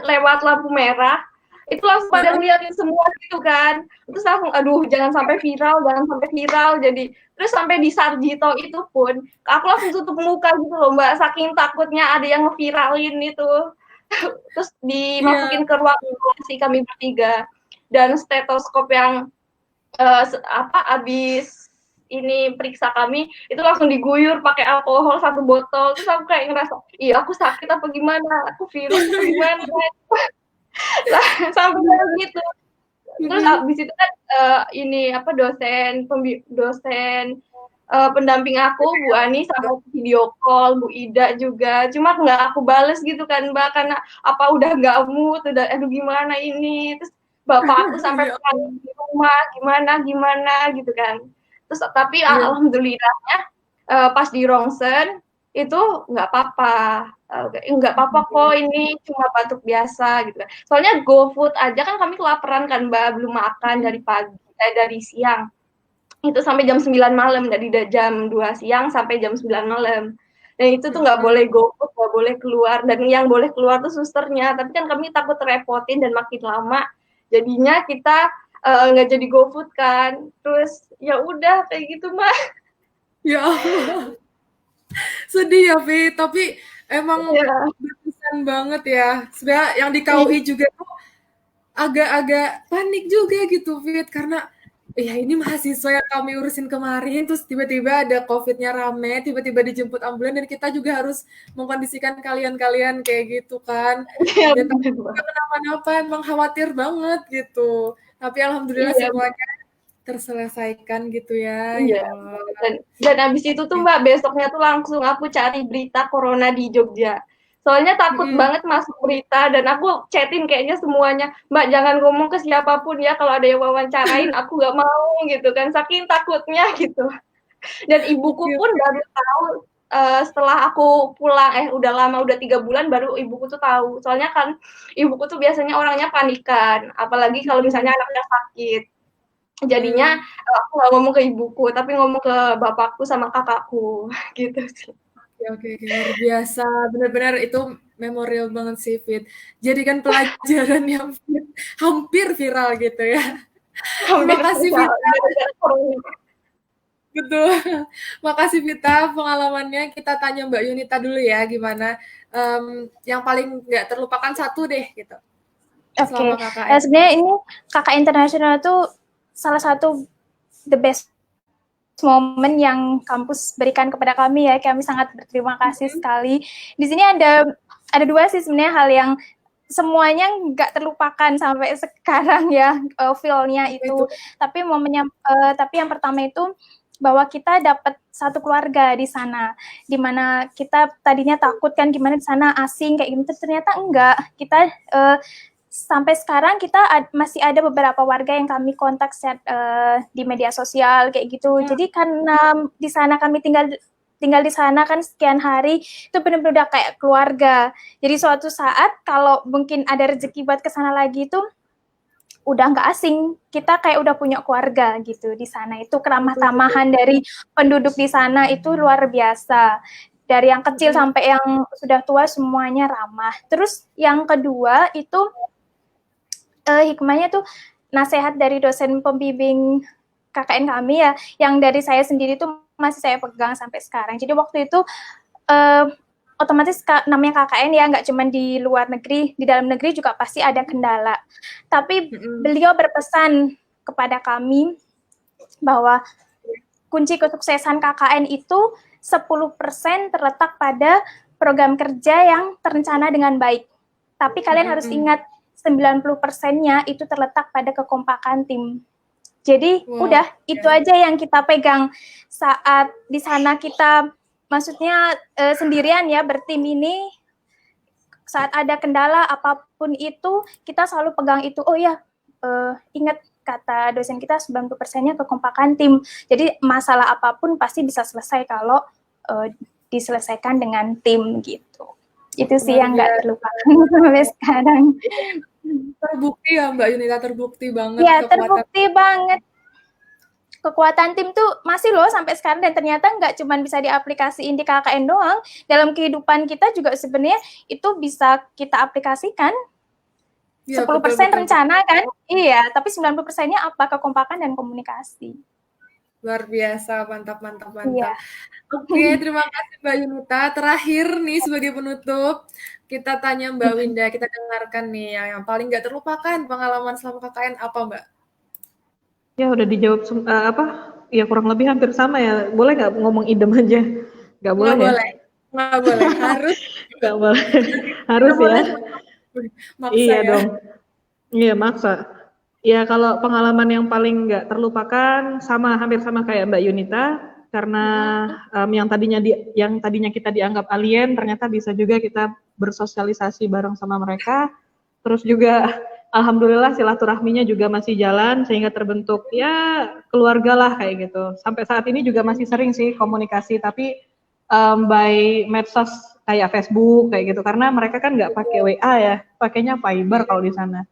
lewat lampu merah, itu langsung pada ngeliatin semua gitu kan. Terus langsung jangan sampai viral. Jadi terus sampai di Sarjito itu pun aku langsung tutup muka gitu loh, Mbak, saking takutnya ada yang ngeviralin itu. Terus dimasukin ke ruang isolasi kami bertiga, dan stetoskop yang abis ini periksa kami itu langsung diguyur pakai alkohol 1 botol. Terus aku kayak ngerasa, aku sakit apa gimana, aku virus apa gimana. Sampai gitu. Terus abis itu kan dosen pendamping aku, Bu Ani, sama video call, Bu Ida juga. Cuma nggak aku bales gitu kan, Mbak, karena udah nggak mood, gimana ini. Terus bapak aku sampai di rumah, gimana gitu kan. Terus tapi alhamdulillahnya pas di rongsen itu nggak apa-apa kok, ini cuma batuk biasa gitu kan. Soalnya GoFood aja kan kami kelaparan kan, Mbak, belum makan dari siang. Itu sampai jam 9 malam, dari jam 2 siang sampai jam 9 malam. Dan itu tuh nggak boleh GoFood, nggak boleh keluar, dan yang boleh keluar tuh susternya. Tapi kan kami takut repotin dan makin lama, jadinya kita nggak jadi GoFood kan. Terus ya udah kayak gitu, Mbak. Ya Allah. Sedih ya, Vi, tapi emang berkesan banget ya. Sebenarnya yang di KUI juga tuh agak-agak panik juga gitu, Fit, karena iya ini mahasiswa yang kami urusin kemarin, terus tiba-tiba ada COVID-nya rame, tiba-tiba dijemput ambulan dan kita juga harus mengkondisikan kalian-kalian kayak gitu kan. Iya Dan bener, takutnya Mbak. kenapa-napa, emang khawatir banget gitu. Tapi alhamdulillah Iya, semuanya terselesaikan gitu ya. iya. Ya Allah. Dan abis itu tuh Mbak, besoknya tuh langsung aku cari berita corona di Jogja. Soalnya takut Mm-mm. banget masuk berita dan aku chatin kayaknya semuanya, Mbak jangan ngomong ke siapapun ya kalau ada yang wawancarain, aku nggak mau gitu kan, saking takutnya gitu. Dan ibuku Oke, pun baru tahu setelah aku pulang, udah lama, udah 3 bulan baru ibuku tuh tahu. Soalnya kan ibuku tuh biasanya orangnya panikan, apalagi kalau misalnya anaknya sakit. Jadinya mm. aku nggak ngomong ke ibuku, tapi ngomong ke bapakku sama kakakku gitu sih. Oke, luar biasa. Benar-benar itu memorial banget sih, Fit. Jadikan pelajaran yang hampir viral gitu ya. Terima Hampir kasih, viral Fit. gara-gara corona. Betul. Makasih Vita pengalamannya. Kita tanya Mbak Yunita dulu ya, gimana yang paling nggak terlupakan satu deh gitu Oke, selama KKN. sebenarnya ini kakak internasional tuh salah satu the best momen yang kampus berikan kepada kami ya. Kami sangat berterima kasih sekali. Di sini ada dua sih sebenarnya hal yang semuanya nggak terlupakan sampai sekarang ya, feel-nya itu. Tapi tapi yang pertama itu bahwa kita dapat satu keluarga di sana, di mana kita tadinya takut kan gimana di sana asing kayak gitu, ternyata enggak. Kita sampai sekarang kita masih ada beberapa warga yang kami kontak di media sosial kayak gitu. Jadi karena di sana kami tinggal di sana kan sekian hari, itu benar-benar udah kayak keluarga. Jadi suatu saat kalau mungkin ada rezeki buat kesana lagi itu udah nggak asing, kita kayak udah punya keluarga gitu di sana. Itu keramah tamahan dari penduduk di sana itu luar biasa. Dari yang kecil sampai yang sudah tua semuanya ramah. Terus yang kedua itu hikmahnya tuh nasihat dari dosen pembimbing KKN kami ya, yang dari saya sendiri tuh masih saya pegang sampai sekarang. Jadi waktu itu otomatis namanya KKN ya, nggak cuma di luar negeri, di dalam negeri juga pasti ada kendala. Tapi beliau berpesan kepada kami bahwa kunci kesuksesan KKN itu 10% terletak pada program kerja yang terencana dengan baik. Tapi kalian harus ingat 90%-nya itu terletak pada kekompakan tim. Jadi udah itu aja yang kita pegang saat di sana kita maksudnya sendirian ya bertim ini, saat ada kendala apapun itu kita selalu pegang itu. Oh ya, ingat kata dosen kita 90%-nya kekompakan tim. Jadi masalah apapun pasti bisa selesai kalau diselesaikan dengan tim gitu. Itu sih yang nggak terlupakan sampai sekarang. Terbukti ya Mbak Yunita, terbukti banget. Ya, terbukti banget. Kekuatan tim tuh masih loh sampai sekarang, dan ternyata nggak cuma bisa diaplikasiin di KKN doang, dalam kehidupan kita juga sebenarnya itu bisa kita aplikasikan. Ya, 10% betul. Rencana kan? Iya, tapi 90%-nya apa? Kekompakan dan komunikasi. Luar biasa, mantap. Iya. Oke, terima kasih Mbak Yunita. Terakhir nih sebagai penutup, kita tanya Mbak Winda, kita dengarkan nih yang paling nggak terlupakan pengalaman selama KKN apa Mbak? Ya udah dijawab ya kurang lebih hampir sama ya. Boleh nggak ngomong idem aja? Nggak boleh ya? Nggak boleh, harus. Nggak boleh, harus ya. Maksa iya ya. Dong. Iya maksa. Ya kalau pengalaman yang paling nggak terlupakan hampir sama kayak Mbak Yunita, karena yang tadinya kita dianggap alien ternyata bisa juga kita bersosialisasi bareng sama mereka. Terus juga alhamdulillah silaturahminya juga masih jalan sehingga terbentuk ya keluarga lah kayak gitu. Sampai saat ini juga masih sering sih komunikasi, tapi by medsos kayak Facebook kayak gitu, karena mereka kan nggak pakai WA ya, pakainya Viber kalau di sana.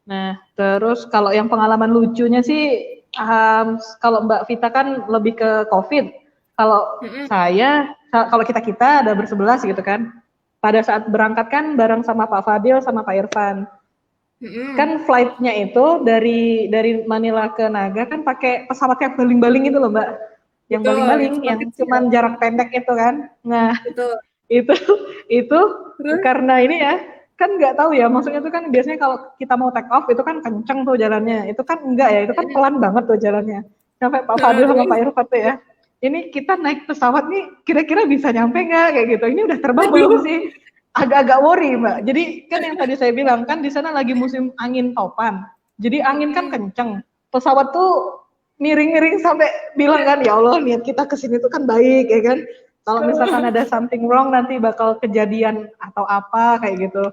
Nah, terus kalau yang pengalaman lucunya sih, kalau Mbak Vita kan lebih ke COVID. Kalau kalau kita ada bersebelas gitu kan. Pada saat berangkat kan bareng sama Pak Fadil sama Pak Irfan. Kan flight-nya itu dari Manila ke Naga kan pakai pesawat yang baling-baling itu loh Mbak. Yang baling-baling, yang cuman jarak pendek itu kan. Nah, itu karena ini ya, kan nggak tahu ya, maksudnya tuh kan biasanya kalau kita mau take off itu kan kenceng tuh jalannya, itu kan enggak ya, itu kan pelan banget tuh jalannya. Sampai Pak Fadil sama Pak Irfan tuh ya, ini kita naik pesawat nih kira-kira bisa nyampe nggak kayak gitu, ini udah terbang belum sih? Agak-agak worry Mbak. Jadi kan yang tadi saya bilang kan di sana lagi musim angin topan, jadi angin kan kenceng, pesawat tuh miring-miring sampai bilang kan ya Allah niat kita kesini tuh kan baik ya kan. Kalau misalkan ada something wrong nanti bakal kejadian atau apa kayak gitu.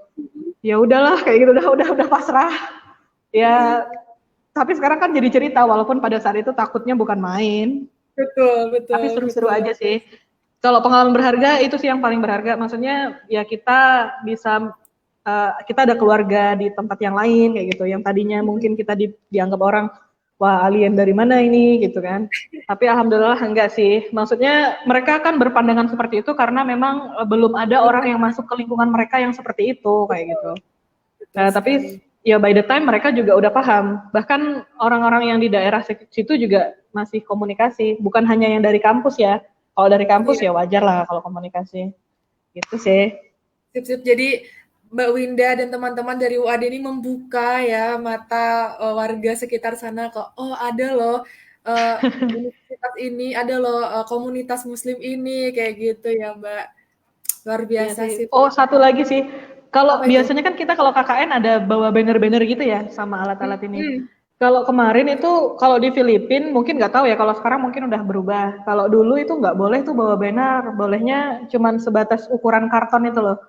Ya udahlah kayak gitu udah pasrah. Ya tapi sekarang kan jadi cerita walaupun pada saat itu takutnya bukan main. Betul, Tapi seru-seru aja sih. Kalau pengalaman berharga itu sih yang paling berharga. Maksudnya ya kita bisa kita ada keluarga di tempat yang lain kayak gitu. Yang tadinya mungkin kita dianggap orang wah alien dari mana ini gitu kan. Tapi alhamdulillah enggak sih. Maksudnya mereka kan berpandangan seperti itu karena memang belum ada orang yang masuk ke lingkungan mereka yang seperti itu kayak gitu. Tapi ya by the time mereka juga udah paham. Bahkan orang-orang yang di daerah situ juga masih komunikasi. Bukan hanya yang dari kampus ya. Kalau dari kampus ya wajar lah kalau komunikasi. Gitu sih. Sip. Jadi Mbak Winda dan teman-teman dari UAD ini membuka ya mata warga sekitar sana ke ada loh universitas ini, ada loh komunitas muslim ini kayak gitu ya Mbak. Luar biasa sih. Oh satu lagi sih, kalau biasanya kan kita kalau KKN ada bawa banner-banner gitu ya sama alat-alat ini. Kalau kemarin itu kalau di Filipina mungkin nggak tahu ya, kalau sekarang mungkin udah berubah. Kalau dulu itu nggak boleh tuh bawa banner, bolehnya cuman sebatas ukuran karton itu loh.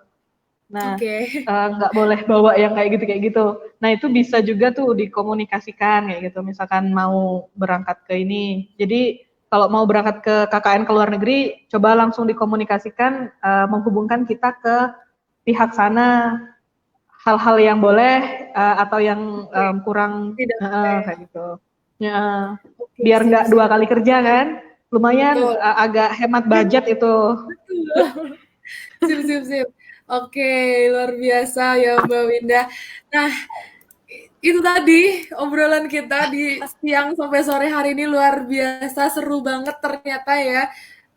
Nah, nggak boleh bawa yang kayak gitu. Nah, itu bisa juga tuh dikomunikasikan kayak gitu. Misalkan mau berangkat ke ini. Jadi, kalau mau berangkat ke KKN ke luar negeri, coba langsung dikomunikasikan, menghubungkan kita ke pihak sana. Hal-hal yang boleh atau yang kurang kayak gitu. Ya, biar nggak dua kali kerja kan. Lumayan agak hemat budget itu. Sip. Oke, luar biasa ya Mbak Winda. Nah, itu tadi obrolan kita di siang sampai sore hari ini luar biasa, seru banget ternyata ya.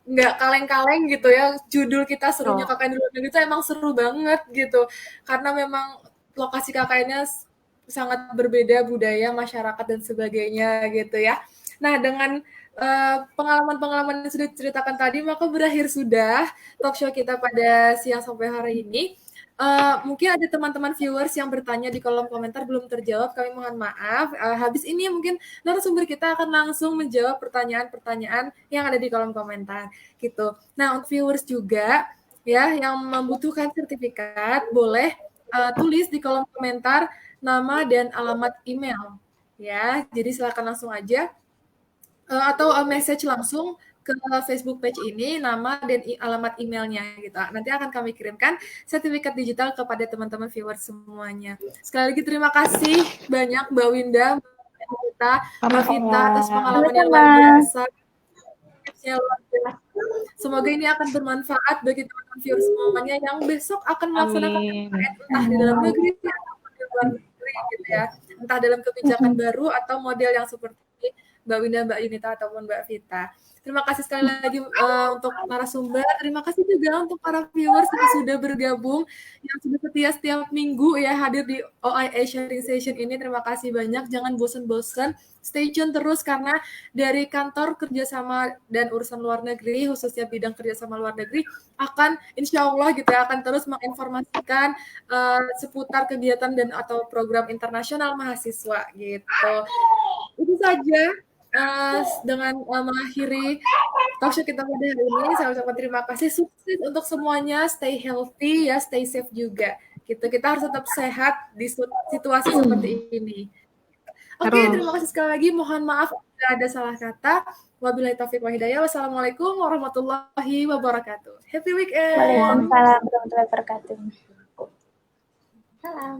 Nggak kaleng-kaleng gitu ya, judul kita serunya KKN di luar negeri itu emang seru banget gitu. Karena memang lokasi KKN-nya sangat berbeda budaya, masyarakat, dan sebagainya gitu ya. Nah, dengan pengalaman-pengalaman yang sudah diceritakan tadi, maka berakhir sudah talk show kita pada siang sampai hari ini. Mungkin ada teman-teman viewers yang bertanya di kolom komentar belum terjawab, kami mohon maaf. Habis ini mungkin narasumber kita akan langsung menjawab pertanyaan-pertanyaan yang ada di kolom komentar gitu. Nah, untuk viewers juga ya yang membutuhkan sertifikat boleh tulis di kolom komentar nama dan alamat email ya. Jadi silakan langsung aja atau message langsung ke Facebook page ini, nama dan alamat emailnya gitu. Nanti akan kami kirimkan sertifikat digital kepada teman-teman viewers semuanya. Sekali lagi terima kasih banyak Mbak Winda, Mbak Vita atas pengalaman yang luar biasa. Semoga ini akan bermanfaat bagi teman-teman viewers semuanya yang besok akan melaksanakan KKN entah di dalam negeri atau di luar negeri gitu ya. Entah dalam kebijakan baru atau model yang seperti Mbak Winda, Mbak Yunita, ataupun Mbak Vita. Terima kasih sekali lagi untuk narasumber. Terima kasih juga untuk para viewers yang sudah bergabung, yang sudah setia setiap minggu ya hadir di OIA Sharing Session ini. Terima kasih banyak. Jangan bosan-bosan. Stay tune terus karena dari kantor kerjasama dan urusan luar negeri, khususnya bidang kerjasama luar negeri, akan insya Allah gitu ya, akan terus menginformasikan seputar kegiatan dan atau program internasional mahasiswa gitu. Itu saja dengan mengakhiri talk show kita pada hari ini. Saya ucapkan terima kasih, sukses untuk semuanya, stay healthy ya, stay safe juga. Gitu. Kita harus tetap sehat di situasi seperti ini. Oke, terima kasih sekali lagi. Mohon maaf jika ada salah kata. Wabillahi taufiq wa hidayah. Wassalamualaikum warahmatullahi wabarakatuh. Happy weekend. Waalaikumsalam warahmatullahi wabarakatuh. Salam.